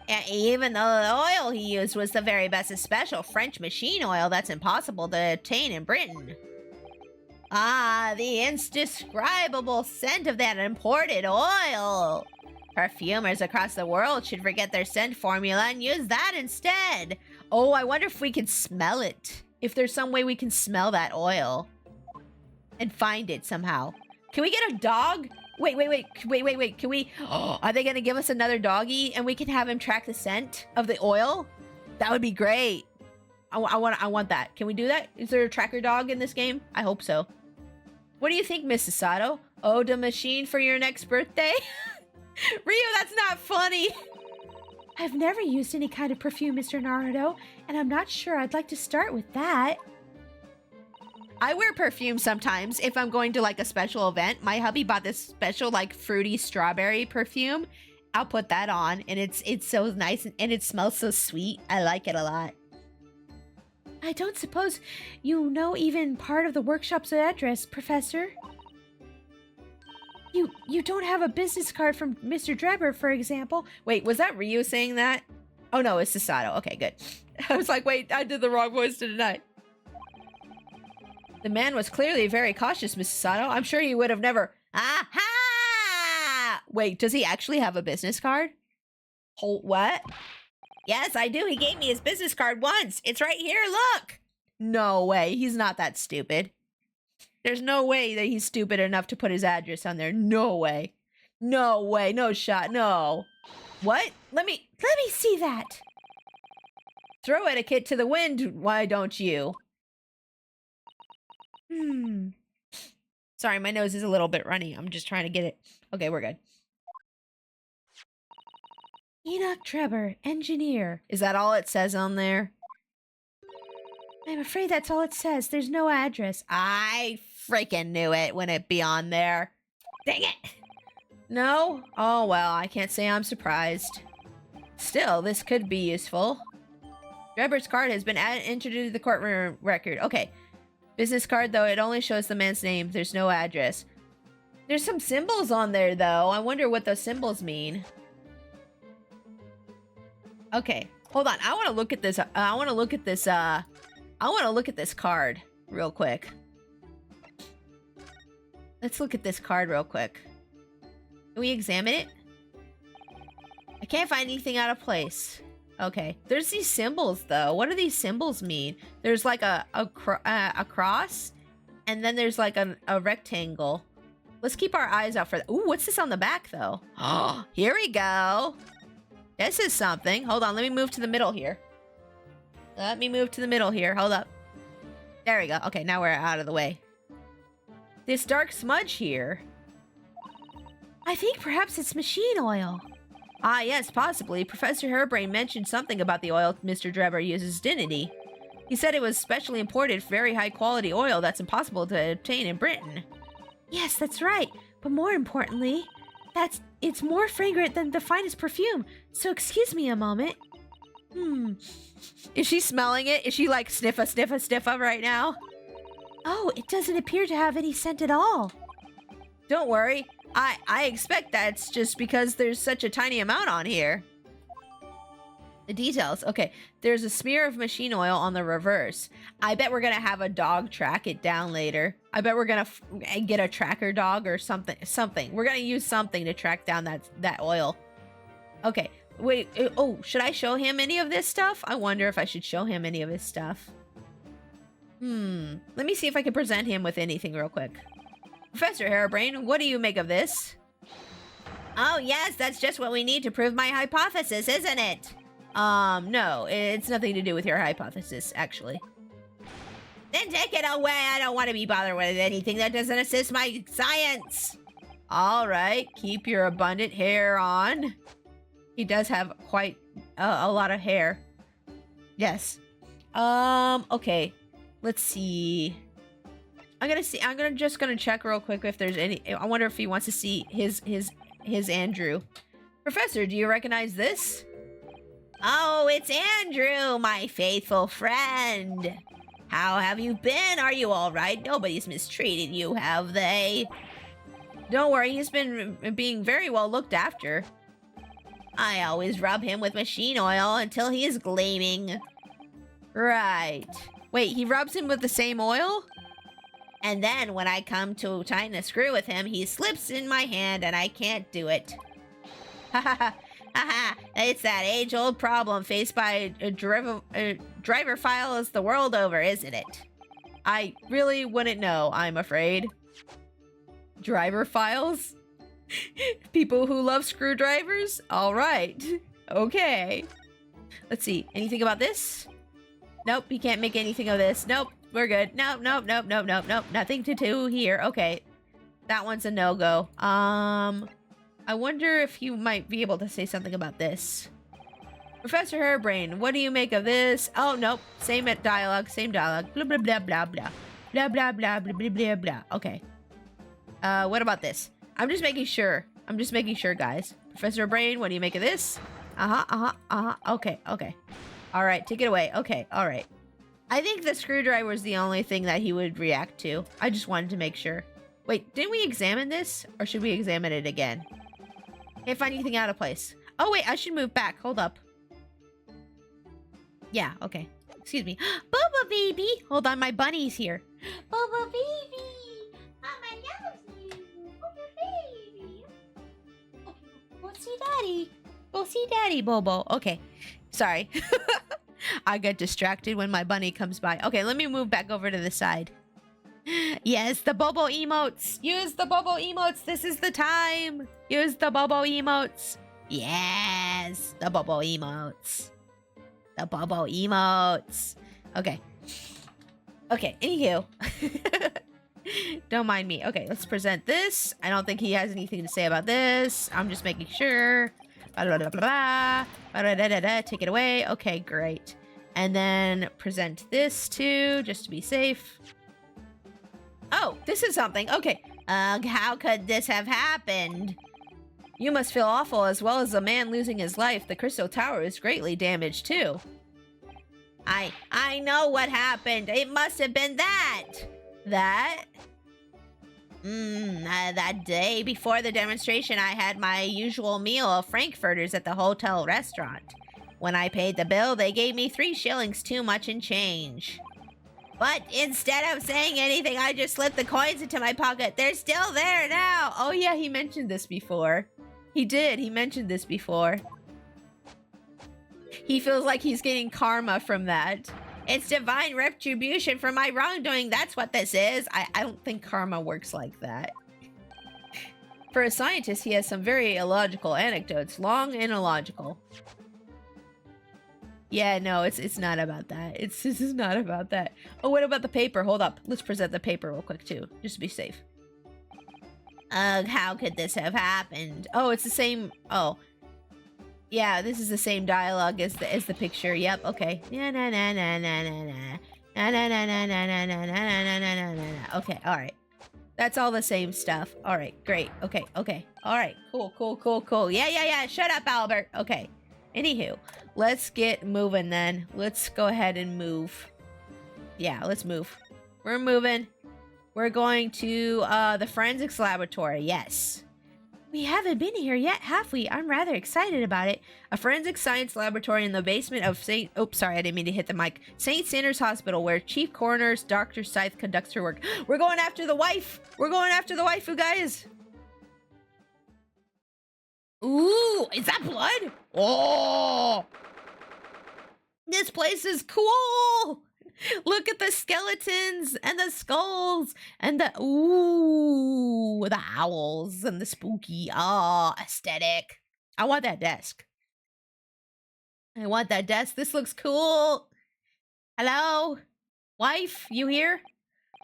And even though the oil he used was the very best, a special French machine oil that's impossible to obtain in Britain. Ah, the indescribable scent of that imported oil. Perfumers across the world should forget their scent formula and use that instead. Oh, I wonder if we can smell it. If there's some way we can smell that oil. And find it somehow. Can we get a dog? Wait. Can we... Oh, are they going to give us another doggy and we can have him track the scent of the oil? That would be great. I want that. Can we do that? Is there a tracker dog in this game? I hope so. What do you think, Mrs. Sato? Oh, the machine for your next birthday? Rio, that's not funny. I've never used any kind of perfume, Mr. Naruto, and I'm not sure I'd like to start with that. I wear perfume sometimes if I'm going to like a special event. My hubby bought this special like fruity strawberry perfume. I'll put that on and it's so nice and it smells so sweet. I like it a lot. I don't suppose you know even part of the workshop's address, Professor? You don't have a business card from Mr. Drebber, for example. Wait, was that Ryu saying that? Oh no, it's Sasato. Okay, good. I was like, wait, I did the wrong voice tonight. The man was clearly very cautious, Mrs. Sato. I'm sure he would have never... Aha! Wait, does he actually have a business card? What? Yes, I do. He gave me his business card once. It's right here, look! No way. He's not that stupid. There's no way that he's stupid enough to put his address on there. No way. No way. No shot. No. What? Let me see that. Throw etiquette to the wind, why don't you? Sorry, my nose is a little bit runny. I'm just trying to get it. Okay, we're good. Enoch Drebber, engineer. Is that all it says on there? I'm afraid that's all it says. There's no address. I freaking knew it. Wouldn't it be on there? Dang it. No? Oh, well, I can't say I'm surprised. Still, this could be useful. Drebber's card has been entered into the courtroom record. Okay. Business card, though, it only shows the man's name. There's no address. There's some symbols on there, though. I wonder what those symbols mean. Okay. Hold on. I want to look at this. I want to look at this card real quick. Let's look at this card real quick. Can we examine it? I can't find anything out of place. Okay. There's these symbols, though. What do these symbols mean? There's like a cross, and then there's like a rectangle. Let's keep our eyes out for that. Ooh, what's this on the back, though? Oh, here we go. This is something. Hold on. Let me move to the middle here. Hold up. There we go. Okay, now we're out of the way. This dark smudge here. I think perhaps it's machine oil. Ah, yes, possibly. Professor Hairbrain mentioned something about the oil Mr. Drebber uses, didn't he? He said it was specially imported, very high-quality oil that's impossible to obtain in Britain. Yes, that's right. But more importantly, it's more fragrant than the finest perfume. So excuse me a moment. Is she smelling it? Is she like sniffa right now? Oh, it doesn't appear to have any scent at all. Don't worry. I expect that's just because there's such a tiny amount on here. The details. Okay, there's a smear of machine oil on the reverse. I bet we're gonna have a dog track it down later. I bet we're gonna get a tracker dog or something. We're gonna use something to track down that oil. Okay, wait. Oh, should I show him any of this stuff? I wonder if I should show him any of his stuff. Let me see if I can present him with anything real quick. Professor Hairbrain, what do you make of this? Oh, yes, that's just what we need to prove my hypothesis, isn't it? No, it's nothing to do with your hypothesis, actually. Then take it away. I don't want to be bothered with anything that doesn't assist my science. All right, keep your abundant hair on. He does have quite a lot of hair. Yes. Okay. Let's see. just gonna check real quick if there's any. I wonder if he wants to see his Andrew. Professor, do you recognize this? Oh, it's Andrew, my faithful friend. How have you been? Are you all right? Nobody's mistreated you, have they? Don't worry, he's been being very well looked after. I always rub him with machine oil until he is gleaming. Right. Wait, he rubs him with the same oil? And then when I come to tighten a screw with him, he slips in my hand and I can't do it. Ha ha ha. Haha, it's that age-old problem faced by driver files the world over, isn't it? I really wouldn't know, I'm afraid. Driver files? People who love screwdrivers? All right. Okay. Let's see. Anything about this? Nope, he can't make anything of this. Nope, we're good. Nope, nope, nope, nope, nope, nope. Nothing to do here. Okay. That one's a no-go. I wonder if you might be able to say something about this. Professor Hairbrain, what do you make of this? Oh, nope. Same dialogue, same dialogue. Blah, blah, blah, blah, blah. Blah, blah, blah, blah, blah, blah, blah. Okay. What about this? I'm just making sure. I'm just making sure, guys. Professor Brain, what do you make of this? Okay, okay. All right, take it away. Okay, all right. I think the screwdriver is the only thing that he would react to. I just wanted to make sure. Wait, didn't we examine this? Or should we examine it again? Can't find anything out of place. Oh, wait, I should move back. Hold up. Yeah, okay. Excuse me. Boba baby! Hold on, my bunny's here. Boba baby! Mama loves you. Boba baby. Go see daddy. Go see daddy, Bobo. Okay. Sorry. I get distracted when my bunny comes by. Okay, let me move back over to the side. Yes, the Bobo emotes. Use the Bobo emotes. This is the time. Use the Bobo emotes. Yes, the Bobo emotes. The Bobo emotes. Okay. Okay, anywho. Don't mind me. Okay, let's present this. I don't think he has anything to say about this. I'm just making sure. Blah, blah, blah, blah. Take it away. Okay, great. And then present this too, just to be safe. Oh, this is something. Okay. How could this have happened? You must feel awful as well as a man losing his life. The Crystal Tower is greatly damaged too. I know what happened. It must have been that. That? That day before the demonstration, I had my usual meal of frankfurters at the hotel restaurant. When I paid the bill, they gave me 3 shillings too much in change. But instead of saying anything, I just slipped the coins into my pocket. They're still there now. Oh yeah, he mentioned this before. He did. He mentioned this before. He feels like he's getting karma from that. It's divine retribution for my wrongdoing. That's what this is. I don't think karma works like that. For a scientist, he has some very illogical anecdotes. Long and illogical. Yeah, no, it's not about that. This is not about that. Oh, what about the paper? Hold up. Let's present the paper real quick, too. Just to be safe. How could this have happened? Oh, it's the same... Oh. Yeah, this is the same dialogue as the picture. Yep, okay. Okay, alright. That's all the same stuff. Alright, great. Okay, okay. Alright, cool. Yeah. Shut up, Albert. Okay. Anywho, let's get moving then. Let's go ahead and move. Yeah, let's move. We're moving. We're going to the forensics laboratory. Yes. We haven't been here yet, have we? I'm rather excited about it. A forensic science laboratory in the basement of St. Oops, sorry, I didn't mean to hit the mic. St. Sanders Hospital, where Chief Coroner's Dr. Scythe conducts her work. We're going after the wife. We're going after the waifu, guys. Ooh, is that blood? Oh, this place is cool. Look at the skeletons and the skulls and the the owls and the spooky aesthetic. I want that desk. This looks cool. Hello, wife, you here?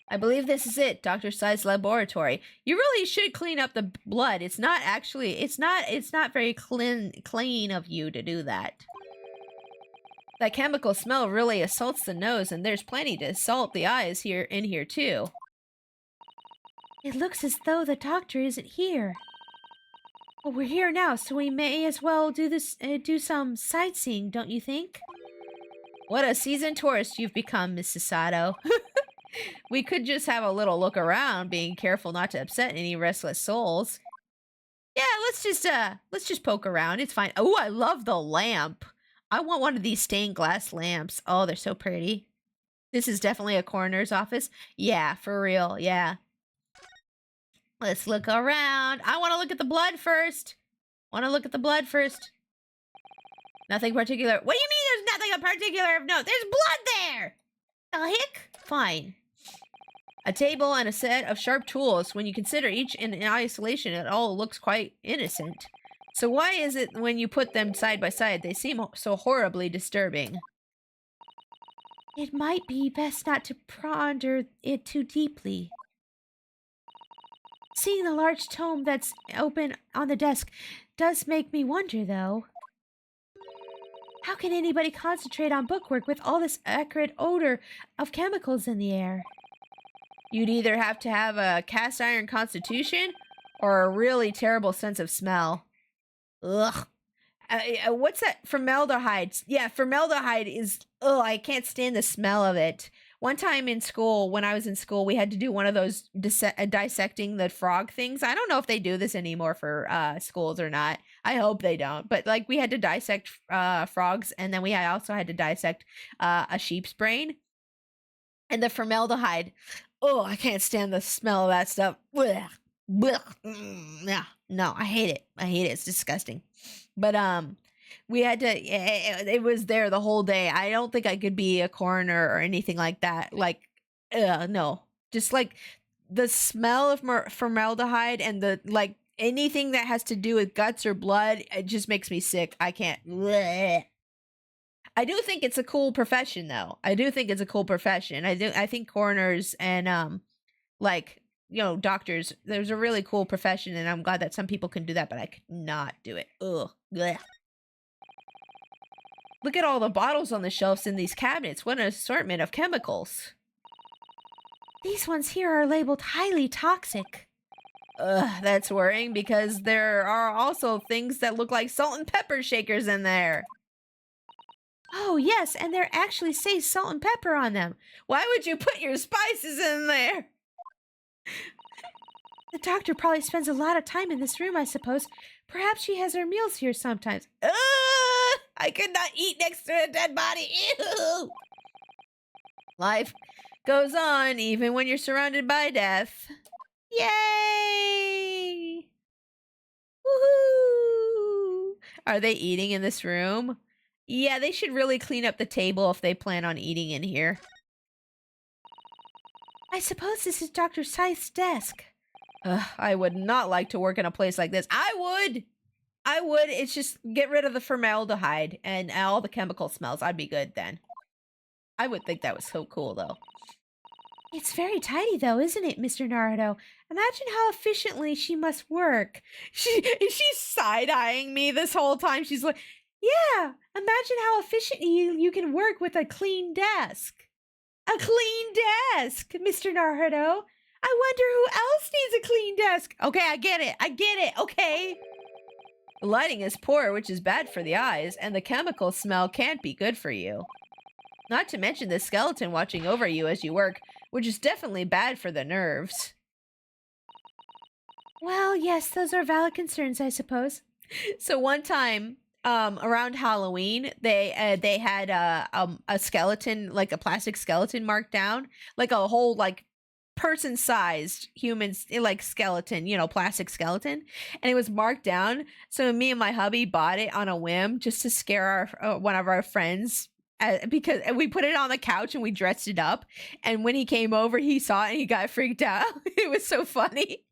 I believe this is it, Dr. Scythe's laboratory. You really should clean up the blood. It's not very clean of you to do that. That chemical smell really assaults the nose, and there's plenty to assault the eyes in here too. It looks as though the doctor isn't here. Well, we're here now, so we may as well do some sightseeing, don't you think? What a seasoned tourist you've become, Mrs. Sato. We could just have a little look around, being careful not to upset any restless souls. Yeah, let's just poke around. It's fine. Oh, I love the lamp. I want one of these stained glass lamps. Oh, they're so pretty. This is definitely a coroner's office. Yeah, for real. Yeah. Let's look around. I want to look at the blood first. Nothing particular. What do you mean there's nothing in particular of note? There's blood there. The heck? Fine. A table and a set of sharp tools. When you consider each in isolation, it all looks quite innocent. So why is it when you put them side by side, they seem so horribly disturbing? It might be best not to ponder it too deeply. Seeing the large tome that's open on the desk does make me wonder, though. How can anybody concentrate on bookwork with all this acrid odor of chemicals in the air? You'd either have to have a cast iron constitution or a really terrible sense of smell. Ugh. What's that? Formaldehyde. Yeah, formaldehyde is, I can't stand the smell of it. One time in school, when I was in school, we had to do one of those dissecting the frog things. I don't know if they do this anymore for schools or not. I hope they don't. But like we had to dissect frogs, and then we also had to dissect a sheep's brain. And the formaldehyde, I can't stand the smell of that stuff. Blech. Blech. No, I hate it. It's disgusting. But we had to, it was there the whole day. I don't think I could be a coroner or anything like that. Like, no. Just like the smell of formaldehyde and the, like, anything that has to do with guts or blood, it just makes me sick. I can't. Bleh. I do think it's a cool profession, though. I think coroners and, like, doctors, there's a really cool profession, and I'm glad that some people can do that, but I could not do it. Ugh. Blech. Look at all the bottles on the shelves in these cabinets. What an assortment of chemicals. These ones here are labeled highly toxic. Ugh, that's worrying because there are also things that look like salt and pepper shakers in there. Oh, yes, and there actually say salt and pepper on them. Why would you put your spices in there? The doctor probably spends a lot of time in this room, I suppose. Perhaps she has her meals here sometimes. I could not eat next to a dead body. Ew. Life goes on even when you're surrounded by death. Yay! Woohoo! Are they eating in this room? Yeah, they should really clean up the table if they plan on eating in here. I suppose this is Dr. Scythe's desk. I would not like to work in a place like this. I would. It's just get rid of the formaldehyde and all the chemical smells. I'd be good then. I would think that was so cool, though. It's very tidy, though, isn't it, Mr. Naruto? Imagine how efficiently she must work. She's side-eyeing me this whole time. She's like, yeah, imagine how efficiently you can work with a clean desk. A clean desk, Mr. Naruto. I wonder who else needs a clean desk. Okay, I get it. Okay. The lighting is poor, which is bad for the eyes, and the chemical smell can't be good for you. Not to mention the skeleton watching over you as you work, which is definitely bad for the nerves. Well, yes, those are valid concerns, I suppose. So one time, around Halloween, they had a skeleton, like a plastic skeleton marked down, like a whole, like, person-sized human, like, skeleton, plastic skeleton, and it was marked down. So me and my hubby bought it on a whim just to scare our one of our friends, because we put it on the couch and we dressed it up, and when he came over, he saw it and he got freaked out. It was so funny.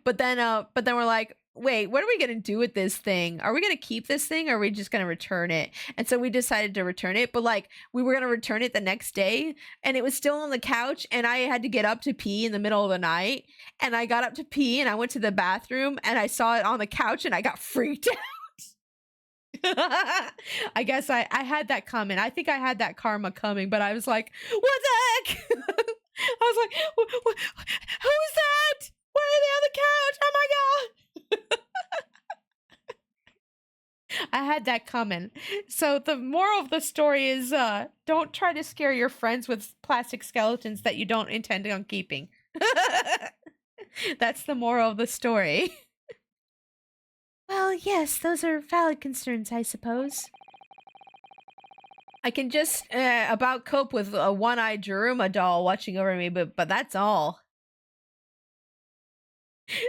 But then we're like, wait, what are we gonna do with this thing? Are we gonna keep this thing, or are we just gonna return it? And so we decided to return it, but like we were gonna return it the next day, and it was still on the couch, and I had to get up to pee in the middle of the night, and I got up to pee, and I went to the bathroom, and I saw it on the couch, and I got freaked out. I guess I had that coming. I think I had that karma coming, but I was like, what the heck? I was like, who is that? I had that coming. So the moral of the story is don't try to scare your friends with plastic skeletons that you don't intend on keeping. That's the moral of the story. Well, yes, those are valid concerns, I suppose. I can just about cope with a one-eyed Jeruma doll watching over me, but that's all.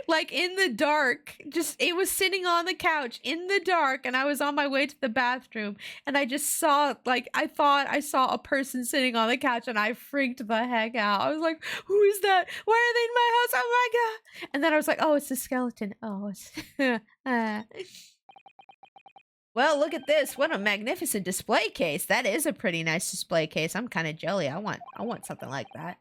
Like in the dark, just it was sitting on the couch in the dark, and I was on my way to the bathroom, and I just saw, like, I thought I saw a person sitting on the couch, and I freaked the heck out. I was like, who is that? Why are they in my house? Oh my god. And then I was like, oh, it's a skeleton. Oh, it's Well, look at this. What a magnificent display case. That is a pretty nice display case. I'm kind of jelly. I want something like that.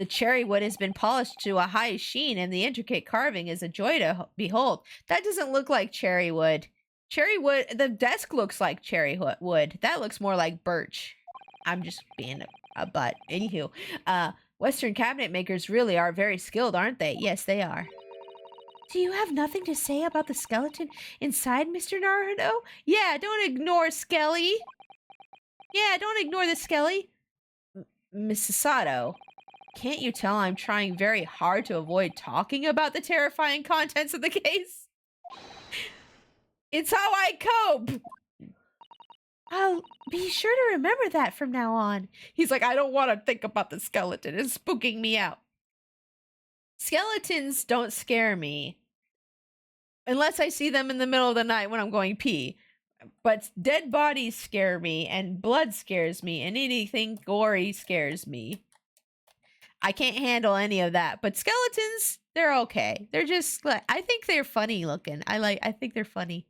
The cherry wood has been polished to a high sheen, and the intricate carving is a joy to behold. That doesn't look like cherry wood. Cherry wood, the desk looks like cherry wood. That looks more like birch. I'm just being a butt. Anywho, Western cabinet makers really are very skilled, aren't they? Yes, they are. Do you have nothing to say about the skeleton inside, Mr. Naruto? Yeah, don't ignore Skelly. Yeah, don't ignore the Skelly. Mrs. Sato, can't you tell I'm trying very hard to avoid talking about the terrifying contents of the case? It's how I cope! I'll be sure to remember that from now on. He's like, I don't want to think about the skeleton. It's spooking me out. Skeletons don't scare me. Unless I see them in the middle of the night when I'm going pee. But dead bodies scare me, and blood scares me, and anything gory scares me. I can't handle any of that. But skeletons, they're okay. They're just, I think they're funny looking. I think they're funny.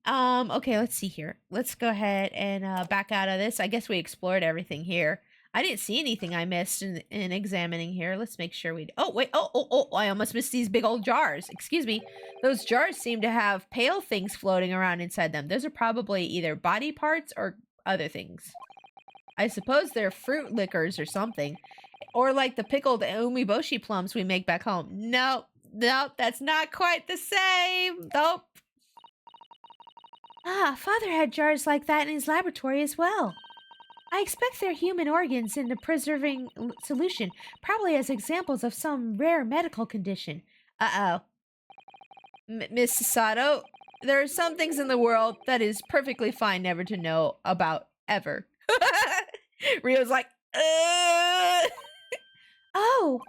Okay, let's see here. Let's go ahead and back out of this. I guess we explored everything here. I didn't see anything I missed in examining here. Let's make sure we... Oh, wait. Oh, I almost missed these big old jars. Excuse me. Those jars seem to have pale things floating around inside them. Those are probably either body parts or other things. I suppose they're fruit liquors or something. Or like the pickled umeboshi plums we make back home. Nope, that's not quite the same. Nope. Ah, Father had jars like that in his laboratory as well. I expect they're human organs in a preserving solution, probably as examples of some rare medical condition. Uh-oh. Miss Sato, there are some things in the world that is perfectly fine never to know about, ever. Rio's like, Oh!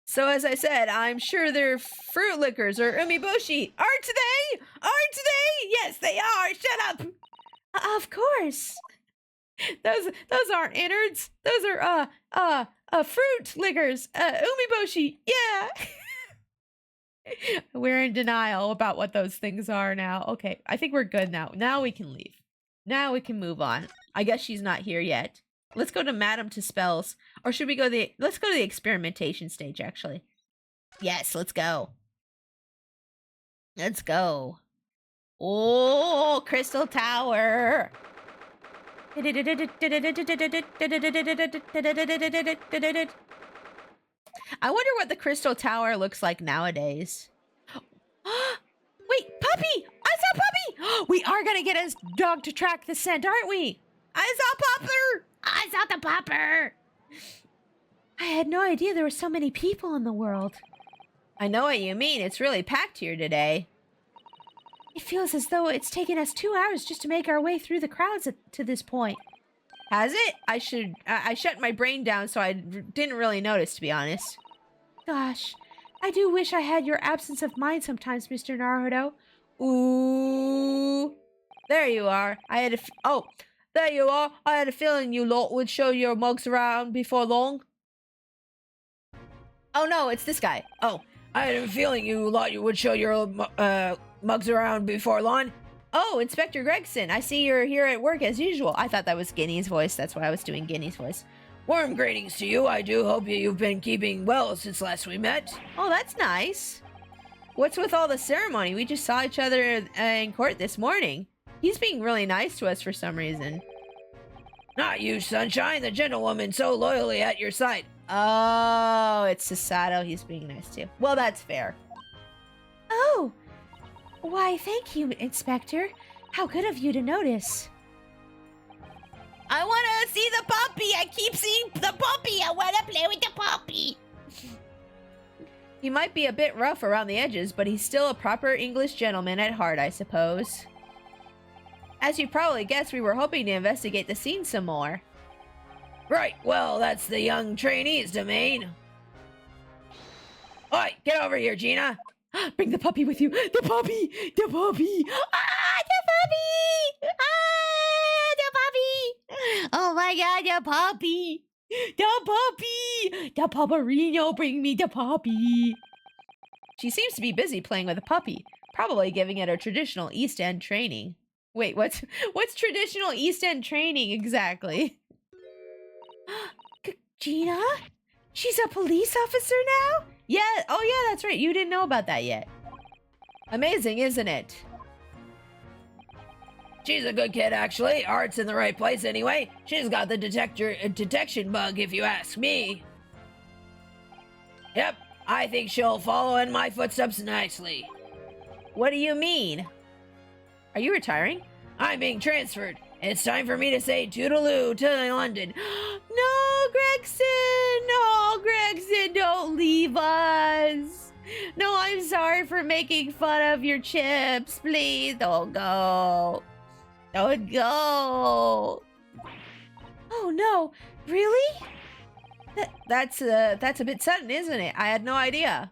So as I said, I'm sure they're fruit liquors or umeboshi. Aren't they? Aren't they? Yes, they are. Shut up. Of course. Those aren't innards. Those are fruit liquors. Umeboshi. Yeah. We're in denial about what those things are now. Okay, I think we're good now. Now we can leave. Now we can move on. I guess she's not here yet. Let's go to Madam to Spells. Or should we go let's go to the experimentation stage, actually. Yes, let's go. Let's go. Oh, Crystal Tower. I wonder what the Crystal Tower looks like nowadays. Wait, Puppy! I saw Puppy! We are gonna get his dog to track the scent, aren't we? I saw Popper! I saw the Popper! I had no idea there were so many people in the world. I know what you mean. It's really packed here today. It feels as though it's taken us 2 hours just to make our way through the crowds to this point. Has it? I shut my brain down so I didn't really notice, to be honest. Gosh, I do wish I had your absence of mind sometimes, Mr. Naruto. Ooh. There you are. There you are. I had a feeling you lot would show your mugs around before long. Oh no, it's this guy. Oh, I had a feeling you lot would show your mugs around before long. Oh, Inspector Gregson, I see you're here at work as usual. I thought that was Guinea's voice. That's why I was doing Guinea's voice. Warm greetings to you. I do hope you've been keeping well since last we met. Oh, that's nice. What's with all the ceremony? We just saw each other in court this morning. He's being really nice to us for some reason. Not you, Sunshine. The gentlewoman so loyally at your side. Oh, it's Sasato he's being nice to. Well, that's fair. Oh! Why, thank you, Inspector. How good of you to notice. I want to see the puppy. I keep seeing the puppy. I want to play with the puppy. He might be a bit rough around the edges, but he's still a proper English gentleman at heart, I suppose. As you probably guessed, we were hoping to investigate the scene some more. Right, well, that's the young trainee's domain. Oi, get over here, Gina. Bring the puppy with you. The puppy! The puppy! Ah, the puppy! Ah, the puppy! Oh my god, the puppy! The puppy! The pupperino, bring me the puppy! She seems to be busy playing with a puppy, probably giving it a traditional East End training. Wait, what's traditional East End training exactly? Gina? She's a police officer now? Yeah, oh yeah, that's right. You didn't know about that yet. Amazing, isn't it? She's a good kid, actually. Art's in the right place anyway. She's got the detection bug, if you ask me. Yep, I think she'll follow in my footsteps nicely. What do you mean? Are you retiring? I'm being transferred. It's time for me to say toodaloo to London. No, Gregson! No, Gregson, don't leave us! No, I'm sorry for making fun of your chips. Please don't go. Don't go. Oh no, really? That's a bit sudden, isn't it? I had no idea.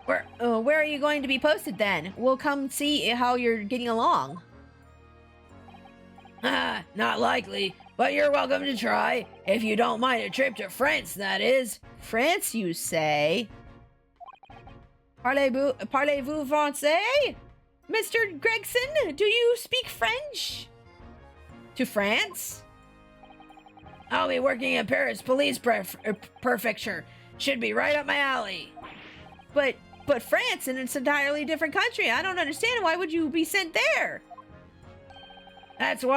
Where are you going to be posted then? We'll come see how you're getting along. Not likely, but you're welcome to try. If you don't mind a trip to France, that is. France, you say? Parlez-vous français? Mr. Gregson, do you speak French? To France? I'll be working at Paris Police Prefecture. Should be right up my alley. But France, and it's an entirely different country. I don't understand. Why would you be sent there? That's the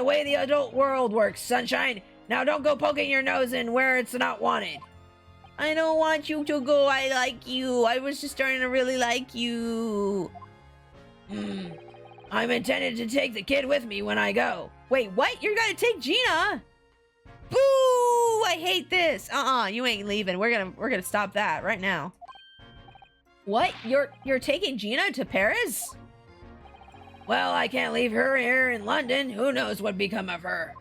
way the adult world works, sunshine. Now don't go poking your nose in where it's not wanted. I don't want you to go. I like you. I was just starting to really like you. I'm intended to take the kid with me when I go. Wait, what? You're gonna take Gina? Boo! I hate this. You ain't leaving. We're gonna stop that right now. What? You're taking Gina to Paris? Well, I can't leave her here in London. Who knows what become of her?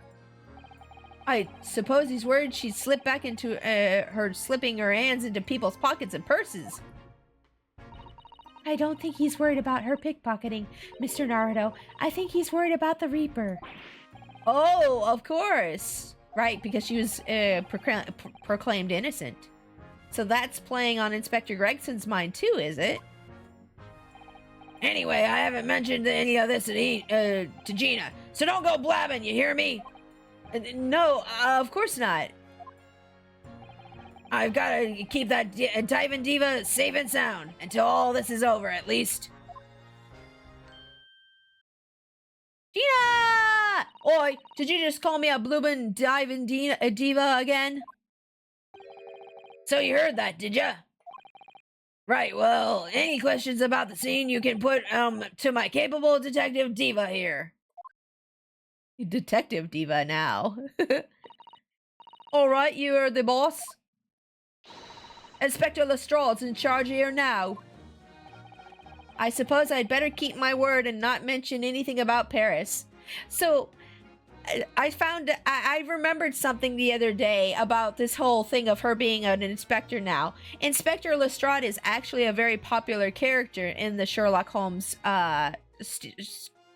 I suppose he's worried she'd slip back into her slipping her hands into people's pockets and purses. I don't think he's worried about her pickpocketing, Mr. Naruto. I think he's worried about the Reaper. Oh, of course. Right, because she was proclaimed innocent. So that's playing on Inspector Gregson's mind too, is it? Anyway, I haven't mentioned any of this to Gina, so don't go blabbing, you hear me? No, of course not. I've got to keep that Diamond Diva safe and sound until all this is over, at least. Gina! Oi, did you just call me a bloomin' Diamond Diva again? So you heard that, did ya? Right, well, any questions about the scene you can put to my capable Detective Diva here. Detective Diva now. Alright, you are the boss. Inspector Lestrade's in charge here now. I suppose I'd better keep my word and not mention anything about Paris. So, I remembered something the other day about this whole thing of her being an inspector now. Inspector Lestrade is actually a very popular character in the Sherlock Holmes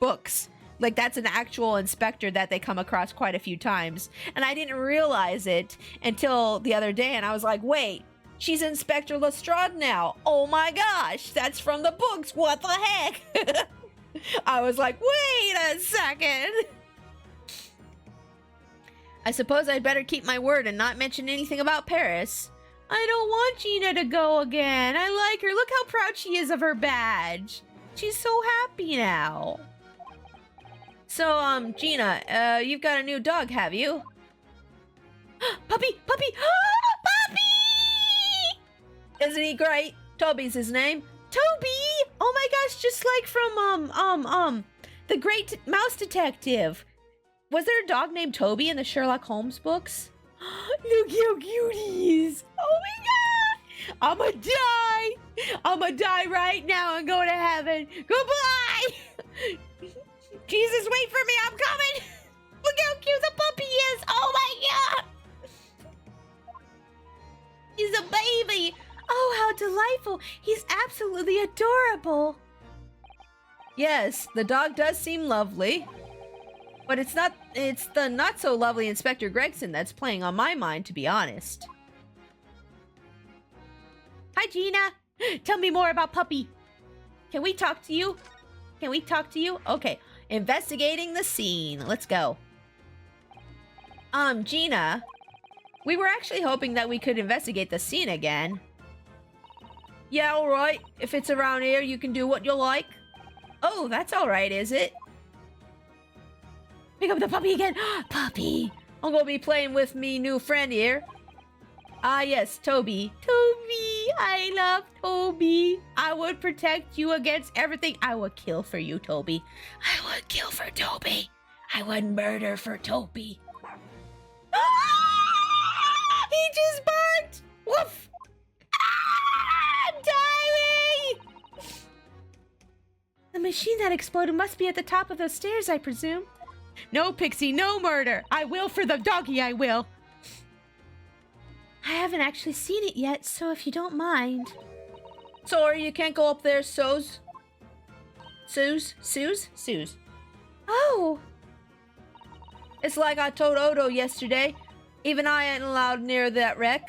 books. Like, that's an actual inspector that they come across quite a few times. And I didn't realize it until the other day, and I was like, wait, she's Inspector Lestrade now. Oh my gosh, that's from the books. What the heck? I was like, wait a second. I suppose I'd better keep my word and not mention anything about Paris. I don't want Gina to go again. I like her. Look how proud she is of her badge. She's so happy now. So, Gina, you've got a new dog, have you? Puppy! Puppy! Puppy! Isn't he great? Toby's his name. Toby! Oh my gosh, just like from The Great Mouse Detective. Was there a dog named Toby in the Sherlock Holmes books? Look how cute he is. Oh my god. I'ma die. I'ma die right now and go to heaven. Goodbye. Jesus, wait for me. I'm coming. Look how cute the puppy is. Oh my god. He's a baby. Oh, how delightful. He's absolutely adorable. Yes, the dog does seem lovely. But it's the not so lovely Inspector Gregson that's playing on my mind, to be honest. Hi, Gina. Tell me more about Puppy. Can we talk to you? Can we talk to you? Okay, investigating the scene. Let's go. Gina, we were actually hoping that we could investigate the scene again. Yeah, alright. If it's around here, you can do what you like. Oh, that's alright, is it? Pick up the puppy again. Puppy. I'm gonna be playing with me new friend here. Ah, yes, Toby. Toby. I love Toby. I would protect you against everything. I would kill for you, Toby. I would kill for Toby. I would murder for Toby. Ah! He just barked. Woof. Ah! I'm dying. The machine that exploded must be at the top of those stairs, I presume. No, Pixie, no murder. I will for the doggy, I will. I haven't actually seen it yet, so if you don't mind. Sorry, you can't go up there, Suze. Suze. Oh. It's like I told Odo yesterday. Even I ain't allowed near that wreck.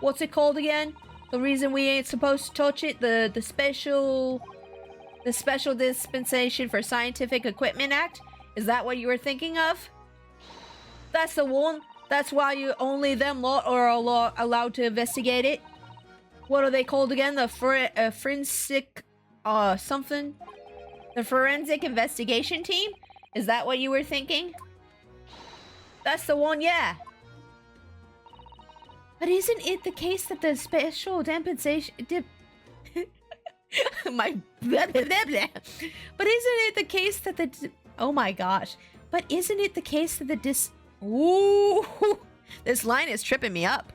What's it called again? The reason we ain't supposed to touch it? The Special Dispensation for Scientific Equipment Act? Is that what you were thinking of? That's the one. That's why you only them lot are allowed to investigate it. What are they called again? The forensic something? The forensic investigation team? Is that what you were thinking? That's the one, yeah. But isn't it the case that the special dispensation my blah, blah, blah, blah. But isn't it the case that the oh my gosh. But isn't it the case that the Ooh, this line is tripping me up.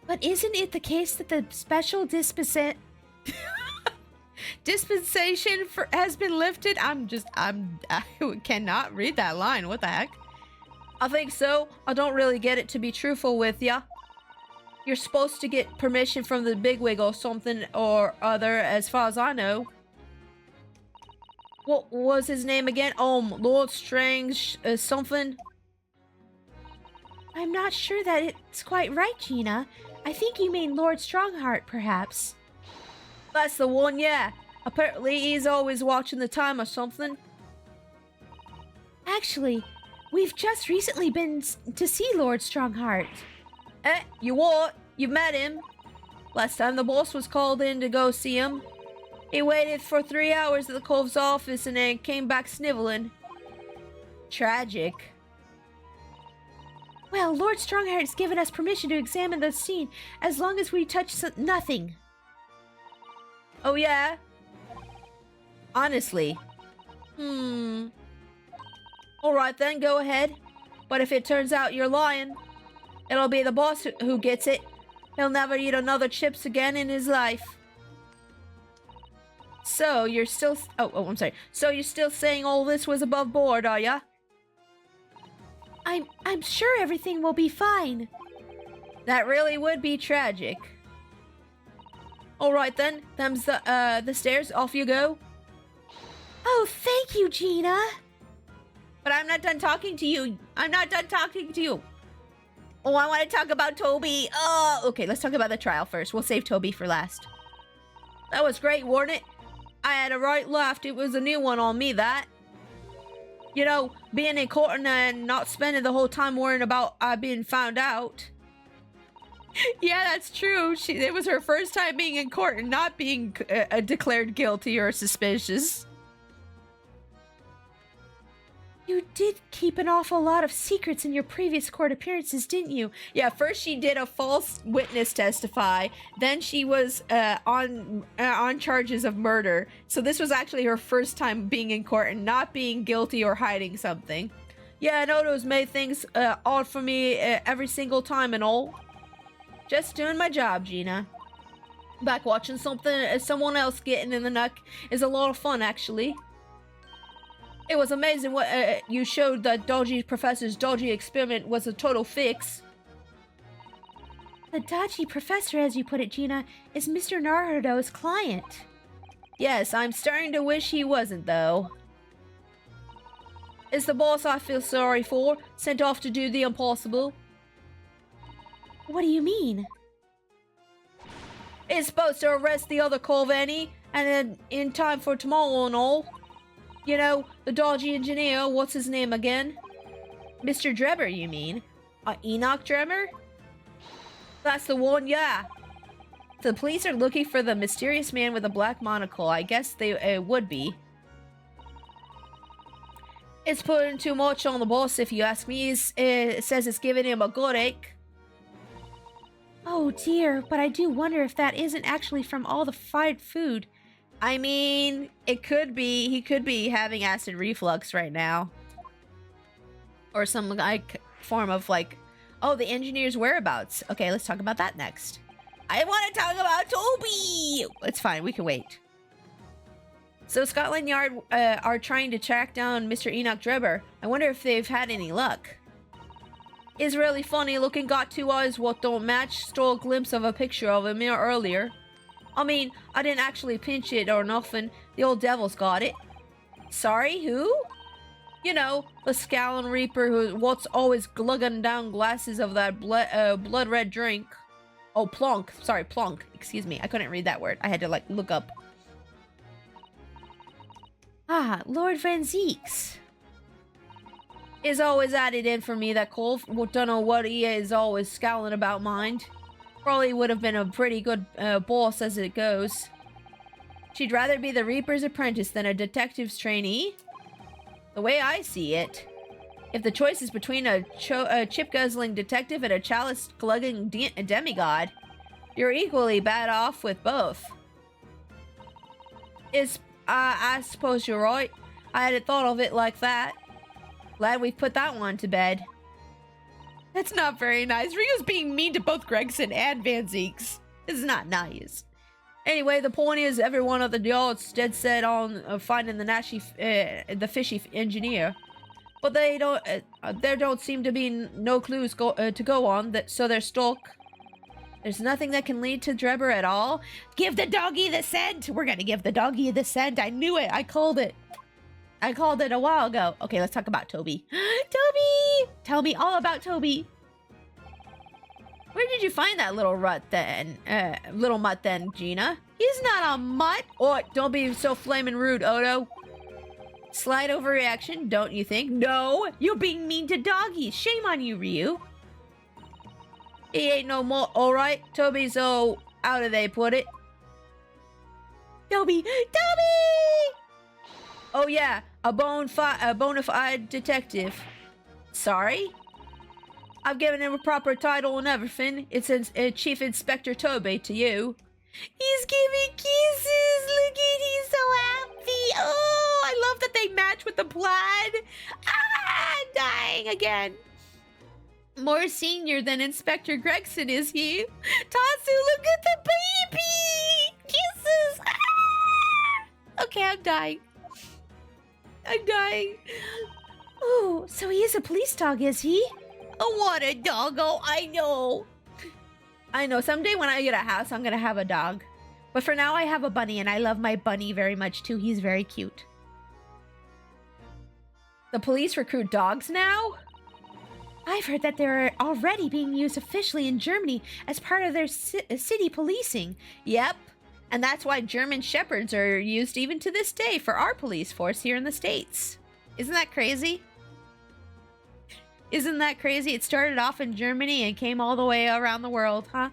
But isn't it the case that the special dispensation has been lifted? I cannot read that line. What the heck? I think so. I don't really get it, to be truthful with ya. You're supposed to get permission from the bigwig or something or other, as far as I know. What was his name again? Lord Strange something? I'm not sure that it's quite right, Gina. I think you mean Lord Strongheart, perhaps. That's the one, yeah. Apparently he's always watching the time or something. Actually, we've just recently been to see Lord Strongheart. You what? You met him? Last time the boss was called in to go see him. He waited for 3 hours at the Cove's office and then came back sniveling. Tragic. Well, Lord Strongheart has given us permission to examine the scene as long as we touch nothing. Oh yeah? Honestly. Alright then, go ahead. But if it turns out you're lying, it'll be the boss who gets it. He'll never eat another chips again in his life. So, you're still... I'm sorry. So, you're still saying all this was above board, are ya? I'm sure everything will be fine. That really would be tragic. Alright then. Them's the stairs. Off you go. Oh, thank you, Gina. But I'm not done talking to you. I'm not done talking to you. Oh, I want to talk about Toby. Oh, okay. Let's talk about the trial first. We'll save Toby for last. That was great, wasn't it? I had a right laugh. It was a new one on me, that. You know, being in court and not spending the whole time worrying about being found out. Yeah, that's true. It was her first time being in court and not being declared guilty or suspicious. You did keep an awful lot of secrets in your previous court appearances, didn't you? Yeah, first she did a false witness testify, then she was on charges of murder. So this was actually her first time being in court and not being guilty or hiding something. Yeah, Noto's made things odd for me every single time and all. Just doing my job, Gina. Back watching someone else getting in the neck is a lot of fun, actually. It was amazing what you showed that dodgy professor's dodgy experiment was a total fix. The dodgy professor, as you put it, Gina, is Mr. Naruto's client. Yes, I'm starting to wish he wasn't, though. Is the boss I feel sorry for sent off to do the impossible? What do you mean? It's supposed to arrest the other Corvini, and then in time for tomorrow and all. You know, the dodgy engineer, what's his name again? Mr. Drebber, you mean? Enoch Drebber? That's the one, yeah. The police are looking for the mysterious man with a black monocle. I guess they would be. It's putting too much on the boss, if you ask me. It says it's giving him a good ache. Oh dear, but I do wonder if that isn't actually from all the fried food. I mean, it could be. He could be having acid reflux right now. Or some like form of like, oh, the engineer's whereabouts. Okay, let's talk about that next. I want to talk about Toby! It's fine, we can wait. So Scotland Yard are trying to track down Mr. Enoch Drebber. I wonder if they've had any luck. Is really funny looking, got two eyes what don't match, stole a glimpse of a picture of him here earlier. I mean, I didn't actually pinch it or nothing. The old devil's got it. Sorry, who? You know, the Scowling Reaper what's always glugging down glasses of that blood red drink. Oh, plonk. Sorry, plonk. Excuse me. I couldn't read that word. I had to, like, look up. Ah, Lord Van Zeeks. Is always added in for me, that Cole. Don't know what he is always scowling about, mind. Probably would have been a pretty good boss as it goes. She'd rather be the Reaper's apprentice than a detective's trainee. The way I see it, if the choice is between a chip-guzzling detective and a chalice-glugging demigod, you're equally bad off with both. I suppose you're right. I hadn't thought of it like that. Glad we've put that one to bed. That's not very nice. Rio's being mean to both Gregson and Van Zeeks. It's not nice. Anyway, the point is, everyone at the yard's dead set on finding the fishy engineer. But they don't. There don't seem to be no clues to go on. So they're stuck. There's nothing that can lead to Drebber at all. Give the doggy the scent. We're gonna give the doggy the scent. I knew it. I called it. I called it a while ago. Okay, let's talk about Toby. Toby! Tell me all about Toby. Where did you find that little mutt then, Gina? He's not a mutt. Oh, don't be so flaming rude, Odo. Slight overreaction, don't you think? No, you're being mean to doggies. Shame on you, Ryu. He ain't no more. All right, Toby's how do they put it? Toby! Oh yeah, a bona fide detective. Sorry? I've given him a proper title and everything. It's Chief Inspector Toby to you. He's giving kisses. Look at, he's so happy. Oh, I love that they match with the plaid. Ah, I'm dying again. More senior than Inspector Gregson is he? Tatsu, look at the baby. Kisses. Ah! Okay, I'm dying. Oh, so he is a police dog, is he? Oh, what a doggo. I know. Someday when I get a house, I'm gonna have a dog. But for now, I have a bunny, and I love my bunny very much, too. He's very cute. The police recruit dogs now? I've heard that they're already being used officially in Germany as part of their city policing. Yep. And that's why German Shepherds are used even to this day for our police force here in the States. Isn't that crazy? Isn't that crazy? It started off in Germany and came all the way around the world, huh?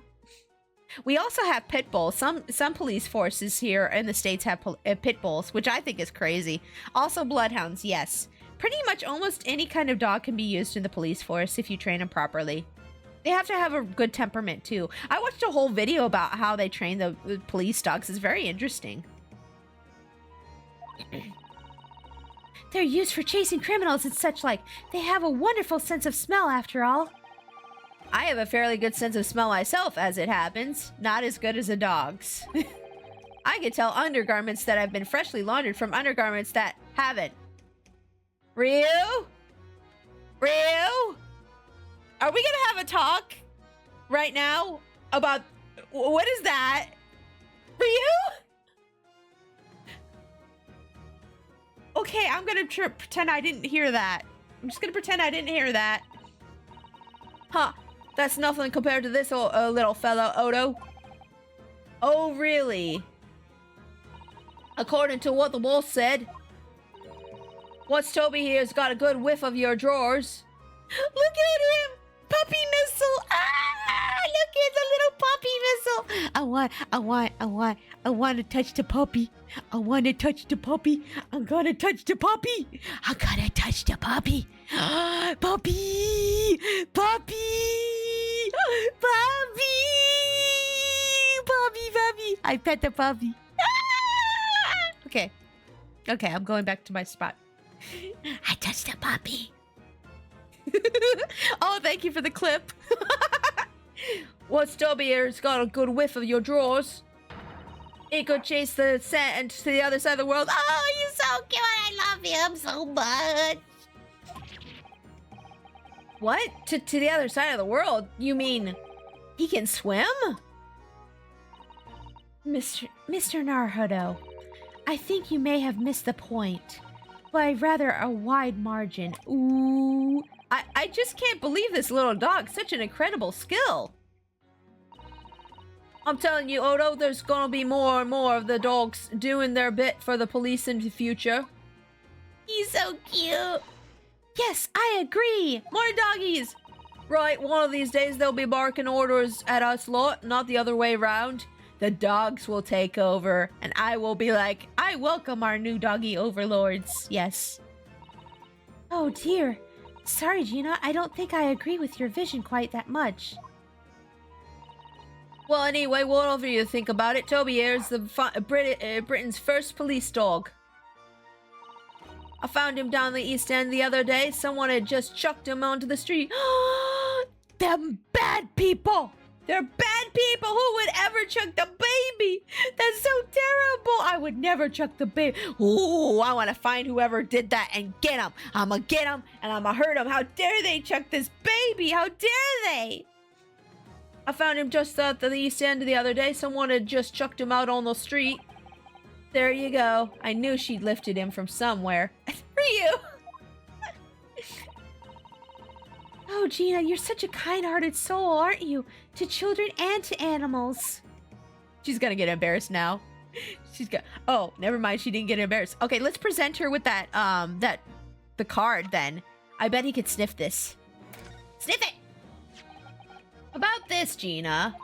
We also have pit bulls. Some police forces here in the States have pit bulls, which I think is crazy. Also bloodhounds, yes. pretty much almost any kind of dog can be used in the police force if you train them properly. They have to have a good temperament too. I watched a whole video about how they train the police dogs. It's very interesting. They're used for chasing criminals and such like. They have a wonderful sense of smell after all. I have a fairly good sense of smell myself, as it happens. Not as good as a dog's. I can tell undergarments that have been freshly laundered from undergarments that haven't. Ryu? Ryu? Are we gonna have a talk right now about what is that? Ryu? Okay, I'm gonna pretend I didn't hear that. I'm just gonna pretend I didn't hear that. Huh, that's nothing compared to this little fellow, Odo. Oh, really? According to what the wolf said, what's Toby here's got a good whiff of your drawers. Look at him! Puppy missile! Ah! Look at the little puppy missile! I want to touch the puppy. I want to touch the puppy. I'm gonna touch the puppy. I gotta touch the puppy. Puppy! Puppy! Puppy! Puppy! I pet the puppy. Okay. Okay, I'm going back to my spot. I touched the puppy. Oh, thank you for the clip. What's Toby here's got a good whiff of your drawers. He could chase the scent to the other side of the world. Oh, he's so cute. I love him so much. What? To the other side of the world? You mean he can swim? Mr. Naruhodo, I think you may have missed the point by rather a wide margin. Ooh. I just can't believe this little dog. Such an incredible skill. I'm telling you, Odo, there's gonna be more and more of the dogs doing their bit for the police in the future. He's so cute. Yes, I agree. More doggies. Right, one of these days they'll be barking orders at us lot, not the other way around. The dogs will take over, and I will be like, I welcome our new doggy overlords. Yes. Oh dear. Sorry, Gina, I don't think I agree with your vision quite that much. Well, anyway, whatever you think about it, Toby here is the Britain's first police dog. I found him down the East End the other day. Someone had just chucked him onto the street. Them bad people! They're bad people! Who would ever chuck the baby? That's so terrible! I would never chuck the baby. Ooh, I want to find whoever did that and get him. I'm gonna get him and I'm gonna hurt him. How dare they chuck this baby? How dare they? I found him just at the East End the other day. Someone had just chucked him out on the street. There you go. I knew she'd lifted him from somewhere. For you! Oh, Gina, you're such a kind-hearted soul, aren't you? To children and to animals. She's gonna get embarrassed now. She's got. Oh, never mind. She didn't get embarrassed. Okay, let's present her with that. The card then. I bet he could sniff this. Sniff it. About this, Gina.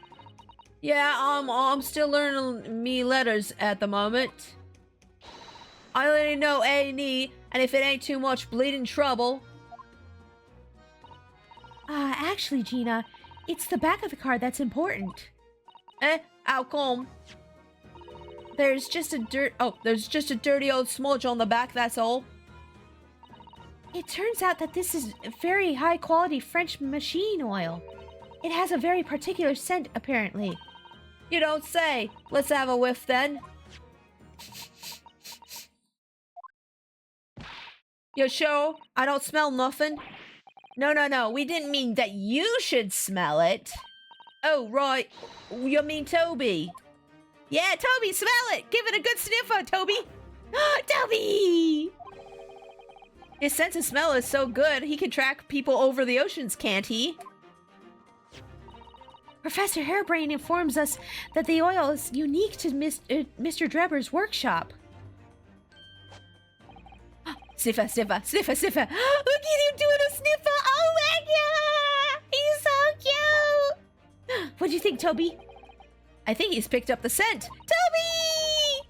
Yeah, I'm still learning me letters at the moment. I only know A and E, and if it ain't too much bleeding trouble. Actually, Gina, it's the back of the card that's important. How come? There's just a dirty old smudge on the back, that's all. It turns out that this is very high quality French machine oil. It has a very particular scent, apparently. You don't say. Let's have a whiff then. You sure? I don't smell nothing. No. We didn't mean that you should smell it. Oh, right. You mean Toby. Yeah, Toby, smell it. Give it a good sniffer, Toby. Toby! His sense of smell is so good, he can track people over the oceans, can't he? Professor Hairbrain informs us that the oil is unique to Mr. Drebber's workshop. Sniffer. Look at him doing a sniffer. Oh my god! He's so cute! What do you think, Toby? I think he's picked up the scent. Toby!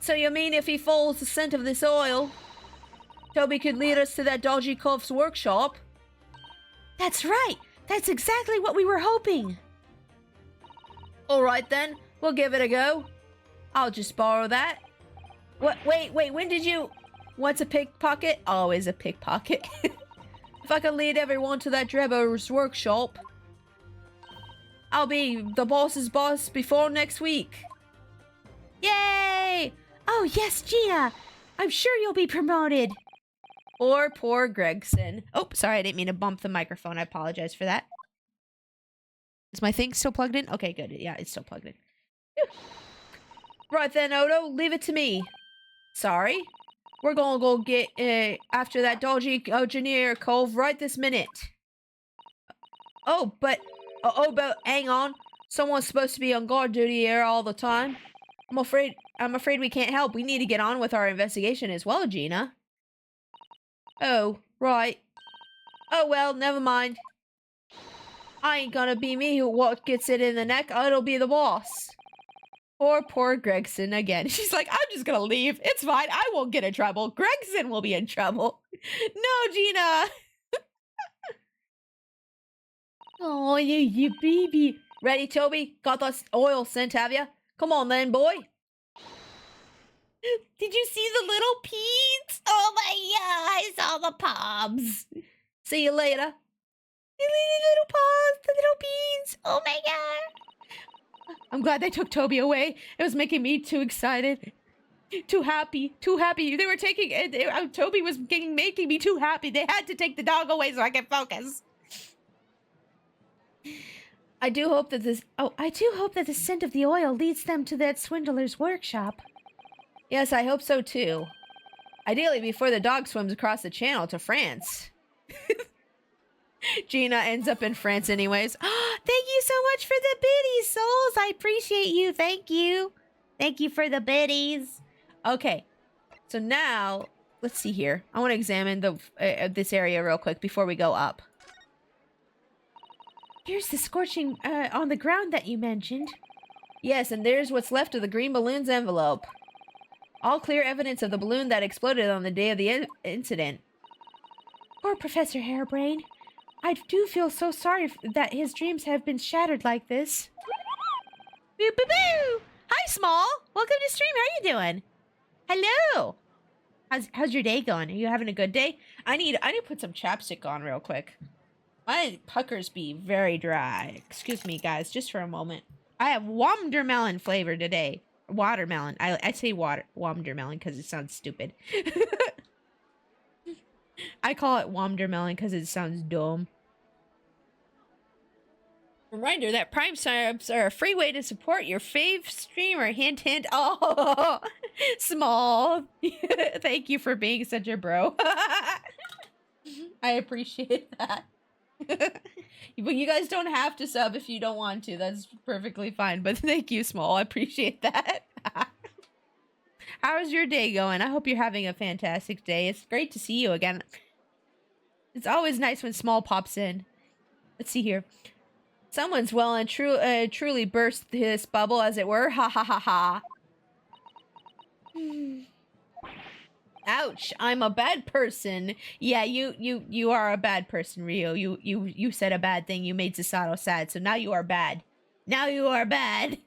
So you mean if he follows the scent of this oil, Toby could lead us to that dodgy Colf's workshop. That's right! That's exactly what we were hoping! Alright then, we'll give it a go. I'll just borrow that. What? Wait, when did you... What's a pickpocket? Always a pickpocket. If I can lead everyone to that Drebber's workshop, I'll be the boss's boss before next week. Yay! Oh yes, Gina! I'm sure you'll be promoted! Poor Gregson. Oh, sorry, I didn't mean to bump the microphone. I apologize for that. Is my thing still plugged in? Okay, good. Yeah, it's still plugged in. Phew. Right then, Odo, leave it to me. Sorry. We're gonna go get after that dodgy engineer Cove right this minute. But hang on. Someone's supposed to be on guard duty here all the time. I'm afraid we can't help. We need to get on with our investigation as well, Gina. Oh, right. Oh well, never mind. I ain't gonna be me who what gets it in the neck. It'll be the boss. Poor Gregson again. She's like, I'm just gonna leave. It's fine. I won't get in trouble. Gregson will be in trouble. No, Gina. Oh, you baby. Ready, Toby? Got the oil scent, have ya? Come on then, boy. Did you see the little peas? Oh my god, I saw the palms. See you later. The little paws, the little beans. Oh my god. I'm glad they took Toby away. It was making me too excited. Too happy. They were taking Toby was making me too happy. They had to take the dog away so I could focus. I do hope that the scent of the oil leads them to that swindler's workshop. Yes, I hope so too. Ideally before the dog swims across the channel to France. Gina ends up in France anyways. Thank you so much for the biddies, souls. I appreciate you. Thank you. Thank you for the biddies. Okay. So now, let's see here. I want to examine this area real quick before we go up. Here's the scorching on the ground that you mentioned. Yes, and there's what's left of the green balloon's envelope. All clear evidence of the balloon that exploded on the day of the incident. Poor Professor Harebrain. I do feel so sorry that his dreams have been shattered like this. Boo boo boo! Hi, Small. Welcome to stream. How you doing? Hello. How's your day going? Are you having a good day? I need to put some chapstick on real quick. My puckers be very dry. Excuse me, guys, just for a moment. I have watermelon flavor today. Watermelon. I say watermelon because it sounds stupid. I call it watermelon because it sounds dumb. Reminder that Prime subs are a free way to support your fave streamer. Hint, hint. Oh, Small. Thank you for being such a bro. I appreciate that. But you guys don't have to sub if you don't want to. That's perfectly fine. But thank you, Small. I appreciate that. How's your day going? I hope you're having a fantastic day. It's great to see you again. It's always nice when Small pops in. Let's see here. Someone's well and truly burst this bubble, as it were. Ha ha ha ha. Ouch! I'm a bad person. Yeah, you are a bad person, Rio. You said a bad thing. You made Sasato sad, so now you are bad. Now you are bad.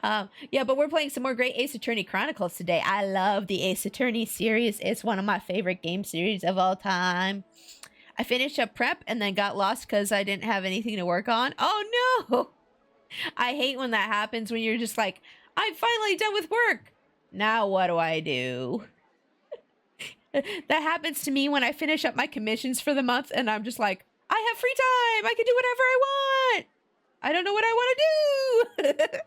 Yeah, but we're playing some more great Ace Attorney Chronicles today. I love the Ace Attorney series. It's one of my favorite game series of all time. I finished up prep and then got lost because I didn't have anything to work on. Oh no! I hate when that happens, when you're just like, I'm finally done with work. Now what do I do? That happens to me when I finish up my commissions for the month and I'm just like, I have free time. I can do whatever I want. I don't know what I want to do.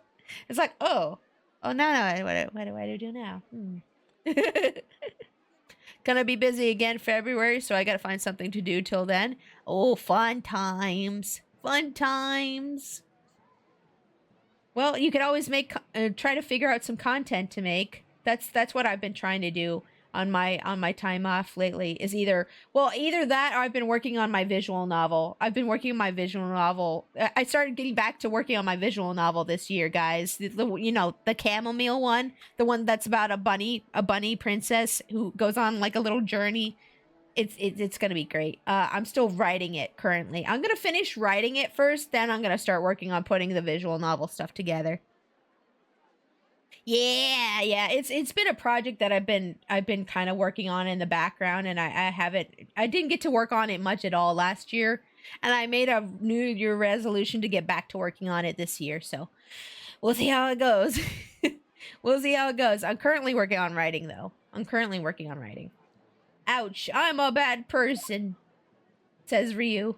It's like, no, what do I do now? Gonna be busy again February, so I gotta find something to do till then. Oh, fun times. Fun times. Well, you could always try to figure out some content to make. That's what I've been trying to do. on my time off lately is either that or I've been working on my visual novel. I started getting back to working on my visual novel this year, guys. You know, the chamomile one, the one that's about a bunny princess who goes on like a little journey. It's gonna be great. I'm still writing it currently. I'm gonna finish writing it first, then I'm gonna start working on putting the visual novel stuff together. Yeah. It's been a project that I've been kind of working on in the background, and I didn't get to work on it much at all last year, and I made a New Year resolution to get back to working on it this year. So we'll see how it goes. We'll see how it goes. I'm currently working on writing though. Ouch! I'm a bad person, says Ryu.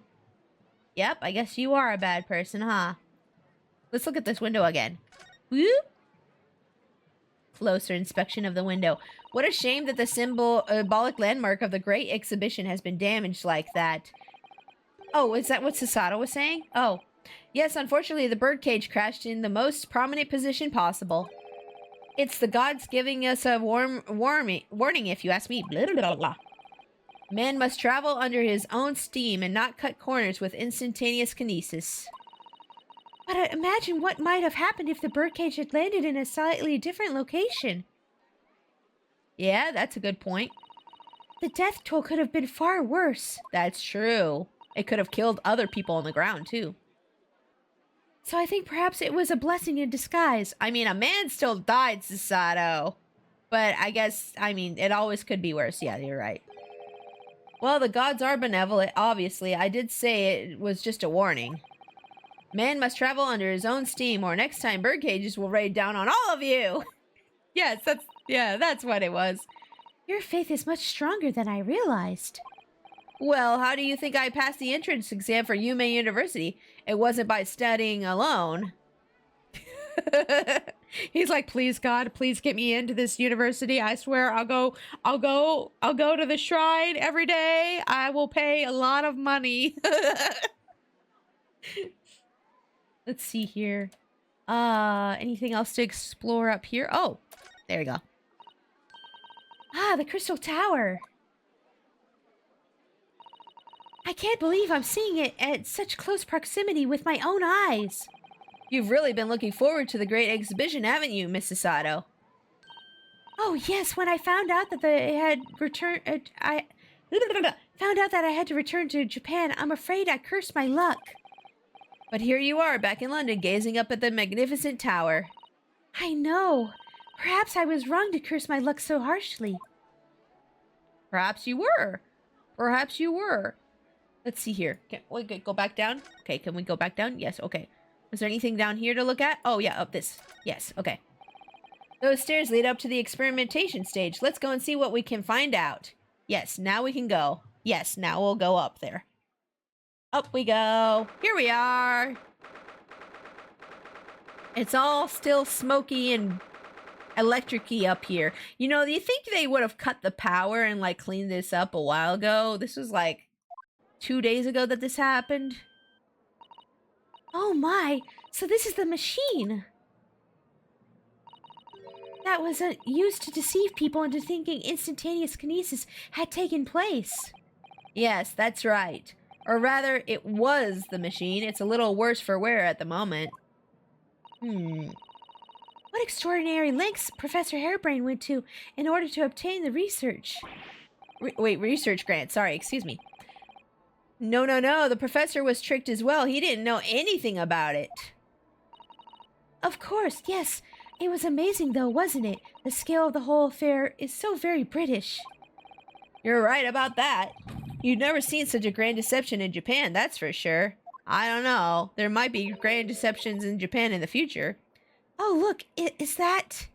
Yep, I guess you are a bad person, huh? Let's look at this window again. Whoop. Closer inspection of the window. What a shame that the symbolic landmark of the Great Exhibition has been damaged like that. Oh, is that what Sasato was saying? Oh. Yes, unfortunately, the birdcage crashed in the most prominent position possible. It's the gods giving us a warning, if you ask me. Blah, blah, blah, blah. Man must travel under his own steam and not cut corners with instantaneous kinesis. But imagine what might have happened if the birdcage had landed in a slightly different location. Yeah, that's a good point. The death toll could have been far worse. That's true. It could have killed other people on the ground, too. So I think perhaps it was a blessing in disguise. I mean, a man still died, Sasato. But I guess, it always could be worse. Yeah, you're right. Well, the gods are benevolent, obviously. I did say it was just a warning. Man must travel under his own steam, or next time birdcages will raid down on all of you. Yes, that's what it was. Your faith is much stronger than I realized. Well, how do you think I passed the entrance exam for Yume University? It wasn't by studying alone. He's like, please God, please get me into this university. I swear I'll go to the shrine every day. I will pay a lot of money. Let's see here. Anything else to explore up here? Oh, there we go. Ah, the Crystal Tower. I can't believe I'm seeing it at such close proximity with my own eyes. You've really been looking forward to the Great Exhibition, haven't you, Miss Sasato? Oh, yes, when I found out that I had to return to Japan, I'm afraid I cursed my luck. But here you are, back in London, gazing up at the magnificent tower. I know. Perhaps I was wrong to curse my luck so harshly. Perhaps you were. Let's see here. Can we go back down? Okay, can we go back down? Yes, okay. Is there anything down here to look at? Oh, yeah, up this. Yes, okay. Those stairs lead up to the experimentation stage. Let's go and see what we can find out. Yes, now we can go. Yes, now we'll go up there. Up we go. Here we are. It's all still smoky and electric-y up here. You know, do you think they would have cut the power and, like, cleaned this up a while ago? This was, like, 2 days ago that this happened. Oh my, so this is the machine that was used to deceive people into thinking instantaneous kinesis had taken place. Yes, that's right. Or rather, it was the machine. It's a little worse for wear at the moment. What extraordinary lengths Professor Hairbrain went to in order to obtain the research. Research grant. Sorry, excuse me. No. The professor was tricked as well. He didn't know anything about it. Of course, yes. It was amazing though, wasn't it? The scale of the whole affair is so very British. You're right about that. You've never seen such a grand deception in Japan, that's for sure. I don't know. There might be grand deceptions in Japan in the future. Oh, look. Is that...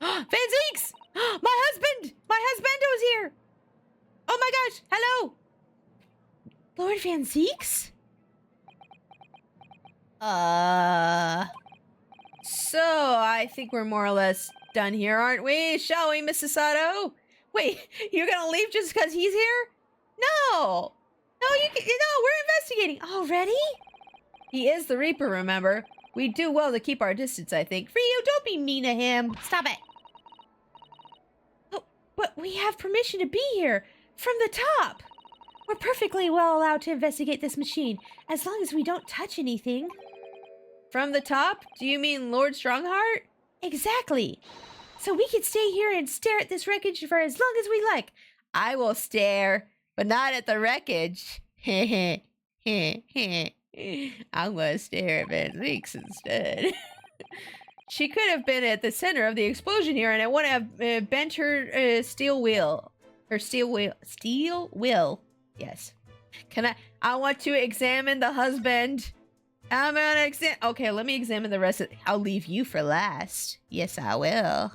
Van Zeeks! My husband! My husbando's here! Oh my gosh! Hello! Lord Van Zeeks? So, I think we're more or less done here, aren't we? Shall we, Miss Sasato? Wait, you're gonna leave just because he's here? No! No, we're investigating. Already? He is the Reaper, remember? We do well to keep our distance, I think. Ryu, don't be mean to him. Stop it. Oh, But we have permission to be here from the top. We're perfectly well allowed to investigate this machine, as long as we don't touch anything. From the top? Do you mean Lord Strongheart? Exactly. So we can stay here and stare at this wreckage for as long as we like. I will stare, but not at the wreckage. I'm gonna stare at Van Leaks instead. She could have been at the center of the explosion here, and it would have bent her steel wheel. Her steel wheel. Steel wheel. Yes. I want to examine the husband. I'm gonna okay, let me examine the rest of I'll leave you for last. Yes, I will.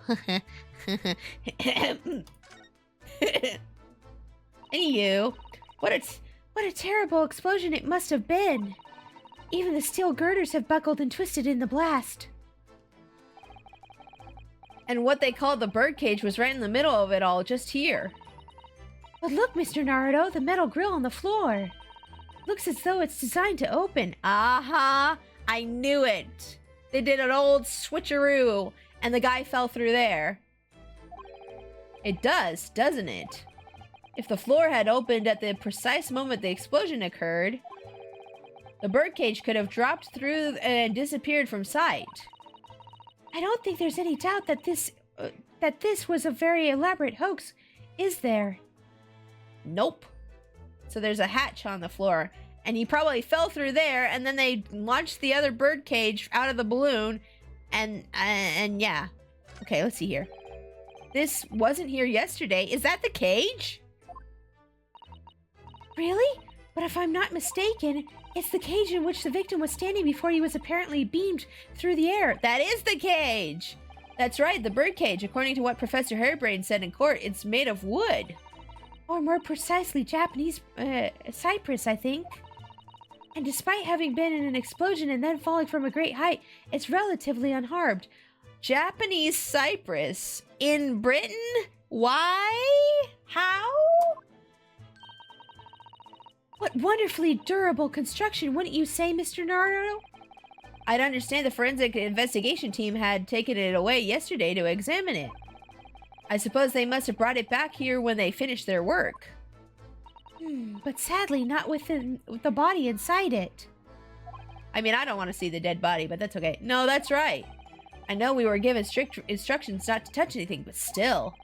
Anywho, What a terrible explosion it must have been. Even the steel girders have buckled and twisted in the blast. and what they called the birdcage was right in the middle of it all, just here. But look, Mr. Naruto, the metal grill on the floor. Looks as though it's designed to open. Aha! I knew it! They did an old switcheroo, and the guy fell through there. It does, doesn't it? If the floor had opened at the precise moment the explosion occurred, the birdcage could have dropped through and disappeared from sight. I don't think there's any doubt that this was a very elaborate hoax, is there? Nope. So there's a hatch on the floor, and he probably fell through there, and then they launched the other birdcage out of the balloon, and yeah. Okay, let's see here. This wasn't here yesterday. Is that the cage? Really? But if I'm not mistaken, it's the cage in which the victim was standing before he was apparently beamed through the air. That is the cage! That's right, the birdcage. According to what Professor Hairbrain said in court, it's made of wood. Or more precisely, Japanese cypress, I think. And despite having been in an explosion and then falling from a great height, it's relatively unharmed. Japanese cypress? In Britain? Why? How? What wonderfully durable construction, wouldn't you say, Mr. Naruto? I'd understand the forensic investigation team had taken it away yesterday to examine it. I suppose they must have brought it back here when they finished their work. But sadly, not with the body inside it. I mean, I don't want to see the dead body, but that's okay. No, that's right. I know we were given strict instructions not to touch anything, but still.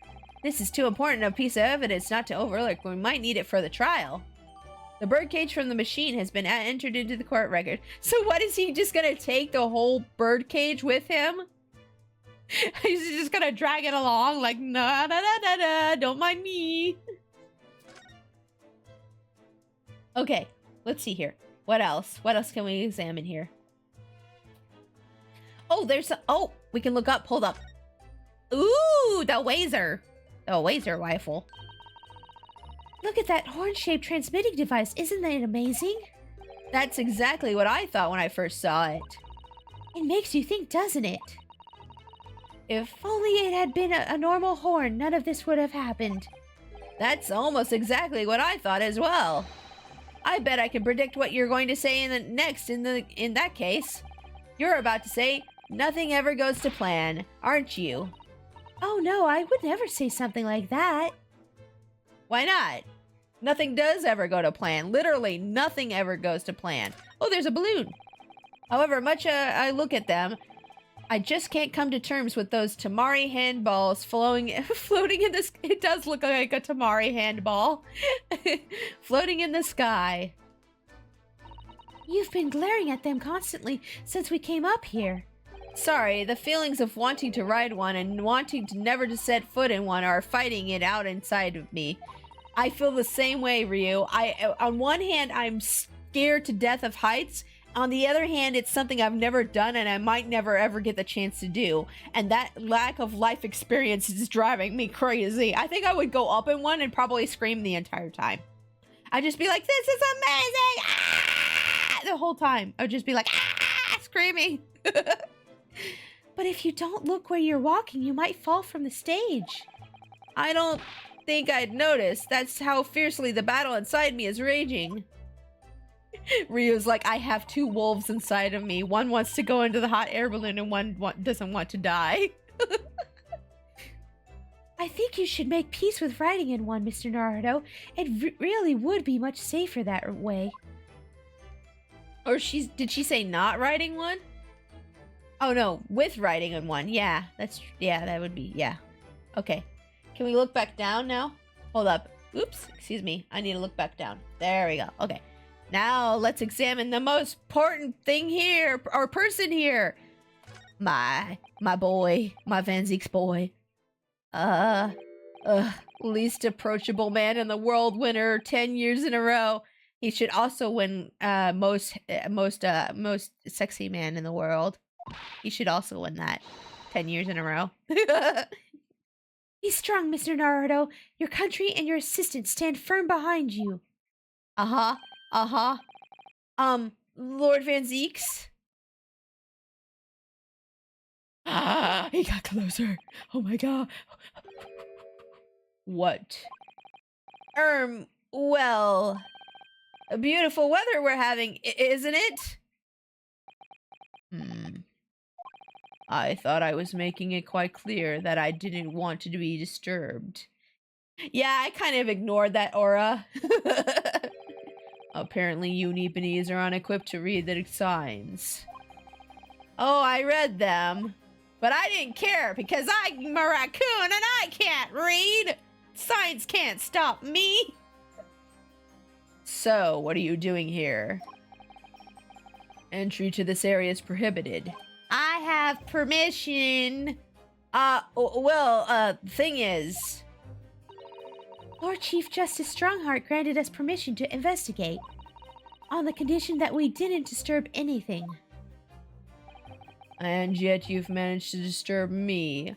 This is too important a piece of evidence not to overlook. We might need it for the trial. The birdcage from the machine has been entered into the court record. So what, is he just gonna take the whole birdcage with him? He's just gonna drag it along like, nah, nah, nah, nah, nah, don't mind me. Okay, let's see here. What else? What else can we examine here? Oh, oh, we can look up, hold up. Ooh, the Wazer. The Wazer rifle. Look at that horn-shaped transmitting device. Isn't that amazing? That's exactly what I thought when I first saw it. It makes you think, doesn't it? If only it had been a normal horn, none of this would have happened. That's almost exactly what I thought as well. I bet I can predict what you're going to say in that case. You're about to say, nothing ever goes to plan, aren't you? Oh no, I would never say something like that. Why not? Nothing does ever go to plan. Literally, nothing ever goes to plan. Oh, there's a balloon. However much I look at them, I just can't come to terms with those Tamari handballs floating in this. It does look like a Tamari handball. Floating in the sky. You've been glaring at them constantly since we came up here. Sorry, the feelings of wanting to ride one and wanting to never to set foot in one are fighting it out inside of me. I feel the same way, Ryu. On one hand, I'm scared to death of heights. On the other hand, it's something I've never done and I might never ever get the chance to do. And that lack of life experience is driving me crazy. I think I would go up in one and probably scream the entire time. I'd just be like, this is amazing! Ah! The whole time. I would just be like, ah! Screaming. But if you don't look where you're walking, you might fall from the stage. I don't think I'd notice. That's how fiercely the battle inside me is raging. Ryu's like, I have two wolves inside of me. One wants to go into the hot air balloon and one doesn't want to die. I think you should make peace with riding in one, Mr. Naruto. It really would be much safer that way. Or did she say not riding one? Oh no, with riding in one. Yeah, that would be, yeah. Okay. Can we look back down now? Hold up. Oops, excuse me. I need to look back down. There we go. Okay. Now let's examine the most important thing here, or person here. My boy, my Van Zeek's boy. Least approachable man in the world, winner 10 years in a row. He should also win most sexy man in the world. He should also win that 10 years in a row. Be strong, Mr. Naruto. Your country and your assistant stand firm behind you. Lord Van Zeeks? He got closer. Oh my god. What? Well, beautiful weather we're having, isn't it? I thought I was making it quite clear that I didn't want to be disturbed. Yeah, I kind of ignored that aura. Apparently you Nipponese are unequipped to read the signs. Oh, I read them. But I didn't care because I'm a raccoon and I can't read. Signs can't stop me. So, what are you doing here? Entry to this area is prohibited. I have permission. Thing is... Lord Chief Justice Strongheart granted us permission to investigate, on the condition that we didn't disturb anything. And yet you've managed to disturb me.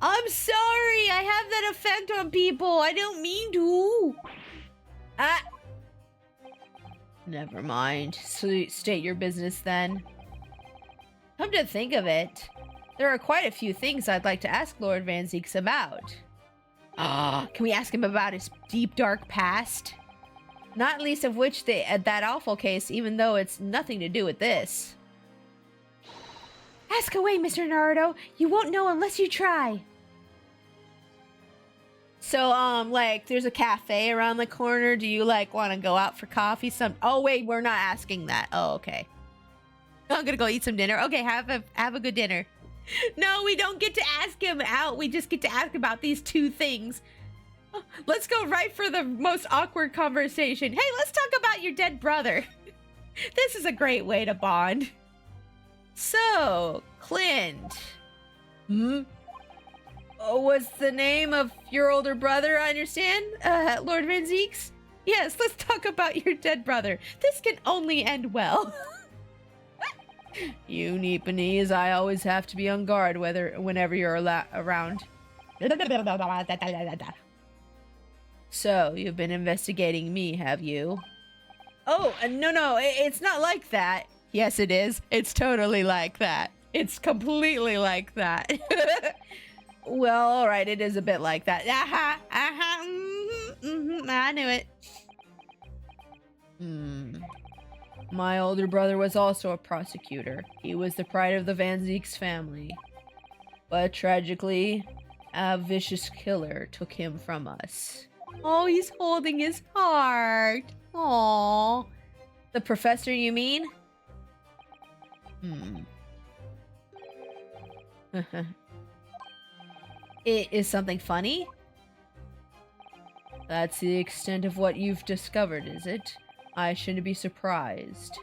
I'm sorry! I have that effect on people! I don't mean to! Never mind. State your business then. Come to think of it, there are quite a few things I'd like to ask Lord Van Zeeks about. Can we ask him about his deep, dark past? Not least of which that awful case, even though it's nothing to do with this. Ask away, Mr. Naruto. You won't know unless you try. So, like, there's a cafe around the corner. Do you, like, want to go out for coffee? Oh, wait, we're not asking that. Oh, okay. I'm gonna go eat some dinner. Okay, have a good dinner. No, we don't get to ask him out. We just get to ask about these two things. Let's go right for the most awkward conversation. Hey, let's talk about your dead brother. This is a great way to bond. So, Clint. What's the name of your older brother, I understand? Lord Van Zeeks? Yes, let's talk about your dead brother. This can only end well. You Nipponese, I always have to be on guard whenever you're around. So, you've been investigating me, have you? Oh, no, it's not like that. Yes, it is. It's totally like that. It's completely like that. Well, alright, it is a bit like that. I knew it. My older brother was also a prosecutor. He was the pride of the Van Zeeks family. But tragically, a vicious killer took him from us. Oh, he's holding his heart. Aww. The professor, you mean? It is something funny? That's the extent of what you've discovered, is it? I shouldn't be surprised.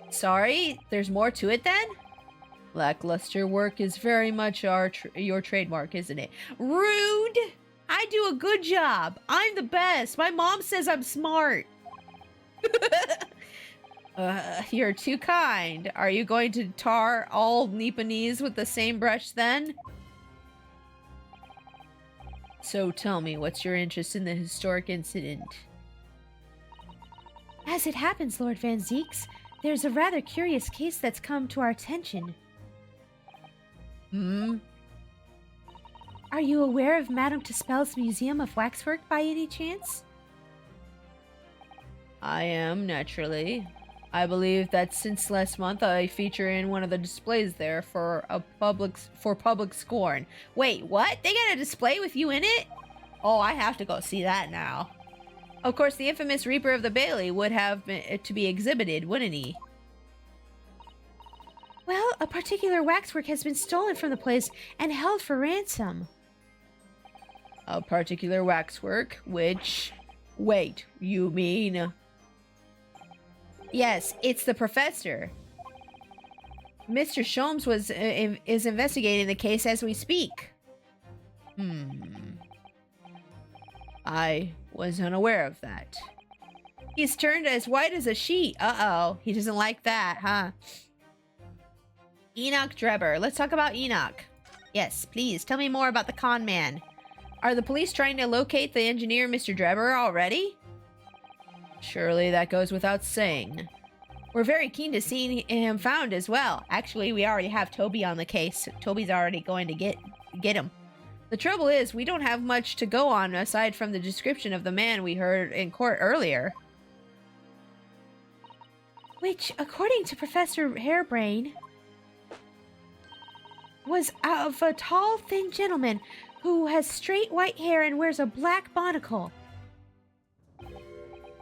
Sorry, there's more to it then? Lackluster work is very much your trademark, isn't it? Rude! I do a good job. I'm the best. My mom says I'm smart. You're too kind. Are you going to tar all Nipponese with the same brush then? So tell me, what's your interest in the historic incident? As it happens, Lord Van Zeeks, there's a rather curious case that's come to our attention. Are you aware of Madame Tuspel's Museum of Waxwork by any chance? I am, naturally. I believe that since last month I feature in one of the displays there for public scorn. Wait, what? They got a display with you in it? Oh, I have to go see that now. Of course, the infamous Reaper of the Bailey would have been, to be exhibited, wouldn't he? Well, a particular waxwork has been stolen from the place and held for ransom. A particular waxwork, which... Wait, you mean... Yes, it's the professor. Mr. Sholmes is investigating the case as we speak. I was unaware of that. He's turned as white as a sheet. Uh-oh. He doesn't like that, huh? Enoch Drebber. Let's talk about Enoch. Yes, please. Tell me more about the con man. Are the police trying to locate the engineer, Mr. Drebber, already? Surely that goes without saying. We're very keen to see him found as well. Actually, we already have Toby on the case. Toby's already going to get him. The trouble is, we don't have much to go on aside from the description of the man we heard in court earlier. Which, according to Professor Harebrain, was of a tall, thin gentleman who has straight white hair and wears a black monocle.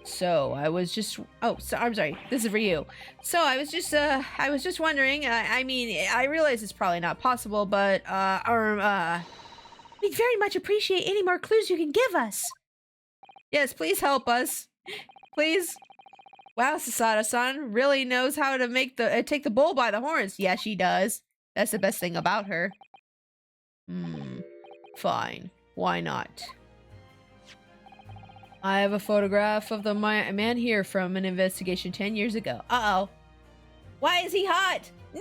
So, I was just... Oh, so, I'm sorry. This is for you. So, I was just wondering, I mean, I realize it's probably not possible, but, We'd very much appreciate any more clues you can give us. Yes, please help us. Please. Wow, Sasato-san really knows how to make take the bull by the horns. Yeah, she does. That's the best thing about her. Fine. Why not? I have a photograph of the man here from an investigation 10 years ago. Uh-oh. Why is he hot? No!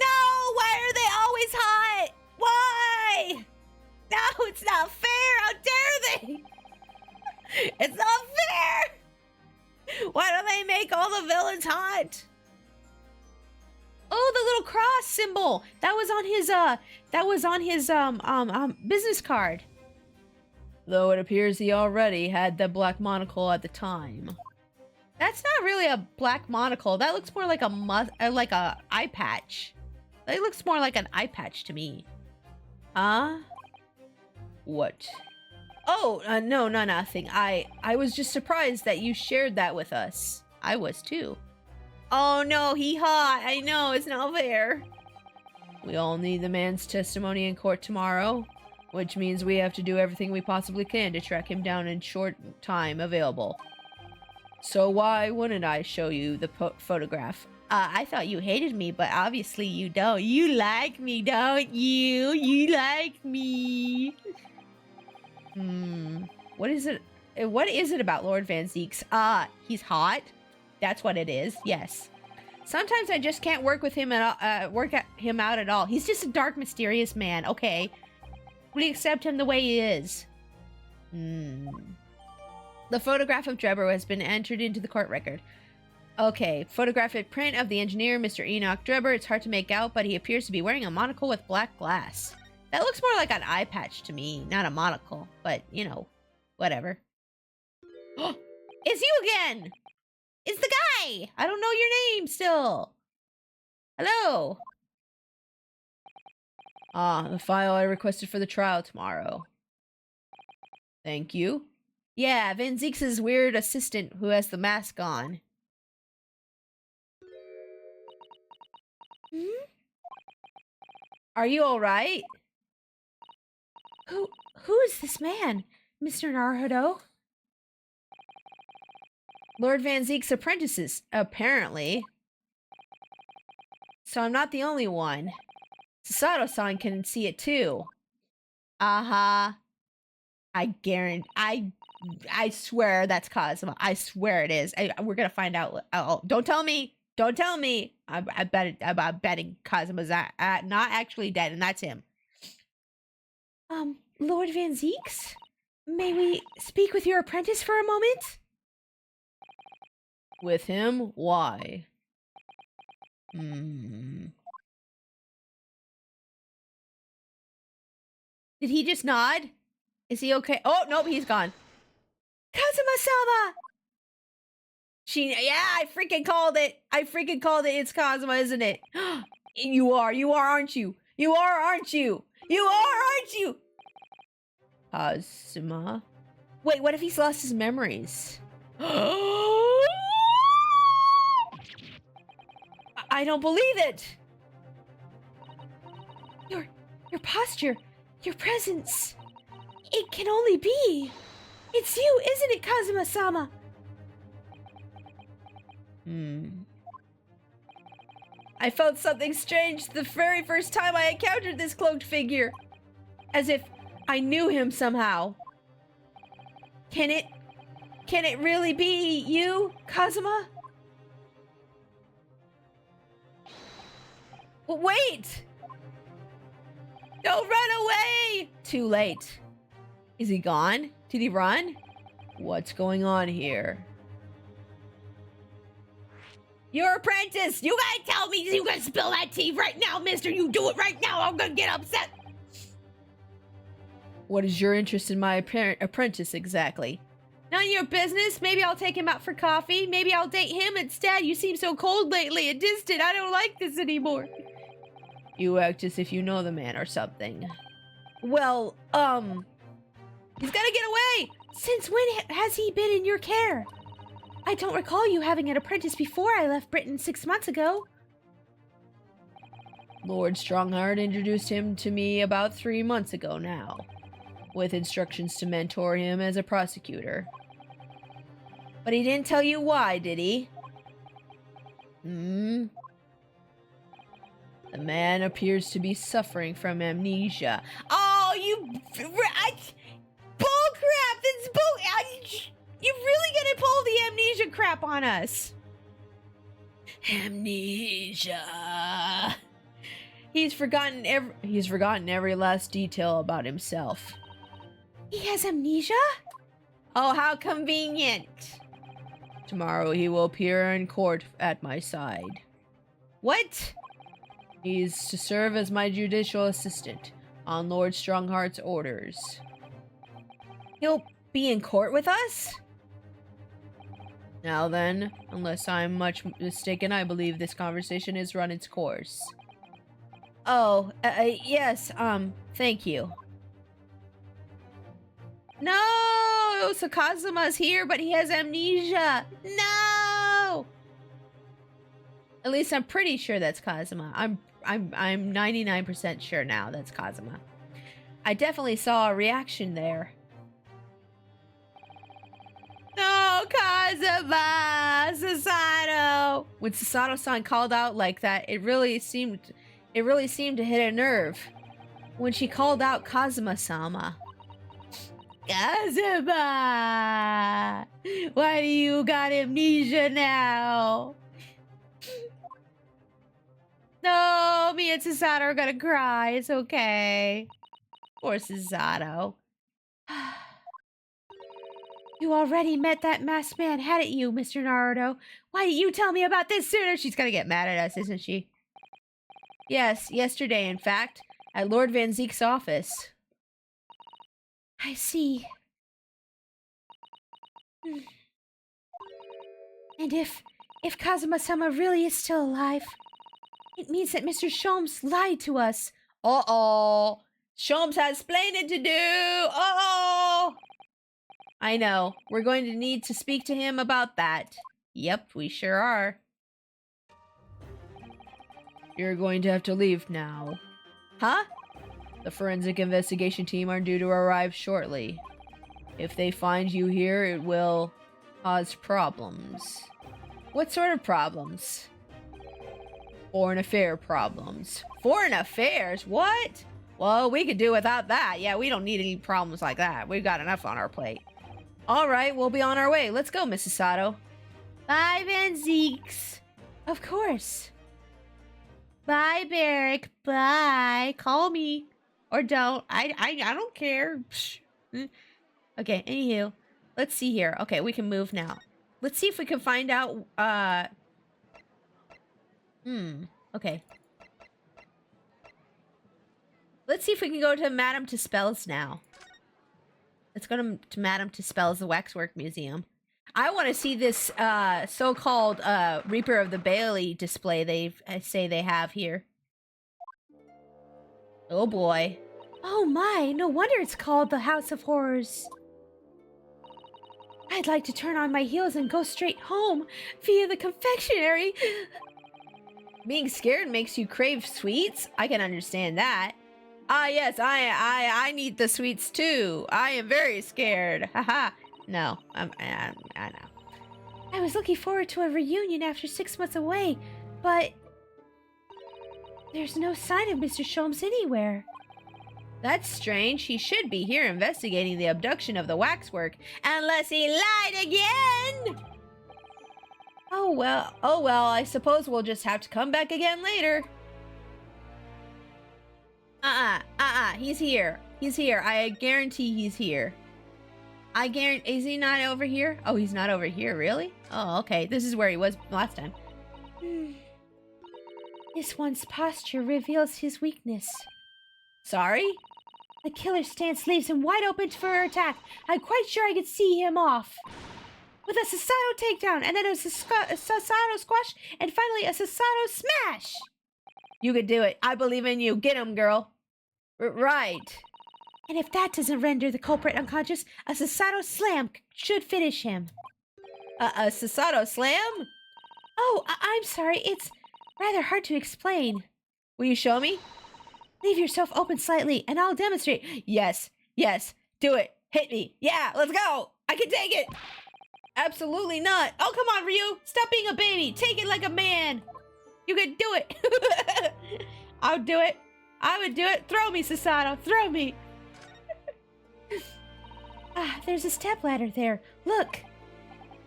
Why are they always hot? Why? No, it's not fair! How dare they? It's not fair! Why don't they make all the villains hot? Oh, the little cross symbol! That was on his business card. Though it appears he already had the black monocle at the time. That's not really a black monocle. That looks more like a eye patch. That looks more like an eye patch to me. Huh? What? Oh, no, nothing. I was just surprised that you shared that with us. I was too. Oh no, he hot. I know, it's not fair. We all need the man's testimony in court tomorrow, which means we have to do everything we possibly can to track him down in short time available. So why wouldn't I show you the photograph? I thought you hated me, but obviously you don't. You like me, don't you? You like me. What is it? What is it about Lord Van Zeeks? He's hot. That's what it is. Yes. Sometimes I just can't work with him work at him out at all. He's just a dark, mysterious man. Okay. We accept him the way he is. The photograph of Drebber has been entered into the court record. Okay, photographic print of the engineer, Mr. Enoch Drebber. It's hard to make out, but he appears to be wearing a monocle with black glass. That looks more like an eye patch to me, not a monocle. But, you know, whatever. It's you again! It's the guy! I don't know your name still. Hello? The file I requested for the trial tomorrow. Thank you. Yeah, Van Zeeks' weird assistant who has the mask on. Are you alright? Who is this man, Mr. Naruhodo? Lord Van Zeek's apprentices, apparently. So I'm not the only one. Sasato-san can see it too. I guarantee. I swear that's Kazuma. I swear it is. We're gonna find out. Oh, don't tell me. Don't tell me. I'm betting Kazuma's not actually dead, and that's him. Lord Van Zeeks? May we speak with your apprentice for a moment? With him? Why? Did he just nod? Is he okay? Oh, nope, he's gone. Kazuma-sama! Yeah, I freaking called it. I freaking called it. It's Kazuma, isn't it? You are, aren't you? You are, aren't you? You are, aren't you? Kazuma? Wait, what if he's lost his memories? I don't believe it. Your posture, your presence. It can only be. It's you, isn't it, Kazuma-sama? I felt something strange the very first time I encountered this cloaked figure. As if I knew him somehow. Can it really be you, Kazuma? Wait! Don't run away! Too late. Is he gone? Did he run? What's going on here? Your apprentice! You gotta tell me you gotta spill that tea right now, mister! You do it right now! I'm gonna get upset! What is your interest in my apprentice exactly? None of your business. Maybe I'll take him out for coffee. Maybe I'll date him instead. You seem so cold lately and distant. I don't like this anymore. You act as if you know the man or something. Well, he's gotta get away! Since when has he been in your care? I don't recall you having an apprentice before I left Britain 6 months ago. Lord Strongheart introduced him to me about 3 months ago now, with instructions to mentor him as a prosecutor. But he didn't tell you why, did he? The man appears to be suffering from amnesia. Oh, you... Bull crap! That's bull... You're really gonna pull the amnesia crap on us. Amnesia. He's forgotten every last detail about himself. He has amnesia? Oh, how convenient. Tomorrow he will appear in court at my side. What? He's to serve as my judicial assistant on Lord Strongheart's orders. He'll be in court with us? Now then, unless I'm much mistaken, I believe this conversation has run its course. Oh, yes, thank you. No! So Kazuma's here, but he has amnesia! No! At least I'm pretty sure that's Kazuma. I'm 99% sure now that's Kazuma. I definitely saw a reaction there. No, Kazuma! Susato! When Susato-san called out like that, it really seemed to hit a nerve. When she called out Kazuma-sama. Kazuma! Why do you got amnesia now? No, me and Susato are gonna cry. It's okay. Poor Susato. You already met that masked man, hadn't you, Mr. Naruto? Why didn't you tell me about this sooner? She's gonna get mad at us, isn't she? Yes, yesterday, in fact, at Lord Van Zeek's office. I see. And if Kazuma-sama really is still alive, it means that Mr. Sholmes lied to us. Uh-oh. Sholmes has explaining to do. Uh-oh. I know. We're going to need to speak to him about that. Yep, we sure are. You're going to have to leave now. Huh? The forensic investigation team are due to arrive shortly. If they find you here, it will cause problems. What sort of problems? Foreign affair problems. Foreign affairs? What? Well, we could do without that. Yeah, we don't need any problems like that. We've got enough on our plate. All right, we'll be on our way. Let's go, Mrs. Sato. Bye, Van Zeeks. Of course. Bye, Barrick. Bye. Call me. Or don't. I don't care. Okay, anywho. Let's see here. Okay, we can move now. Let's see if we can find out, okay. Let's see if we can go to Madame Tuspel's now. Let's go to Madame Tuspel's, the Waxwork Museum. I want to see this so-called Reaper of the Bailey display they say they have here. Oh boy. Oh my, no wonder it's called the House of Horrors. I'd like to turn on my heels and go straight home via the confectionery. Being scared makes you crave sweets? I can understand that. Ah, yes, I need the sweets too. I am very scared. Haha. No, I know. I was looking forward to a reunion after 6 months away, but there's no sign of Mr. Sholmes anywhere. That's strange. He should be here investigating the abduction of the waxwork, unless he lied again. Oh well, I suppose we'll just have to come back again later. He's here. He's here. I guarantee he's here. I guarantee, is he not over here? Oh, he's not over here, really? Oh, okay. This is where he was last time. This one's posture reveals his weakness. Sorry? The killer's stance leaves him wide open for attack. I'm quite sure I could see him off. With a Sasato takedown, and then a Sasato squash, and finally a Sasato smash! You could do it. I believe in you. Get him, girl. Right. And if that doesn't render the culprit unconscious, a Sasato slam should finish him. A Sasato slam? Oh, I'm sorry. It's rather hard to explain. Will you show me? Leave yourself open slightly, and I'll demonstrate. Yes. Do it. Hit me. Yeah, let's go. I can take it. Absolutely not. Oh, come on, Ryu. Stop being a baby. Take it like a man. You can do it. I'll do it. I would do it. Throw me, Sasato. Throw me. There's a stepladder there. Look.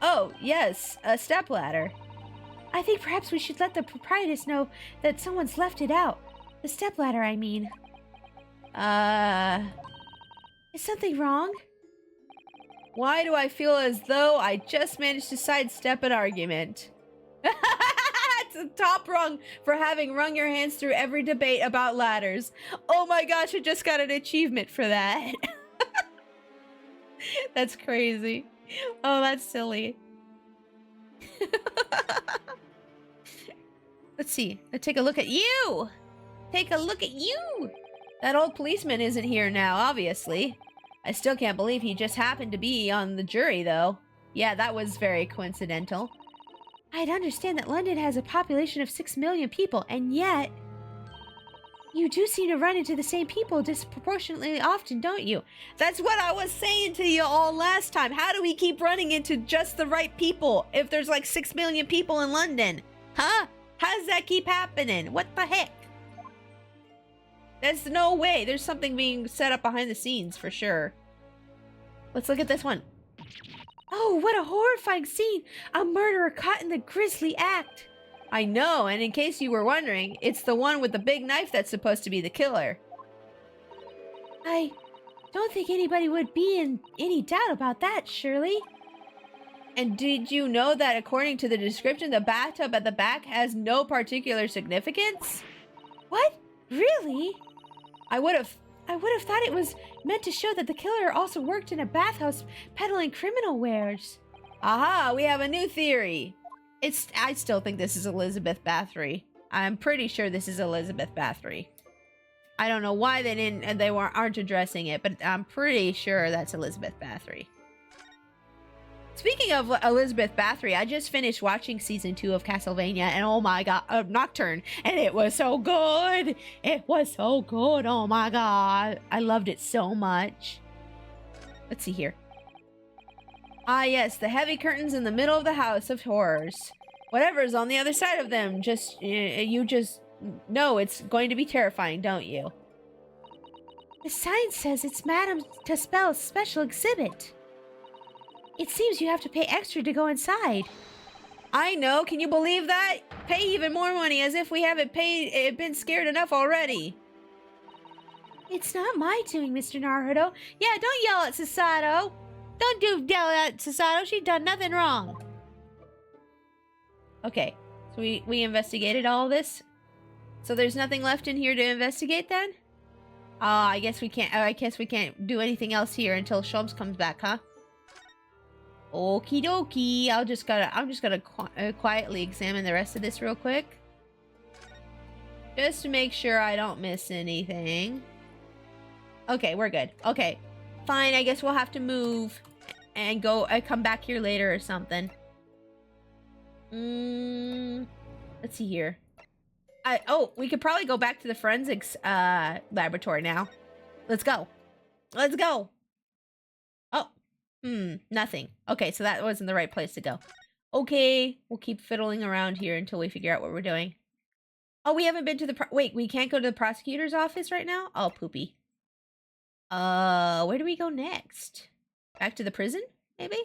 Oh, yes. A stepladder. I think perhaps we should let the proprietress know that someone's left it out. The stepladder, I mean. Is something wrong? Why do I feel as though I just managed to sidestep an argument? It's the top rung for having wrung your hands through every debate about ladders. Oh my gosh, I just got an achievement for that. That's crazy. Oh, that's silly. Let's see. Let's take a look at you. Take a look at you. That old policeman isn't here now, obviously. I still can't believe he just happened to be on the jury, though. Yeah, that was very coincidental. I'd understand that London has a population of 6 million people, and yet you do seem to run into the same people disproportionately often, don't you? That's what I was saying to you all last time. How do we keep running into just the right people if there's like 6 million people in London? Huh? How does that keep happening? What the heck? There's no way. There's something being set up behind the scenes for sure. Let's look at this one. Oh, what a horrifying scene! A murderer caught in the grisly act. I know, and in case you were wondering, it's the one with the big knife that's supposed to be the killer. I don't think anybody would be in any doubt about that, Shirley. And did you know that according to the description, the bathtub at the back has no particular significance? What? Really? I would have thought it was meant to show that the killer also worked in a bathhouse peddling criminal wares. Aha, we have a new theory. I still think this is Elizabeth Bathory. I'm pretty sure this is Elizabeth Bathory. I don't know why they aren't addressing it, but I'm pretty sure that's Elizabeth Bathory. Speaking of Elizabeth Bathory, I just finished watching season 2 of Castlevania, and oh my god, Nocturne, and it was so good. It was so good. Oh my god, I loved it so much. Let's see here. Ah yes, the heavy curtains in the middle of the House of Horrors. Whatever's on the other side of them, you just know it's going to be terrifying, don't you? The sign says it's Madame Tuspel's special exhibit. It seems you have to pay extra to go inside. I know, can you believe that? Pay even more money, as if we haven't been scared enough already. It's not my doing, Mr. Naruto. Yeah, don't yell at Sasato. Don't yell at Sasato. She's done nothing wrong. Okay, so we investigated all this. So there's nothing left in here to investigate then? I guess we can't do anything else here until Sholmes comes back, huh? Okie dokie. I'm just gonna quietly examine the rest of this real quick. Just to make sure I don't miss anything. Okay, we're good. Okay. Fine, I guess we'll have to move and come back here later or something. Let's see here. We could probably go back to the forensics laboratory now. Let's go. Let's go. Oh. Nothing. Okay, so that wasn't the right place to go. Okay, we'll keep fiddling around here until we figure out what we're doing. Oh, we haven't been to the wait, we can't go to the prosecutor's office right now? Oh, poopy. Where do we go next? Back to the prison, maybe?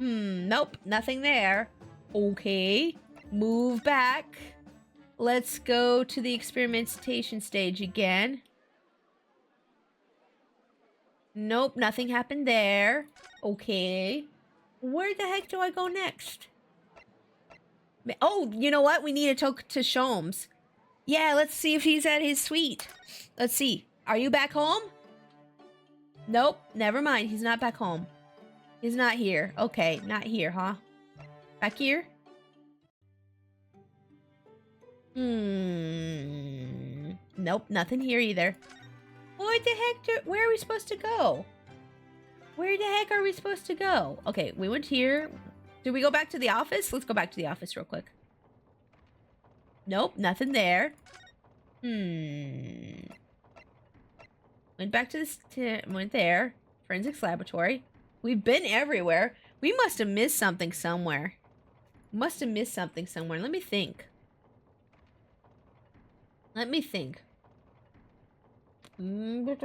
Nope, nothing there. Okay, move back. Let's go to the experimentation stage again. Nope, nothing happened there. Okay. Where the heck do I go next? Oh, you know what? We need to talk to Sholmes. Yeah, let's see if he's at his suite. Let's see. Are you back home? Nope, never mind. He's not back home. He's not here. Okay, not here, huh? Back here? Nope, nothing here either. What the heck? Where are we supposed to go? Where the heck are we supposed to go? Okay, we went here. Did we go back to the office? Let's go back to the office real quick. Nope, nothing there. Went back to this. Went there. Forensics laboratory. We've been everywhere. We must have missed something somewhere. Must have missed something somewhere. Let me think. Let me think. Maybe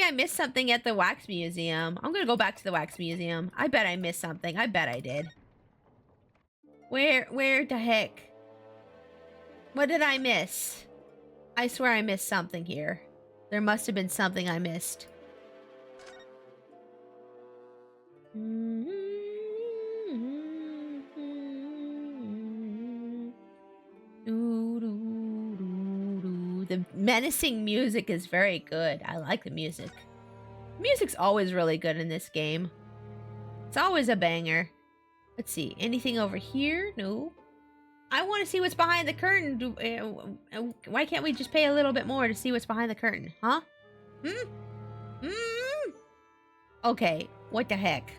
I missed something at the wax museum. I'm gonna go back to the wax museum. I bet I missed something. I bet I did. Where the heck? What did I miss? I swear I missed something here. There must have been something I missed. The menacing music is very good. I like the music. Music's always really good in this game. It's always a banger. Let's see. Anything over here? No. I want to see what's behind the curtain. Why can't we just pay a little bit more to see what's behind the curtain? Huh? Okay. What the heck?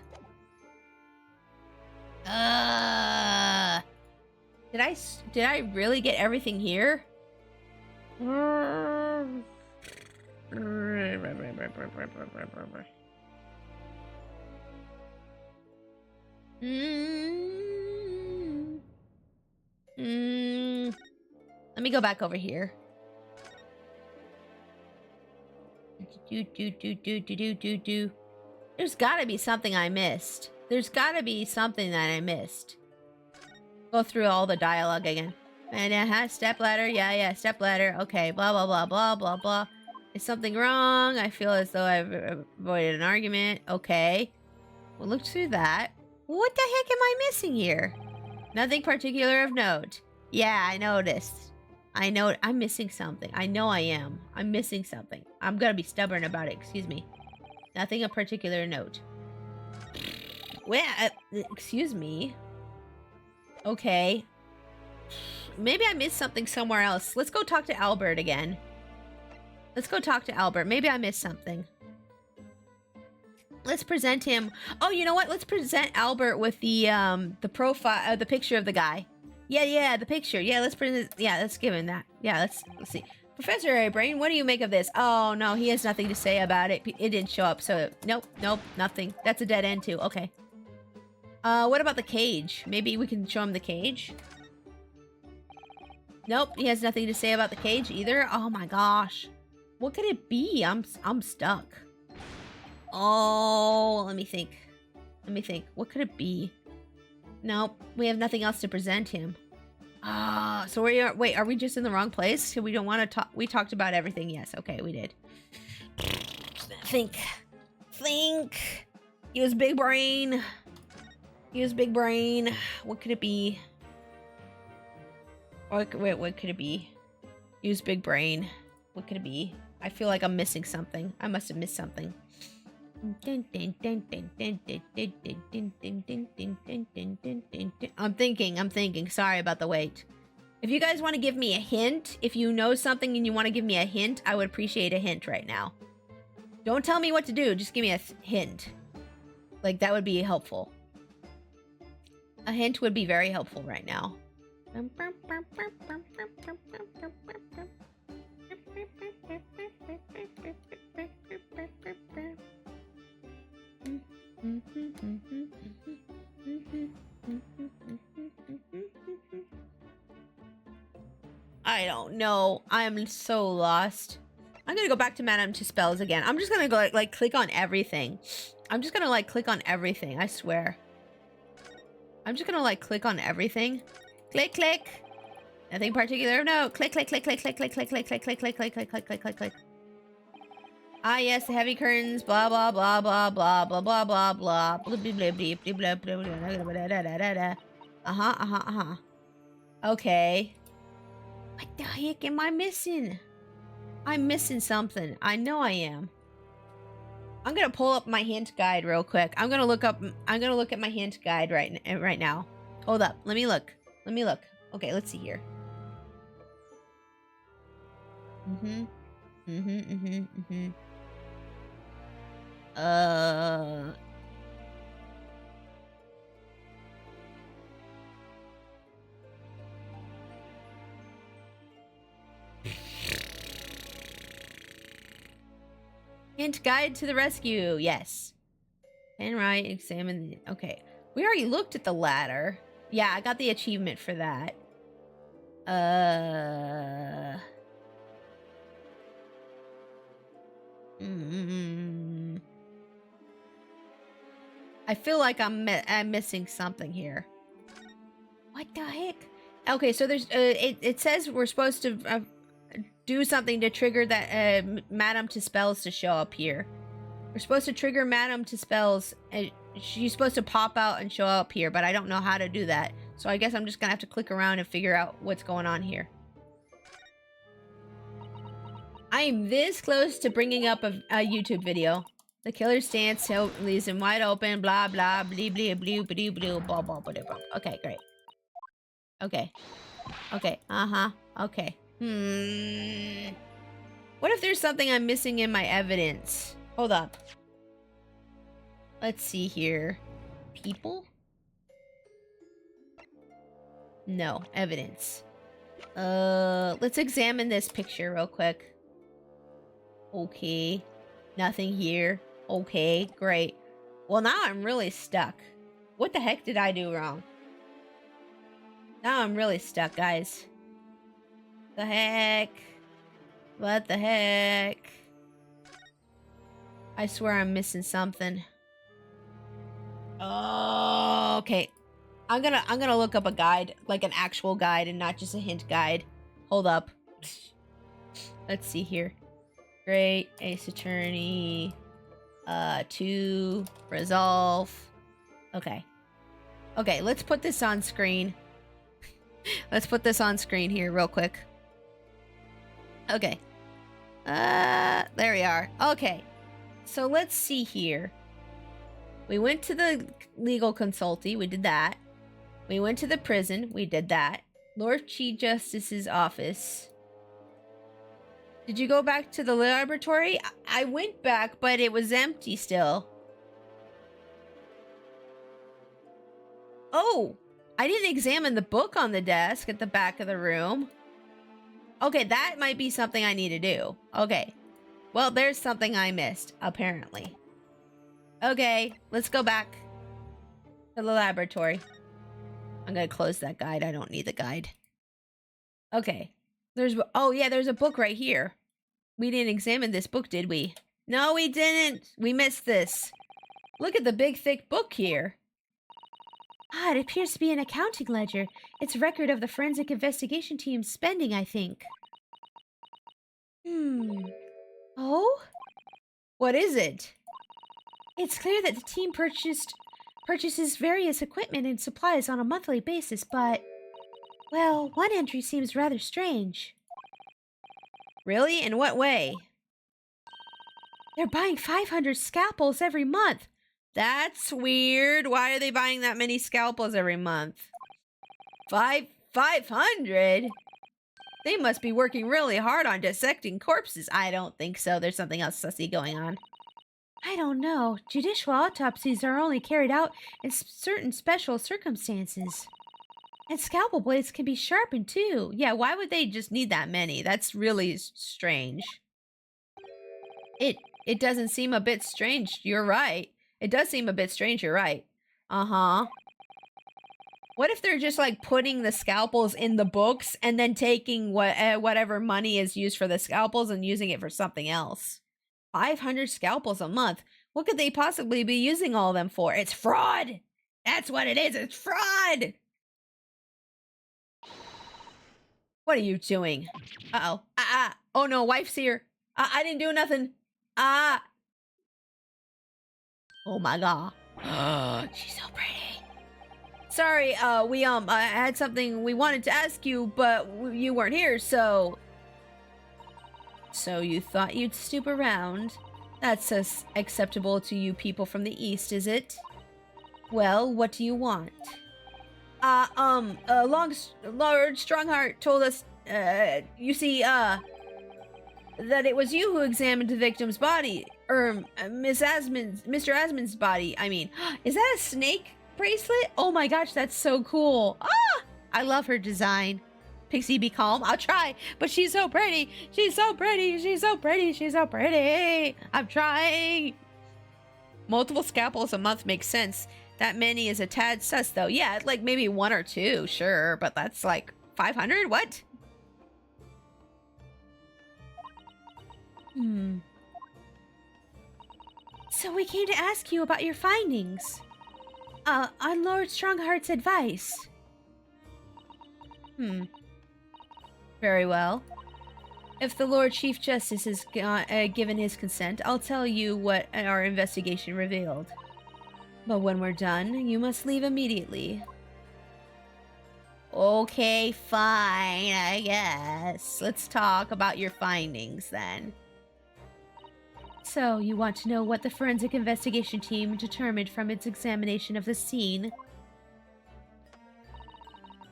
Did I really get everything here? Let me go back over here. There's gotta be something I missed. There's gotta be something that I missed. Go through all the dialogue again. And step ladder, yeah, step ladder. Okay, blah, blah, blah, blah, blah, blah. Is something wrong? I feel as though I've avoided an argument. Okay. We'll look through that. What the heck am I missing here? Nothing particular of note. Yeah, I noticed. I know I'm missing something. I know I am. I'm missing something. I'm gonna be stubborn about it. Excuse me. Nothing of particular note. Well, excuse me. Okay. Maybe I missed something somewhere else. Let's go talk to Albert again. Let's go talk to Albert. Maybe I missed something. Let's present him. Oh, you know what? Let's present Albert with the profile, the picture of the guy. Yeah, the picture. Yeah, let's present. Yeah, let's give him that. Yeah, let's see. Professor Abrain, what do you make of this? Oh no, he has nothing to say about it. It didn't show up, so nope, nothing. That's a dead end too. Okay. What about the cage? Maybe we can show him the cage. Nope, he has nothing to say about the cage either. Oh my gosh. What could it be? I'm stuck. Oh, let me think. What could it be? Nope, we have nothing else to present him. So we are. Wait, are we just in the wrong place? We don't want to talk. We talked about everything. Yes. Okay, we did. Think. Use big brain. What could it be? Wait, what could it be? Use big brain. What could it be? I feel like I'm missing something. I must have missed something. I'm thinking. Sorry about the wait. If you guys want to give me a hint, if you know something and you want to give me a hint, I would appreciate a hint right now. Don't tell me what to do, just give me a hint. Like, that would be helpful. A hint would be very helpful right now. I don't know. I'm so lost. I'm gonna go back to Madame Tuspel's again. I'm just gonna go like click on everything. I'm just gonna like click on everything, I swear. I'm just gonna like click on everything. Click. Nothing particular. No. Click. Ah, yes, the heavy curtains. Blah blah blah blah blah blah blah blah blah. Okay. What the heck am I missing? I'm missing something. I know I am. I'm gonna pull up my hint guide real quick. I'm gonna look at my hint guide right now. Hold up. Let me look. Okay, let's see here. Hint guide to the rescue. Yes. And right, examine the... Okay. We already looked at the ladder. Yeah, I got the achievement for that. I feel like I'm missing something here. What the heck? Okay, so there's... it says we're supposed to... do something to trigger that Madame Tuspel's to show up here. We're supposed to trigger Madame Tuspel's. She's supposed to pop out and show up here, but I don't know how to do that. So I guess I'm just gonna have to click around and figure out what's going on here. I'm this close to bringing up a YouTube video. The killer stance leaves him wide open. Blah blah blee blee blue blue blue blah blah blah blah. Okay, great. Okay. Okay. Okay. What if there's something I'm missing in my evidence? Hold up. Let's see here. People? No. Evidence. Let's examine this picture real quick. Okay. Nothing here. Okay, great. Well, now I'm really stuck. What the heck did I do wrong? Now I'm really stuck, guys. The heck? What the heck? I swear I'm missing something. Oh, okay. I'm gonna look up a guide, like an actual guide and not just a hint guide. Hold up. Let's see here. Great, Ace Attorney. 2, resolve. Okay. Okay, let's put this on screen. Let's put this on screen here real quick. Okay. There we are. Okay. So let's see here. We went to the legal consultee. We did that. We went to the prison. We did that. Lord Chief Justice's office. Did you go back to the laboratory? I went back, but it was empty still. Oh, I didn't examine the book on the desk at the back of the room. Okay, that might be something I need to do. Okay. Well, there's something I missed, apparently. Okay, let's go back to the laboratory. I'm gonna close that guide. I don't need the guide. Okay. Oh yeah, there's a book right here. We didn't examine this book, did we? No, we didn't. We missed this. Look at the big, thick book here. Ah, it appears to be an accounting ledger. It's a record of the forensic investigation team's spending, I think. Oh? What is it? It's clear that the team purchases various equipment and supplies on a monthly basis, but well, one entry seems rather strange. Really? In what way? They're buying 500 scalpels every month. That's weird. Why are they buying that many scalpels every month? 500? They must be working really hard on dissecting corpses. I don't think so. There's something else sussy going on. I don't know. Judicial autopsies are only carried out in certain special circumstances. And scalpel blades can be sharpened too. Yeah, why would they just need that many? That's really strange. It doesn't seem a bit strange. You're right. It does seem a bit strange. You're right. Uh-huh. What if they're just like putting the scalpels in the books and then taking whatever money is used for the scalpels and using it for something else? 500 scalpels a month. What could they possibly be using all of them for? It's fraud. That's what it is. It's fraud. What are you doing? Uh-oh. Oh no, wife's here. I didn't do nothing. Oh my god. She's so pretty. Sorry, we had something we wanted to ask you, but you weren't here, so... So you thought you'd snoop around? That's acceptable to you people from the East, is it? Well, what do you want? Lord Strongheart told us, you see, that it was you who examined the victim's body. Mr. Asmund's body, I mean. Is that a snake bracelet? Oh my gosh, that's so cool. Ah! I love her design. Pixie, be calm. I'll try, but she's so pretty. She's so pretty. She's so pretty. She's so pretty. I'm trying. Multiple scalpels a month makes sense. That many is a tad sus, though. Yeah, like maybe 1 or 2, sure, but that's like 500? What? So we came to ask you about your findings. On Lord Strongheart's advice. Very well. If the Lord Chief Justice has given his consent, I'll tell you what our investigation revealed. But when we're done, you must leave immediately. Okay, fine, I guess. Let's talk about your findings then. So, you want to know what the forensic investigation team determined from its examination of the scene?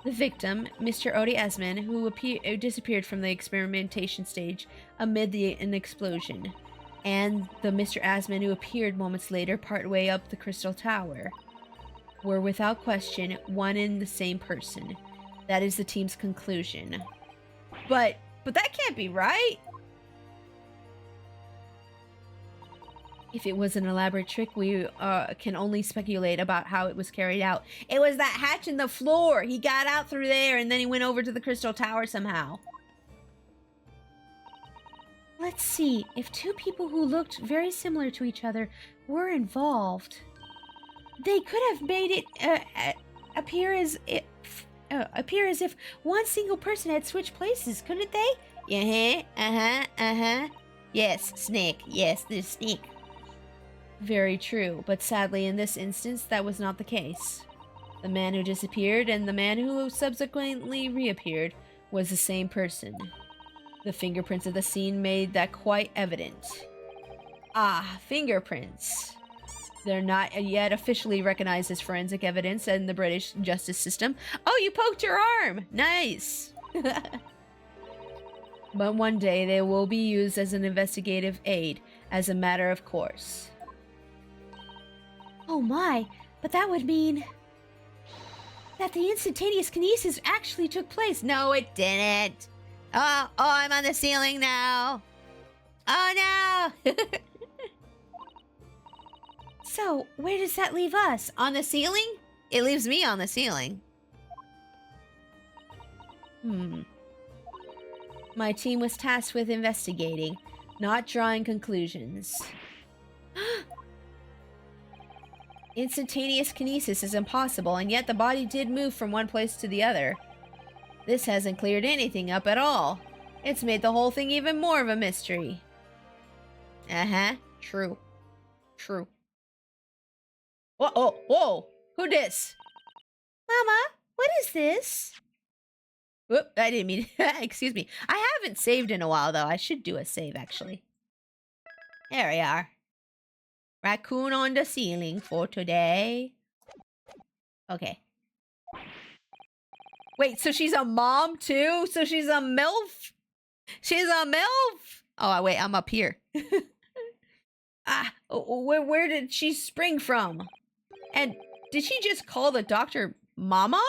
The victim, Mr. Odie Esmond, who disappeared from the experimentation stage amid an explosion, and the Mr. Asmund who appeared moments later partway up the Crystal Tower, were without question one and the same person. That is the team's conclusion. But that can't be right! If it was an elaborate trick, we can only speculate about how it was carried out. It was that hatch in the floor! He got out through there and then he went over to the Crystal Tower somehow. Let's see, if 2 people who looked very similar to each other were involved, they could have made it appear as if one single person had switched places, couldn't they? Yes, Snake. Yes, there's Snake. Very true, but sadly in this instance that was not the case. The man who disappeared and the man who subsequently reappeared was the same person. The fingerprints of the scene made that quite evident. Ah, fingerprints. They're not yet officially recognized as forensic evidence in the British justice system. Oh, you poked your arm! Nice! But one day they will be used as an investigative aid, as a matter of course. Oh my, but that would mean that the instantaneous kinesis actually took place. No, it didn't. Oh, I'm on the ceiling now. Oh no! So, where does that leave us? On the ceiling? It leaves me on the ceiling. My team was tasked with investigating, not drawing conclusions. Instantaneous kinesis is impossible, and yet the body did move from one place to the other. This hasn't cleared anything up at all. It's made the whole thing even more of a mystery. Uh-huh. True. True. Whoa, oh, whoa! Who dis? Mama, what is this? Whoop, I didn't mean excuse me. I haven't saved in a while, though. I should do a save, actually. There we are. Raccoon on the ceiling for today. Okay. Wait, so she's a mom, too? So she's a MILF? She's a MILF! Oh, wait, I'm up here. Where did she spring from? And did she just call the doctor Mama?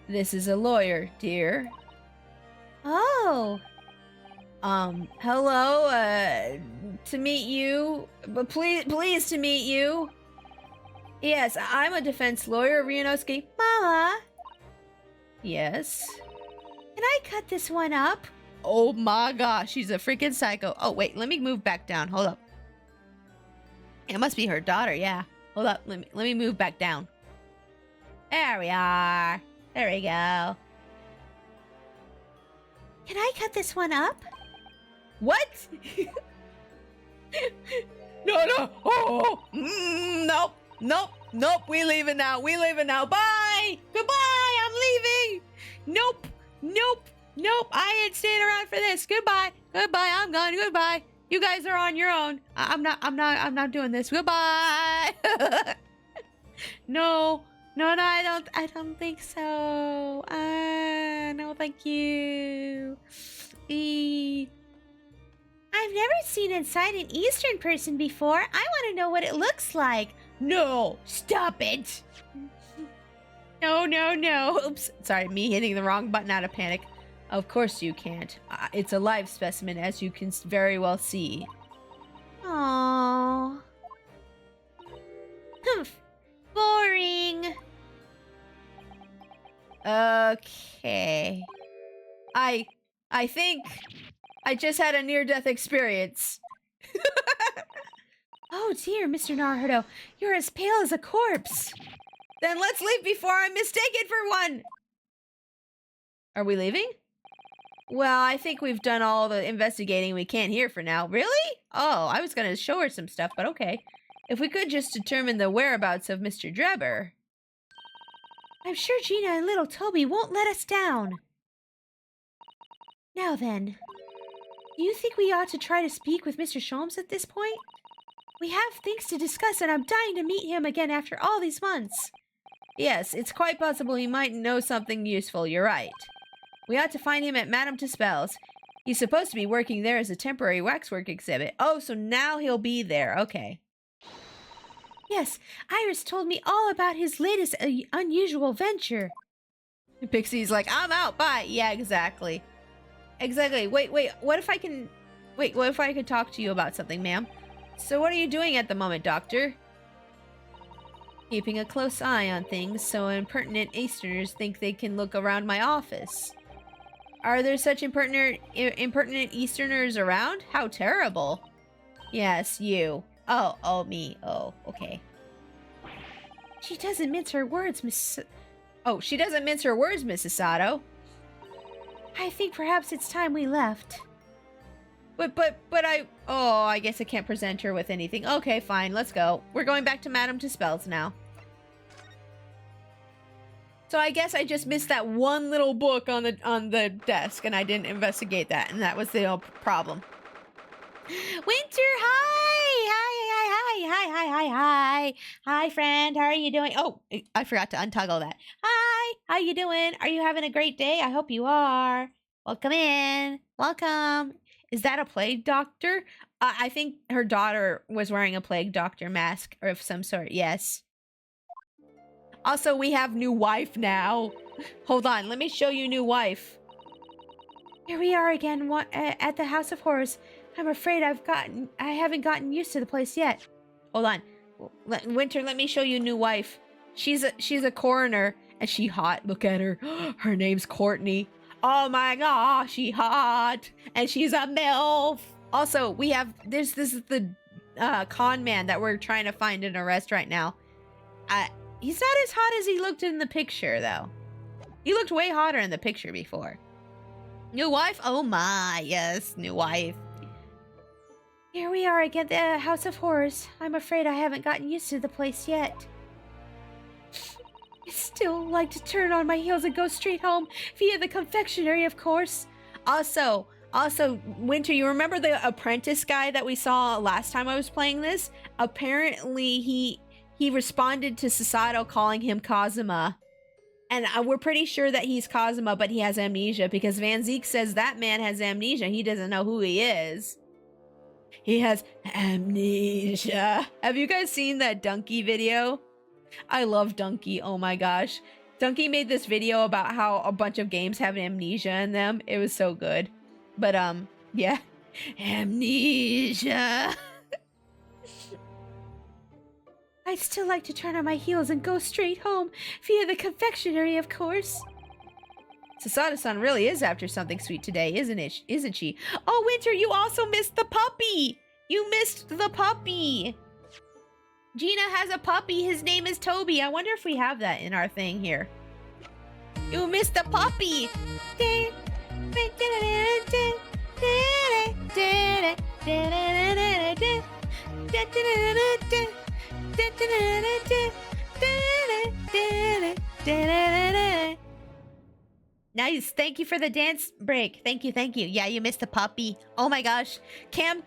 This is a lawyer, dear. Oh. Hello, to meet you, but please to meet you. Yes, I'm a defense lawyer, Ryunosuke. Mama, Yes. can I cut this one up? Oh my gosh, she's a freaking psycho. Oh, wait, let me move back down. Hold up. It must be her daughter, yeah. Hold up, let me move back down. There we are. There we go. Can I cut this one up? What? No. Oh, nope. Nope. We leaving now. Bye. Goodbye. I'm leaving. Nope. I ain't staying around for this. Goodbye. I'm gone. Goodbye. You guys are on your own. I'm not doing this. Goodbye. No, I don't think so. No, thank you. I've never seen inside an Eastern person before. I want to know what it looks like. No, stop it. No. Oops, sorry, me hitting the wrong button out of panic. Of course you can't. It's a live specimen, as you can very well see. Aww. Humph. Boring. Okay. I think I just had a near-death experience. Oh dear, Mr. Naruto, you're as pale as a corpse. Then let's leave before I'm mistaken for one. Are we leaving? Well, I think we've done all the investigating we can here for now. Really? Oh, I was gonna show her some stuff, but okay. If we could just determine the whereabouts of Mr. Drebber. I'm sure Gina and little Toby won't let us down. Now then, do you think we ought to try to speak with Mr. Sholmes at this point? We have things to discuss and I'm dying to meet him again after all these months. Yes, it's quite possible he might know something useful, you're right. We ought to find him at Madame Tuspel's. He's supposed to be working there as a temporary waxwork exhibit. Oh, so now he'll be there, okay. Yes, Iris told me all about his latest unusual venture. Pixie's like, I'm out, bye. Yeah, exactly. Exactly. Wait, what if I could talk to you about something, ma'am? So what are you doing at the moment, Doctor? Keeping a close eye on things so impertinent Easterners think they can look around my office. Are there such impertinent Easterners around? How terrible. Yes, you. Oh, me. Oh, okay. She doesn't mince her words, Miss... Oh, she doesn't mince her words, Mrs. Sato. I think perhaps it's time we left. But I guess I can't present her with anything. Okay, fine, let's go. We're going back to Madame Tuspel's now. So I guess I just missed that one little book on the desk and I didn't investigate that, and that was the problem. Winter, hi, hi, friend, how are you doing? Oh, I forgot to untoggle that. Hi, how you doing? Are you having a great day? I hope you are. Welcome in. Welcome. Is that a plague doctor? I think her daughter was wearing a plague doctor mask or of some sort. Yes. Also, we have new wife now. Hold on, let me show you new wife. Here we are again at the House of Horrors. I'm afraid I haven't gotten used to the place yet. Hold on. Winter, let me show you new wife. She's a coroner and she hot. Look at her. Her name's Courtney. Oh my gosh, she hot. And she's a MILF. Also, this is the con man that we're trying to find and arrest right now. He's not as hot as he looked in the picture, though. He looked way hotter in the picture before. New wife? Oh my, yes, new wife. Here we are again, the House of Horrors. I'm afraid I haven't gotten used to the place yet. I still like to turn on my heels and go straight home via the confectionery, of course. Also, Winter, you remember the apprentice guy that we saw last time I was playing this? Apparently, he responded to Sasato calling him Kazuma. And we're pretty sure that he's Kazuma, but he has amnesia because Van Zeke says that man has amnesia. He doesn't know who he is. He has amnesia. Have you guys seen that Donkey video? I love Donkey. Oh my gosh. Donkey made this video about how a bunch of games have amnesia in them. It was so good. But, yeah. Amnesia. I'd still like to turn on my heels and go straight home via the confectionery, of course. Sasato-san really is after something sweet today, isn't she? Oh, Winter, you also missed the puppy! You missed the puppy! Gina has a puppy. His name is Toby. I wonder if we have that in our thing here. You missed the puppy! Nice. Thank you for the dance break. Thank you. Yeah, you missed the puppy. Oh my gosh. Cam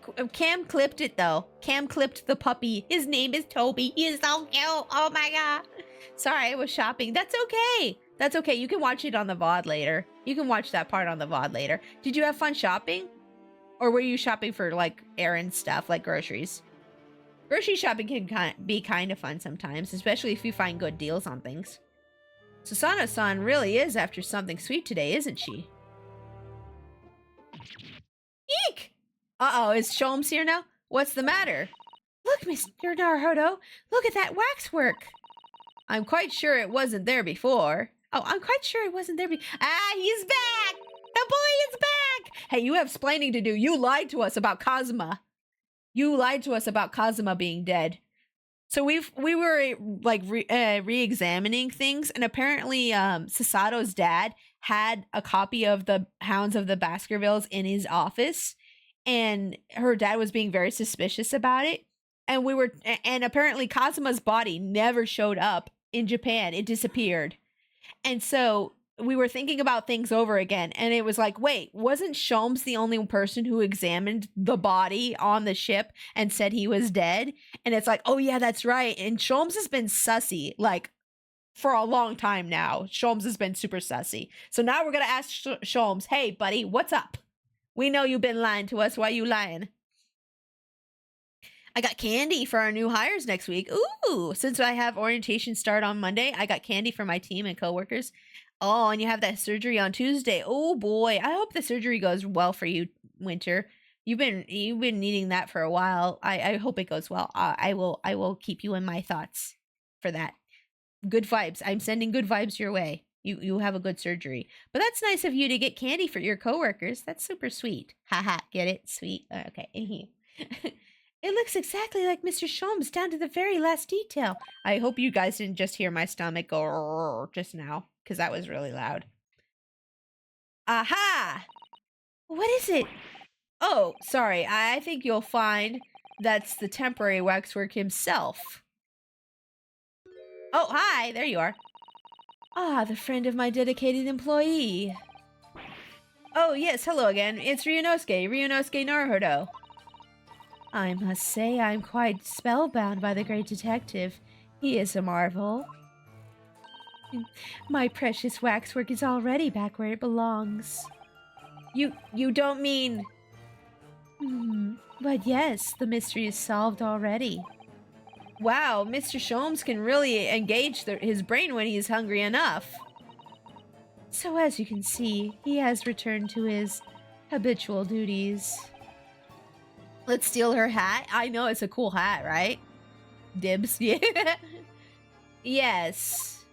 clipped it though. Cam clipped the puppy. His name is Toby. He is so cute. Oh my god. Sorry, I was shopping. That's okay. That's okay. You can watch it on the VOD later. You can watch that part on the VOD later. Did you have fun shopping? Or were you shopping for like errand stuff, like groceries? Grocery shopping can be kind of fun sometimes, especially if you find good deals on things. Susanoo-san really is after something sweet today, isn't she? Eek! Uh-oh, is Sholmes here now? What's the matter? Look, Mr. Naruhodo, look at that waxwork. I'm quite sure it wasn't there before. Oh, I'm quite sure it wasn't there before. Ah, he's back! The boy is back! Hey, you have splaining to do. You lied to us about Kazuma. You lied to us about Kazuma being dead. So we were like re-examining things, and apparently Sasato's dad had a copy of the Hounds of the Baskervilles in his office, and her dad was being very suspicious about it. And apparently Kazuma's body never showed up in Japan. It disappeared. And so we were thinking about things over again, and it was like, wait, wasn't Sholmes the only person who examined the body on the ship and said he was dead? And it's like, oh yeah, that's right. And Sholmes has been sussy, like, for a long time now. Sholmes has been super sussy. So now we're gonna ask Sholmes, hey buddy, what's up? We know you've been lying to us. Why you lying? I got candy for our new hires next week. Ooh, since I have orientation start on Monday, I got candy for my team and coworkers. Oh, and you have that surgery on Tuesday. Oh boy, I hope the surgery goes well for you, Winter. You've been needing that for a while. I hope it goes well. I will keep you in my thoughts for that. Good vibes. I'm sending good vibes your way. You have a good surgery. But that's nice of you to get candy for your coworkers. That's super sweet. Haha, get it? Sweet. Okay. It looks exactly like Mr. Sholmes down to the very last detail. I hope you guys didn't just hear my stomach go just now, because that was really loud. Aha! What is it? Oh, sorry. I think you'll find that's the temporary waxwork himself. Oh, hi. There you are. Ah, the friend of my dedicated employee. Oh, yes. Hello again. It's Ryunosuke Naruhodo. I must say I'm quite spellbound by the great detective. He is a marvel. My precious waxwork is already back where it belongs. You don't mean... But yes, the mystery is solved already. Wow, Mr. Sholmes can really engage his brain when he's hungry enough. So as you can see, he has returned to his habitual duties. Let's steal her hat. I know it's a cool hat, right? Dibs. Yeah. Yes.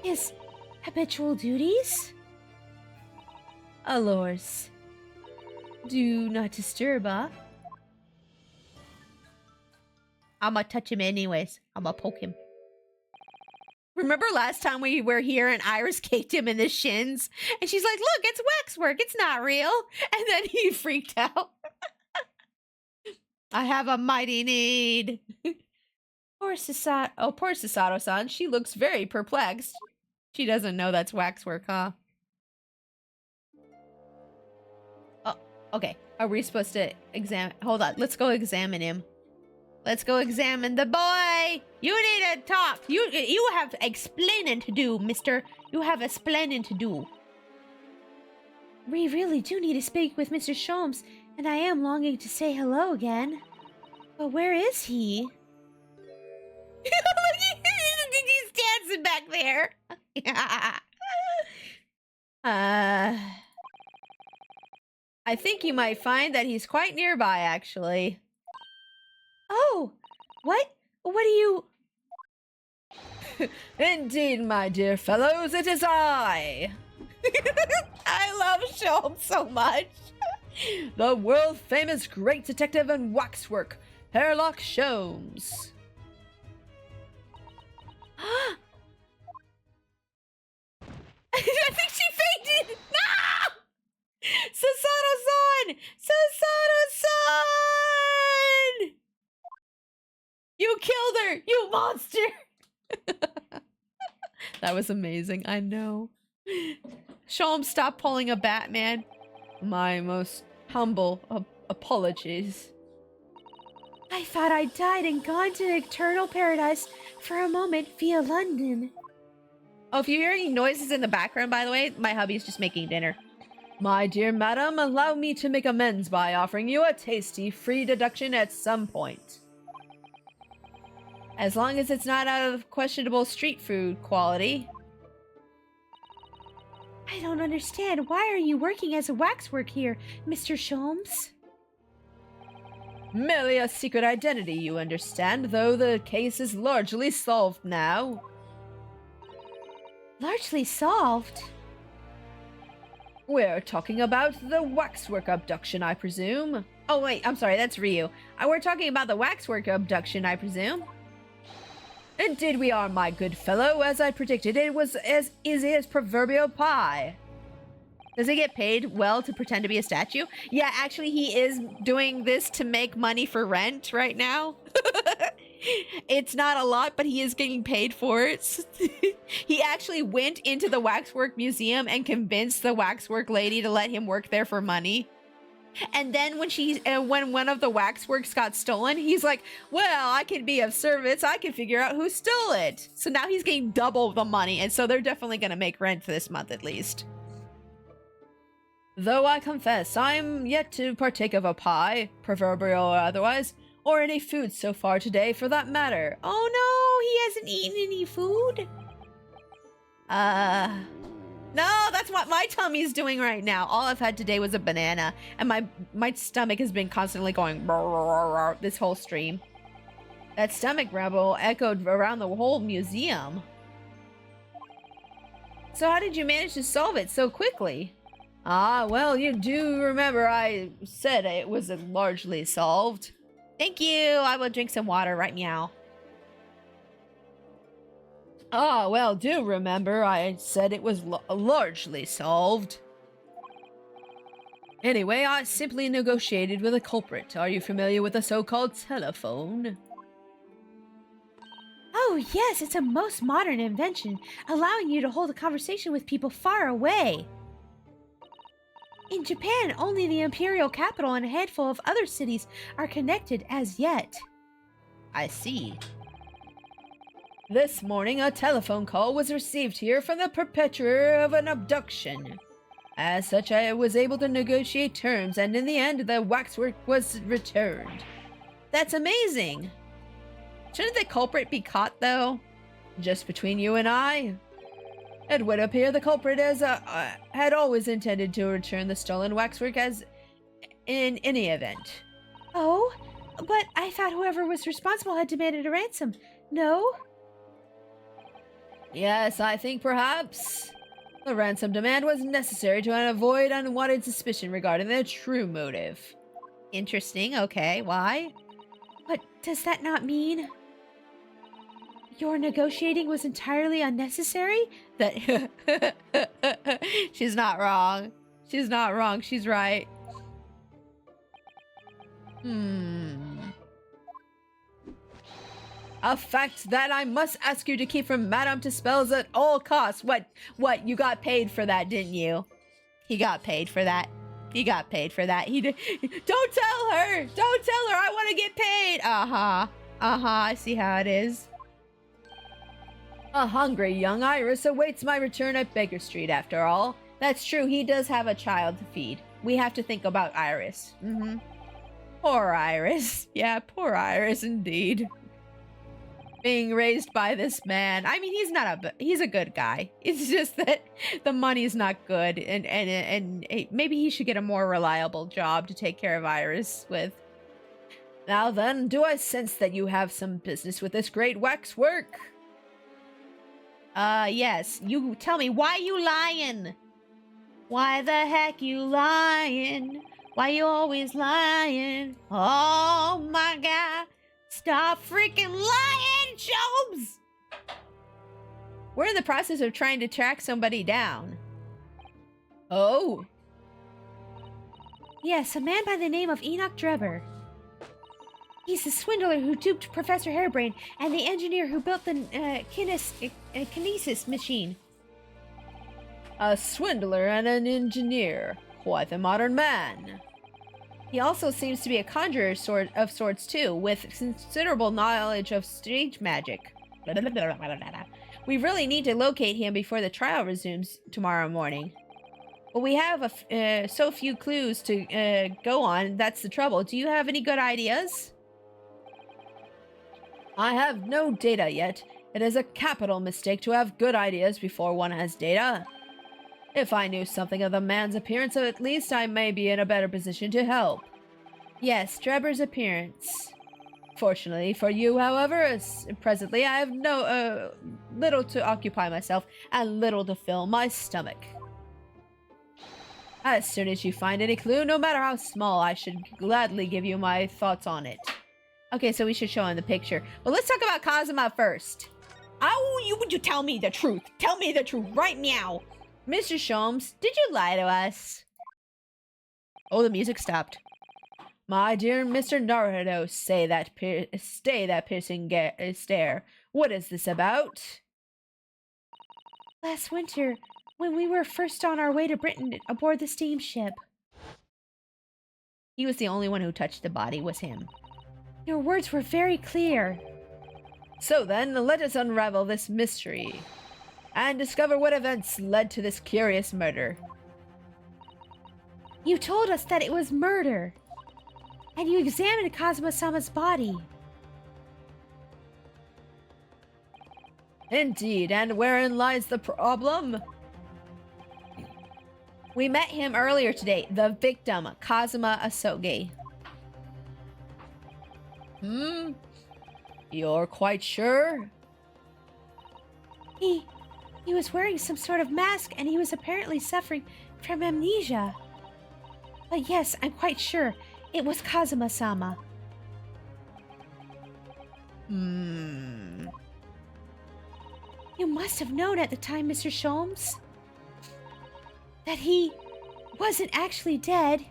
His habitual duties? Alors. Do not disturb, I'm gonna touch him anyways. I'm gonna poke him. Remember last time we were here and Iris kicked him in the shins? And she's like, look, it's waxwork. It's not real. And then he freaked out. I have a mighty need. Poor Sasato. Oh, poor Sasato-san. She looks very perplexed. She doesn't know that's waxwork, huh? Oh, okay. Are we supposed to examine? Hold on. Let's go examine him. Let's go examine the boy. You need to talk. You have explaining to do, mister. You have explaining to do. We really do need to speak with Mr. Sholmes, and I am longing to say hello again. But where is he? He's dancing back there. I think you might find that he's quite nearby, actually. Oh, what? What do you... Indeed, my dear fellows, it is I. I love Sholmes so much. The world-famous great detective and waxwork, Herlock Sholmes. I think she fainted! No! Sasato-san! Sasato-san! You killed her, you monster! That was amazing, I know. Sholmes, stop pulling a Batman. My most humble apologies. I thought I died and gone to eternal paradise for a moment via London. Oh, if you hear any noises in the background, by the way, my hubby's just making dinner. My dear madam, allow me to make amends by offering you a tasty free deduction at some point. As long as it's not out of questionable street food quality. I don't understand. Why are you working as a waxwork here, Mr. Sholmes? Merely a secret identity, you understand, though the case is largely solved now. Largely solved? We're talking about the waxwork abduction, I presume. Oh wait, I'm sorry, that's Ryu. We're talking about the waxwork abduction, I presume. Indeed we are, my good fellow. As I predicted, it was as easy as proverbial pie. Does he get paid well to pretend to be a statue? Yeah, actually he is doing this to make money for rent right now. It's not a lot, but he is getting paid for it. He actually went into the waxwork museum and convinced the waxwork lady to let him work there for money. And then when one of the waxworks got stolen, he's like, well, I can be of service. I can figure out who stole it. So now he's getting double the money. And so they're definitely going to make rent this month at least. Though I confess, I'm yet to partake of a pie, proverbial or otherwise, or any food so far today for that matter. Oh no, he hasn't eaten any food? No, that's what my tummy's doing right now. All I've had today was a banana, and my stomach has been constantly going this whole stream. That stomach rumble echoed around the whole museum. So how did you manage to solve it so quickly? Ah, well, you do remember I said it was largely solved. Thank you. I will drink some water right meow. Ah, well, do remember I said it was largely solved. Anyway, I simply negotiated with a culprit. Are you familiar with the so-called telephone? Oh, yes, it's a most modern invention, allowing you to hold a conversation with people far away. In Japan, only the imperial capital and a handful of other cities are connected as yet. I see. This morning, a telephone call was received here from the perpetrator of an abduction. As such, I was able to negotiate terms, and in the end, the waxwork was returned. That's amazing! Shouldn't the culprit be caught, though? Just between you and I? It would appear the culprit had always intended to return the stolen waxwork as in any event. Oh, but I thought whoever was responsible had demanded a ransom. No? Yes, I think perhaps the ransom demand was necessary to avoid unwanted suspicion regarding their true motive. Interesting, okay, why? But Does that not mean your negotiating was entirely unnecessary? That she's not wrong. She's not wrong. She's right. A fact that I must ask you to keep from Madame Tuspel's at all costs. What? You got paid for that, didn't you? He got paid for that. He got paid for that. He did. Don't tell her. Don't tell her. I want to get paid. I see how it is. A hungry young Iris awaits my return at Baker Street, after all. That's true. He does have a child to feed. We have to think about Iris. Poor Iris. Yeah, poor Iris indeed. Being raised by this man. I mean, he's a good guy. It's just that the money's not good, and maybe he should get a more reliable job to take care of Iris with. Now then, do I sense that you have some business with this great waxwork? Yes. You tell me, why you lying? Why the heck you lying? Why you always lying? Oh my god. Stop freaking lying, Jobs! We're in the process of trying to track somebody down. Oh. Yes, a man by the name of Enoch Drebber. He's the swindler who duped Professor Hairbrain and the engineer who built the kinesis machine. A swindler and an engineer. Quite the modern man. He also seems to be a conjurer of sorts too, with considerable knowledge of stage magic. We really need to locate him before the trial resumes tomorrow morning. But we have so few clues to go on, that's the trouble. Do you have any good ideas? I have no data yet. It is a capital mistake to have good ideas before one has data. If I knew something of the man's appearance, at least I may be in a better position to help. Yes, Drebber's appearance. Fortunately for you, however, presently I have little to occupy myself and little to fill my stomach. As soon as you find any clue, no matter how small, I should gladly give you my thoughts on it. Okay, so we should show him the picture. But let's talk about Kazuma first. Oh, would you tell me the truth? Tell me the truth right now. Mr. Sholmes, did you lie to us? Oh, the music stopped. My dear Mr. Naruto, stay that piercing stare. What is this about? Last winter, when we were first on our way to Britain aboard the steamship. He was the only one who touched the body, was him. Your words were very clear. So then, let us unravel this mystery and discover what events led to this curious murder. You told us that it was murder, and you examined Kazuma-sama's body. Indeed, and wherein lies the problem? We met him earlier today, the victim, Kazuma Asogi. You're quite sure? He was wearing some sort of mask, and he was apparently suffering from amnesia. But yes, I'm quite sure it was Kazuma-sama. You must have known at the time, Mr. Sholmes, that he wasn't actually dead.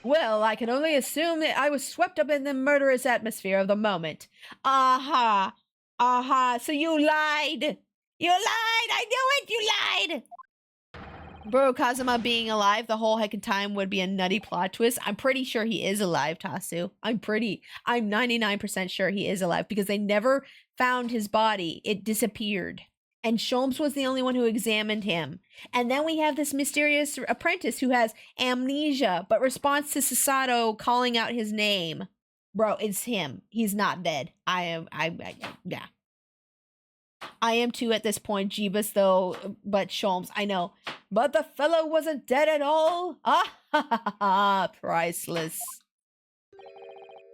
Well, I can only assume that I was swept up in the murderous atmosphere of the moment. So you lied! You lied! I knew it! You lied! Bro, Kazuma being alive the whole heckin' time would be a nutty plot twist. I'm pretty sure he is alive, Tasu. I'm 99% sure he is alive because they never found his body. It disappeared. And Sholmes was the only one who examined him. And then we have this mysterious apprentice who has amnesia, but responds to Sasato calling out his name. Bro, it's him. He's not dead. Yeah. I am too at this point, Jeebus, though, but Sholmes, I know. But the fellow wasn't dead at all? Priceless.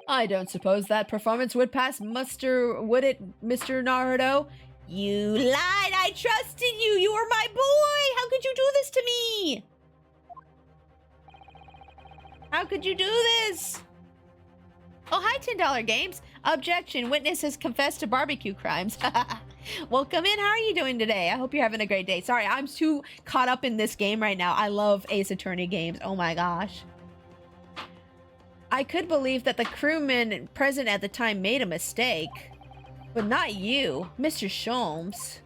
I don't suppose that performance would pass muster, would it, Mr. Naruto? You lied! I trusted you! You were my boy! How could you do this to me? How could you do this? Oh, hi, $10 games. Objection. Witness has confessed to barbecue crimes. Welcome in. How are you doing today? I hope you're having a great day. Sorry, I'm too caught up in this game right now. I love Ace Attorney games. Oh my gosh. I could believe that the crewman present at the time made a mistake. But not you, Mr. Sholmes.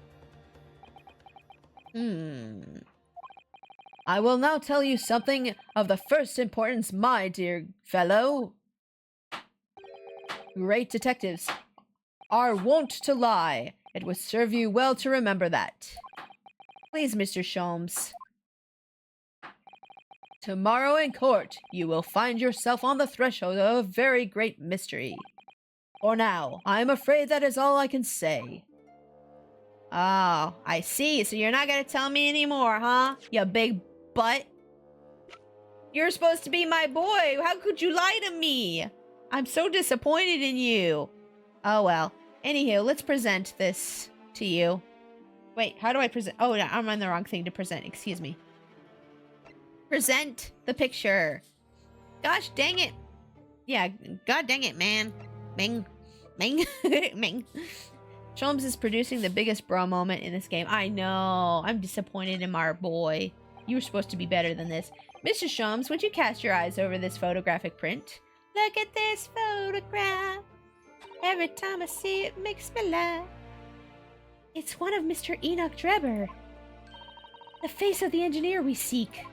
I will now tell you something of the first importance, my dear fellow. Great detectives are wont to lie. It would serve you well to remember that. Please, Mr. Sholmes. Tomorrow in court, you will find yourself on the threshold of a very great mystery. For now, I am afraid that is all I can say. Oh, I see. So you're not gonna tell me anymore, huh? You big butt. You're supposed to be my boy. How could you lie to me? I'm so disappointed in you. Oh, well. Anywho, let's present this to you. Wait, how do I present? Oh, no, I'm on the wrong thing to present. Excuse me. Present the picture. Gosh dang it. Yeah, god dang it, man. Ming. Ming. Ming. Sholmes is producing the biggest bro moment in this game. I know. I'm disappointed in our boy. You were supposed to be better than this. Mr. Sholmes, would you cast your eyes over this photographic print? Look at this photograph. Every time I see it makes me laugh. It's one of Mr. Enoch Drebber. The face of the engineer we seek.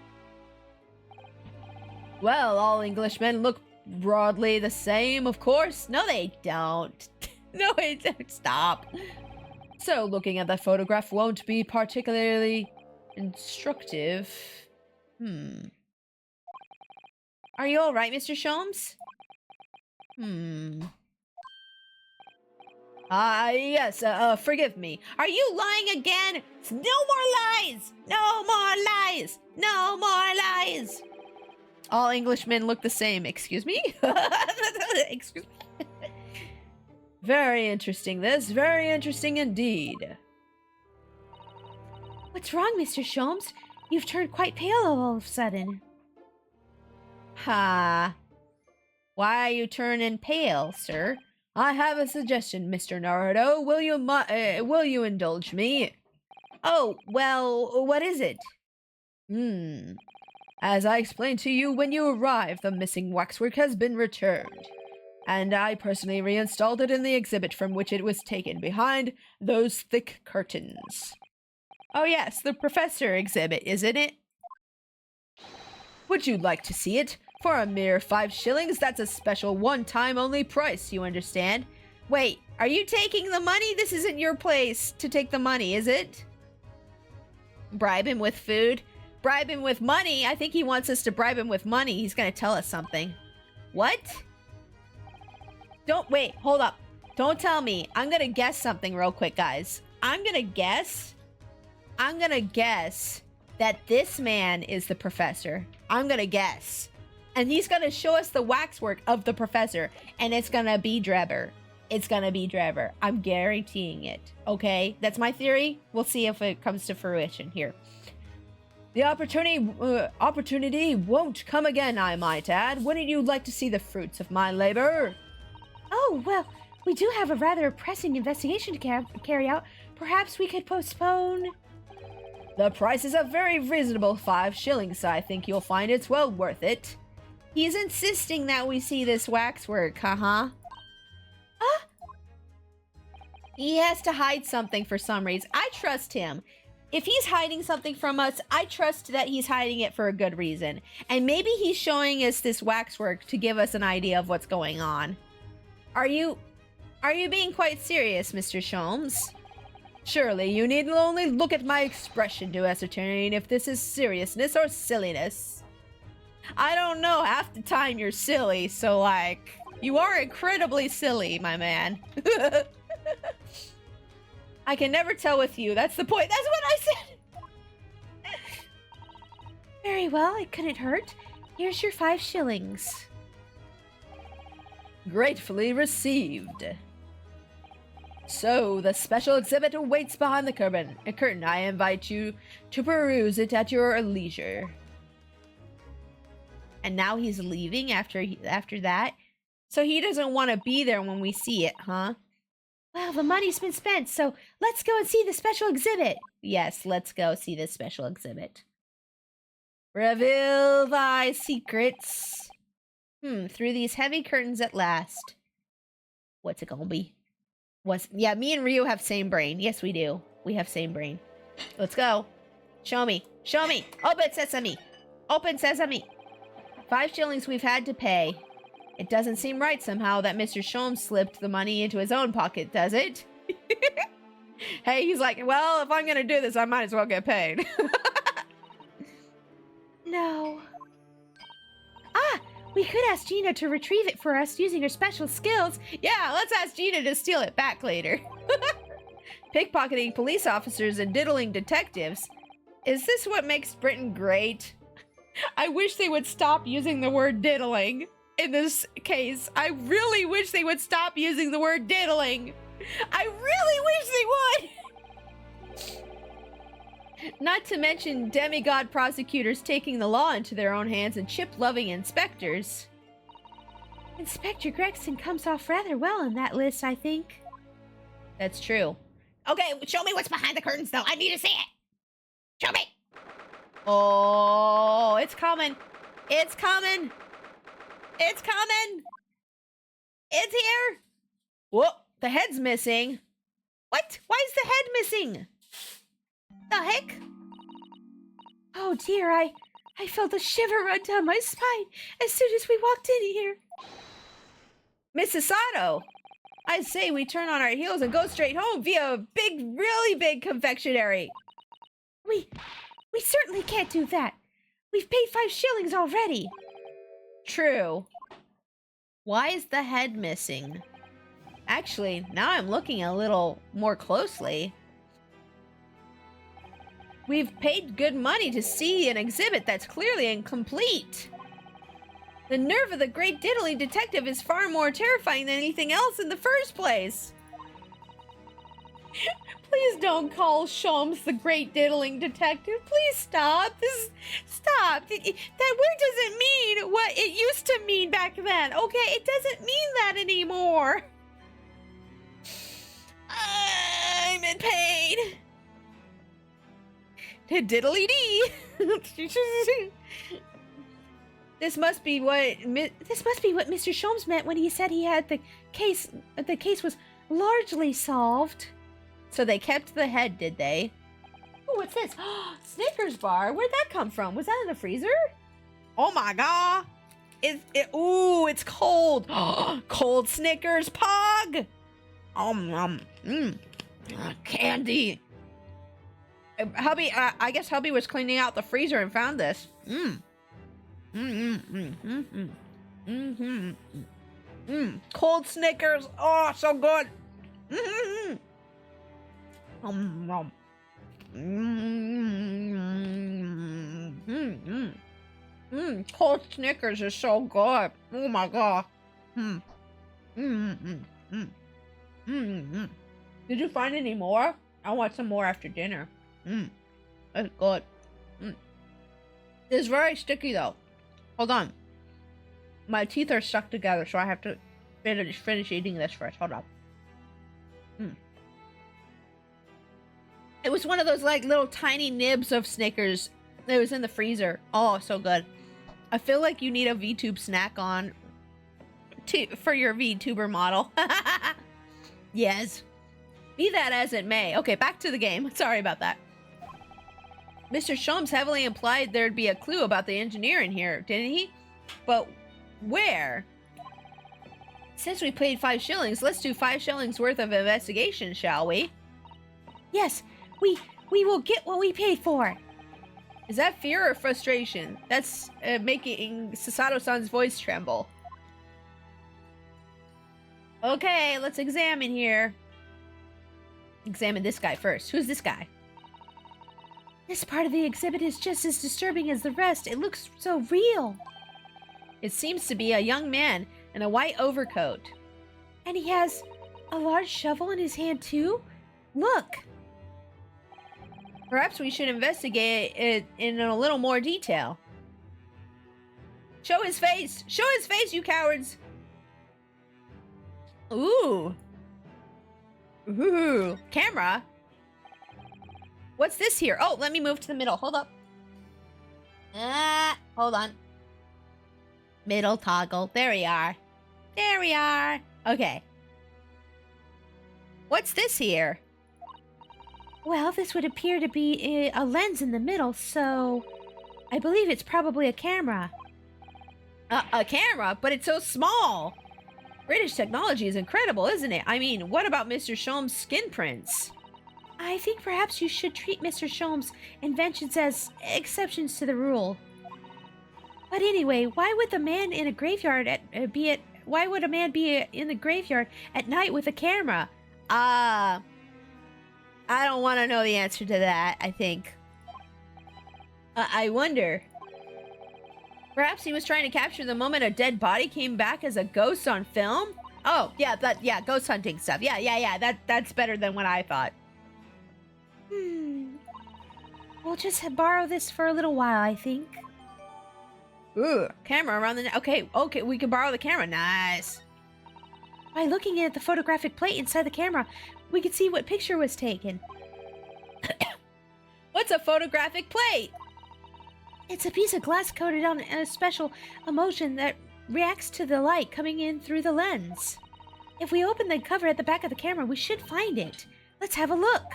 Well, all Englishmen look broadly the same, of course. No, they don't. No, they don't. Stop. So, looking at that photograph won't be particularly instructive. Are you alright, Mr. Sholmes? Yes, forgive me. Are you lying again? No more lies! No more lies! No more lies! All Englishmen look the same. Excuse me? Excuse me? Very interesting, this. Very interesting indeed. What's wrong, Mr. Sholmes? You've turned quite pale all of a sudden. Ha. Why are you turning pale, sir? I have a suggestion, Mr. Naruto. Will you indulge me? Oh, well, what is it? As I explained to you when you arrived, the missing waxwork has been returned. And I personally reinstalled it in the exhibit from which it was taken, behind those thick curtains. Oh yes, the professor exhibit, isn't it? Would you like to see it? For a mere 5 shillings, that's a special one-time only price, you understand? Wait, are you taking the money? This isn't your place to take the money, is it? Bribe him with food? Bribe him with money? I think he wants us to bribe him with money. He's gonna tell us something. What? Wait, hold up. Don't tell me. I'm gonna guess something real quick, guys. I'm gonna guess that this man is the professor. I'm gonna guess. And he's gonna show us the waxwork of the professor. And it's gonna be Drebber. It's gonna be Drebber. I'm guaranteeing it. Okay? That's my theory. We'll see if it comes to fruition here. The opportunity won't come again, I might add. Wouldn't you like to see the fruits of my labor? Oh, well, we do have a rather pressing investigation to carry out. Perhaps we could postpone... The price is a very reasonable 5 shillings. I think you'll find it's well worth it. He's insisting that we see this waxwork, haha. He has to hide something for some reason. I trust him. If he's hiding something from us, I trust that he's hiding it for a good reason. And maybe he's showing us this waxwork to give us an idea of what's going on. Are you being quite serious, Mr. Sholmes? Surely you need only look at my expression to ascertain if this is seriousness or silliness. I don't know, half the time you're silly, so like, you are incredibly silly, my man. I can never tell with you, that's the point, that's what I said! Very well, it couldn't hurt. Here's your 5 shillings. Gratefully received. So, the special exhibit awaits behind the curtain. I invite you to peruse it at your leisure. And now he's leaving after that. So he doesn't want to be there when we see it, huh? Well, the money's been spent, so let's go and see the special exhibit. Yes, let's go see this special exhibit. Reveal thy secrets. Through these heavy curtains at last. What's it gonna be? Yeah, me and Ryu have same brain. Yes, we do. We have same brain. Let's go. Show me. Show me. Open sesame. Open sesame. 5 shillings we've had to pay. It doesn't seem right somehow that Mr. Sholmes slipped the money into his own pocket, does it? Hey, he's like, well, if I'm gonna do this, I might as well get paid. No. Ah, we could ask Gina to retrieve it for us using her special skills. Yeah, let's ask Gina to steal it back later. Pickpocketing police officers and diddling detectives. Is this what makes Britain great? I wish they would stop using the word diddling in this case. I really wish they would stop using the word diddling. I really wish they would. Not to mention demigod prosecutors taking the law into their own hands and chip-loving inspectors. Inspector Gregson comes off rather well in that list, I think. That's true. Okay, show me what's behind the curtains, though. I need to see it. Show me. Oh, it's coming. It's coming. It's coming. It's here. Whoa, the head's missing. What? Why is the head missing? The heck? Oh dear, I felt a shiver run down my spine as soon as we walked in here. Mrs. Sato, I say we turn on our heels and go straight home via a big, really big confectionery. We certainly can't do that. We've paid 5 shillings already. True. Why is the head missing? Actually, now I'm looking a little more closely. We've paid good money to see an exhibit that's clearly incomplete. The nerve of the great diddling detective is far more terrifying than anything else in the first place. Please don't call Sholmes the great diddling detective. Please stop. Stop. That word doesn't mean what it used to mean back then, okay? It doesn't mean that anymore. I'm in pain. Diddly dee. This must be what Mr. Sholmes meant when he said he had the case was largely solved. So they kept the head, did they? Oh, what's this? Snickers bar. Where'd that come from? Was that in the freezer? Oh my god. Ooh, it's cold. Cold Snickers pog. Candy. Hubby, I guess hubby was cleaning out the freezer and found this. Cold Snickers. Oh, so good. Cold Snickers is so good. Oh my god. Did you find any more? I want some more after dinner. That's good. It's very sticky though. Hold on. My teeth are stuck together, so I have to finish eating this first. Hold on. It was one of those like little tiny nibs of Snickers. It was in the freezer. Oh, so good. I feel like you need a VTube snack on for your VTuber model. Yes. Be that as it may. Okay, back to the game. Sorry about that. Mr. Sholmes heavily implied there'd be a clue about the engineer in here, didn't he? But where? Since we paid 5 shillings, let's do 5 shillings worth of investigation, shall we? Yes, we will get what we paid for. Is that fear or frustration? That's making Sasato-san's voice tremble. Okay, let's examine here. Examine this guy first. Who's this guy? This part of the exhibit is just as disturbing as the rest. It looks so real. It seems to be a young man in a white overcoat. And he has a large shovel in his hand too? Look! Perhaps we should investigate it in a little more detail. Show his face! Show his face, you cowards! Ooh. Ooh. Camera? What's this here? Oh, let me move to the middle. Hold up. Hold on. Middle toggle. There we are. There we are. Okay. What's this here? Well, this would appear to be a lens in the middle, so I believe it's probably a camera. A camera? But it's so small. British technology is incredible, isn't it? I mean, what about Mr. Sholmes' skin prints? I think perhaps you should treat Mr. Sholmes' inventions as exceptions to the rule. But anyway, why would a man in a graveyard why would a man be in the graveyard at night with a camera? I don't want to know the answer to that, I think. I wonder. Perhaps he was trying to capture the moment a dead body came back as a ghost on film? Oh, yeah, ghost hunting stuff. Yeah, that's better than what I thought. We'll just borrow this for a little while, I think. Ooh, camera around the... Okay, we can borrow the camera. Nice. By looking at the photographic plate inside the camera, we could see what picture was taken. What's a photographic plate? It's a piece of glass coated on a special emulsion that reacts to the light coming in through the lens. If we open the cover at the back of the camera, we should find it. Let's have a look.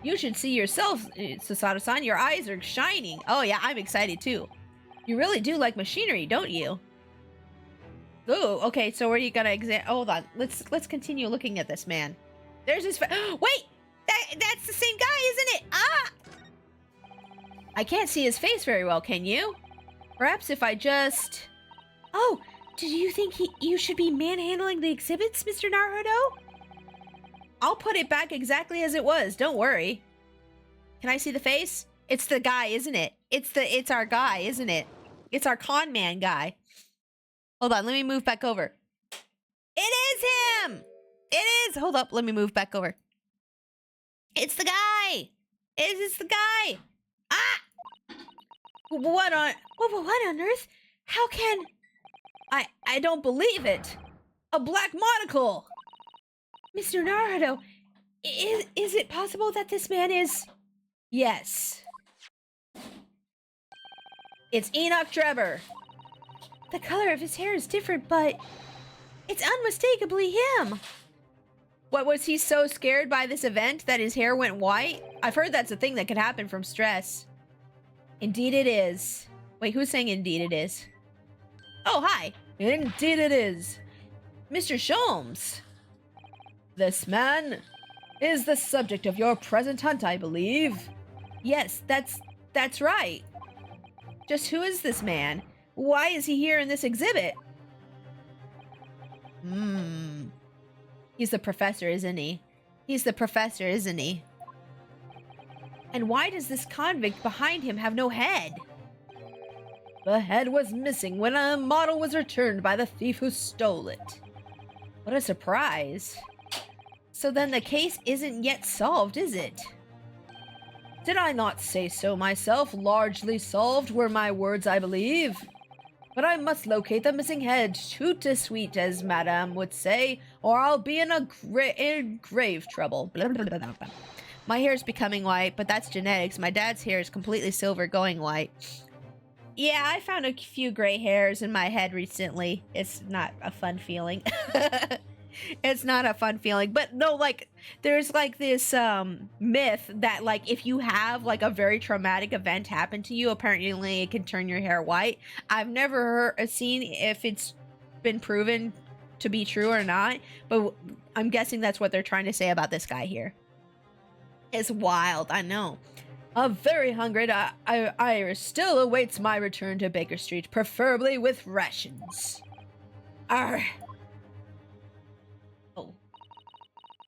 You should see yourself, Susato-san. Your eyes are shining. Oh yeah, I'm excited too. You really do like machinery, don't you? Ooh, okay, so where are you gonna hold on. Let's continue looking at this man. There's his wait! That's the same guy, isn't it? Ah! I can't see his face very well, can you? Perhaps if I just... Oh, do you think you should be manhandling the exhibits, Mr. Naruto? I'll put it back exactly as it was, don't worry. Can I see the face? It's the guy, isn't it? It's our guy, isn't it? It's our con man guy. Hold on, let me move back over. It is him! It is! Hold up, let me move back over. It's the guy! It's the guy! Ah! What on earth? How can... I don't believe it! A black monocle! Mr. Naruto, is it possible that this man is... Yes. It's Enoch Trevor. The color of his hair is different, but it's unmistakably him. What, was he so scared by this event that his hair went white? I've heard that's a thing that can happen from stress. Indeed it is. Wait, who's saying indeed it is? Oh, hi. Indeed it is. Mr. Sholmes. This man is the subject of your present hunt, I believe. Yes, that's right. Just who is this man? Why is he here in this exhibit? He's the professor, isn't he? He's the professor, isn't he? And why does this convict behind him have no head? The head was missing when a model was returned by the thief who stole it. What a surprise. So then the case isn't yet solved, is it? Did I not say so myself? Largely solved were my words, I believe. But I must locate the missing head, shoot to sweet, as Madame would say, or I'll be in grave trouble. Blah, blah, blah, blah. My hair is becoming white, but that's genetics. My dad's hair is completely silver, going white. Yeah, I found a few gray hairs in my head recently. It's not a fun feeling. It's not a fun feeling, but no, like, there's like this myth that like if you have like a very traumatic event happen to you, apparently it can turn your hair white. I've never seen if it's been proven to be true or not, but I'm guessing that's what they're trying to say about this guy here. It's wild, I know. A very hungry Iris still awaits my return to Baker Street, preferably with rations. Arr.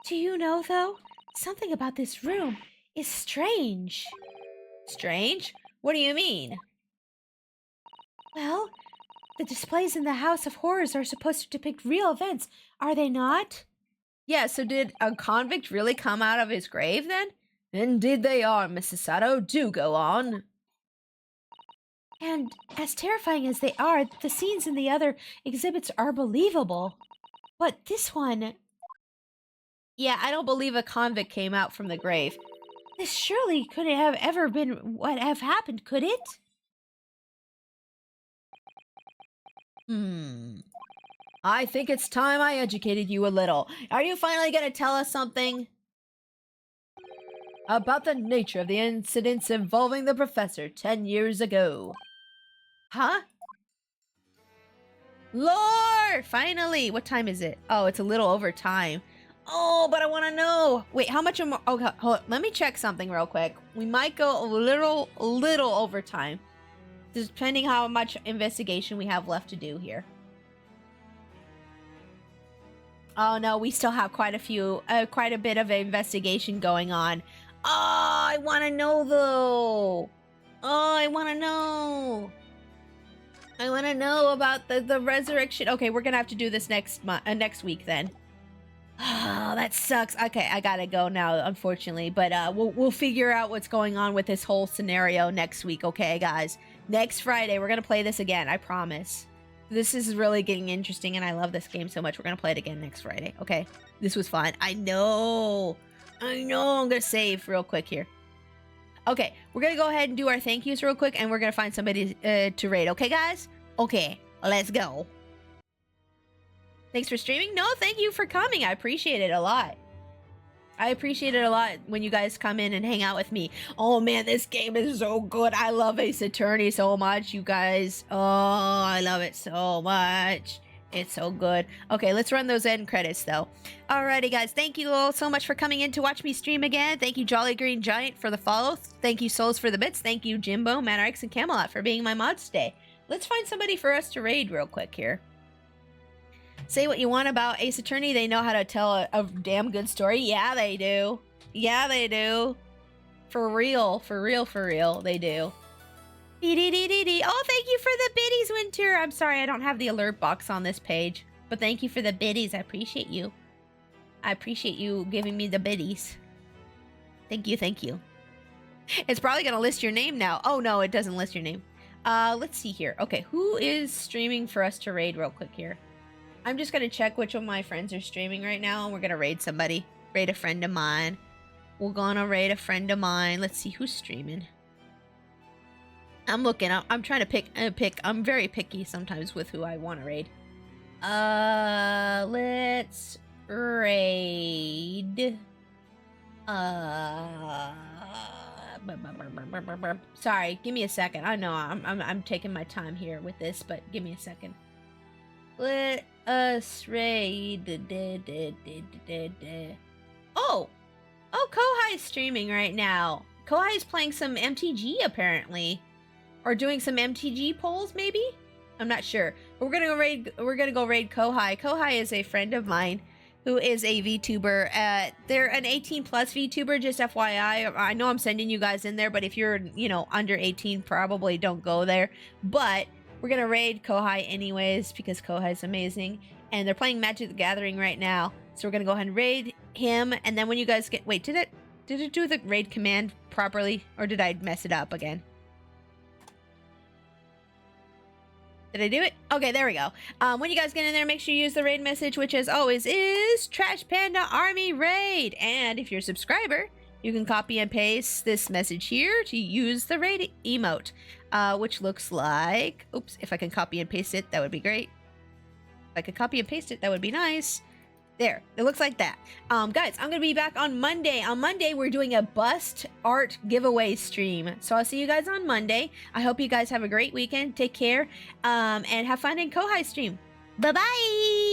Do you know, though, something about this room is strange. Strange? What do you mean? Well, the displays in the House of Horrors are supposed to depict real events, are they not? Yeah, so did a convict really come out of his grave then? Indeed they are, Mrs. Sato. Do go on. And as terrifying as they are, the scenes in the other exhibits are believable. But this one, Yeah, I don't believe a convict came out from the grave. this surely couldn't have ever been what have happened, could it? I think it's time I educated you a little. Are you finally gonna tell us something? About the nature of the incidents involving the professor 10 years ago. Huh? Lore! Finally! What time is it? Oh, it's a little over time. Oh, but I want to know. Wait, how much am I? Okay, hold on. Let me check something real quick. We might go a little over time, depending how much investigation we have left to do here. Oh no, we still have quite a bit of investigation going on. Oh, I want to know though. Oh, I want to know. I want to know about the resurrection. Okay, we're gonna have to do this next week then. Oh, that sucks. Okay, I gotta go now, unfortunately. But we'll figure out what's going on with this whole scenario next week. Okay, guys. Next Friday, we're gonna play this again. I promise. This is really getting interesting, and I love this game so much. We're gonna play it again next Friday. Okay, this was fun. I know. I'm gonna save real quick here. Okay, we're gonna go ahead and do our thank yous real quick, and we're gonna find somebody to raid. Okay, guys? Okay, let's go. Thanks for streaming. No, thank you for coming. I appreciate it a lot. I appreciate it a lot when you guys come in and hang out with me. Oh man, this game is so good. I love Ace Attorney so much, you guys. Oh, I love it so much. It's so good. Okay, let's run those end credits though. Alrighty guys, thank you all so much for coming in to watch me stream again. Thank you Jolly Green Giant for the follow. Thank you Souls for the bits. Thank you Jimbo, Manarx, and Camelot for being my mods today. Let's find somebody for us to raid real quick here. Say what you want about Ace Attorney, they know how to tell a damn good story. Yeah, they do. Yeah, they do. For real, they do. Dee. Oh, thank you for the biddies, Winter. I'm sorry I don't have the alert box on this page, but thank you for the biddies. I appreciate you. I appreciate you giving me the biddies. Thank you. It's probably gonna list your name now. Oh no, it doesn't list your name. Let's see here. Okay, who is streaming for us to raid real quick here? I'm just gonna check which of my friends are streaming right now, and we're gonna raid somebody. Raid a friend of mine. We're gonna raid a friend of mine. Let's see who's streaming. I'm looking. I'm trying to pick. I'm very picky sometimes with who I want to raid. Let's raid. Sorry, give me a second. I know I'm taking my time here with this, but give me a second. Let us raid. Oh, Kohai's streaming right now. Kohai's playing some MTG apparently, or doing some MTG polls maybe. I'm not sure. But we're gonna go raid Kohai. Kohai is a friend of mine who is a VTuber. They're an 18 plus VTuber, just FYI. I know I'm sending you guys in there, but if you're, under 18, probably don't go there. But we're gonna raid Kohai anyways, because Kohai's amazing. And they're playing Magic the Gathering right now. So we're gonna go ahead and raid him. And then when you guys get, wait, did it do the raid command properly? Or did I mess it up again? Did I do it? Okay, there we go. When you guys get in there, make sure you use the raid message, which as always is Trash Panda Army Raid. And if you're a subscriber, you can copy and paste this message here to use the raid emote, which looks like, oops, if I can copy and paste it, that would be great. If I could copy and paste it, that would be nice. There, it looks like that. Guys, I'm gonna be back on Monday. On Monday, we're doing a bust art giveaway stream. So I'll see you guys on Monday. I hope you guys have a great weekend. Take care, and have fun in Kohai stream. Bye-bye!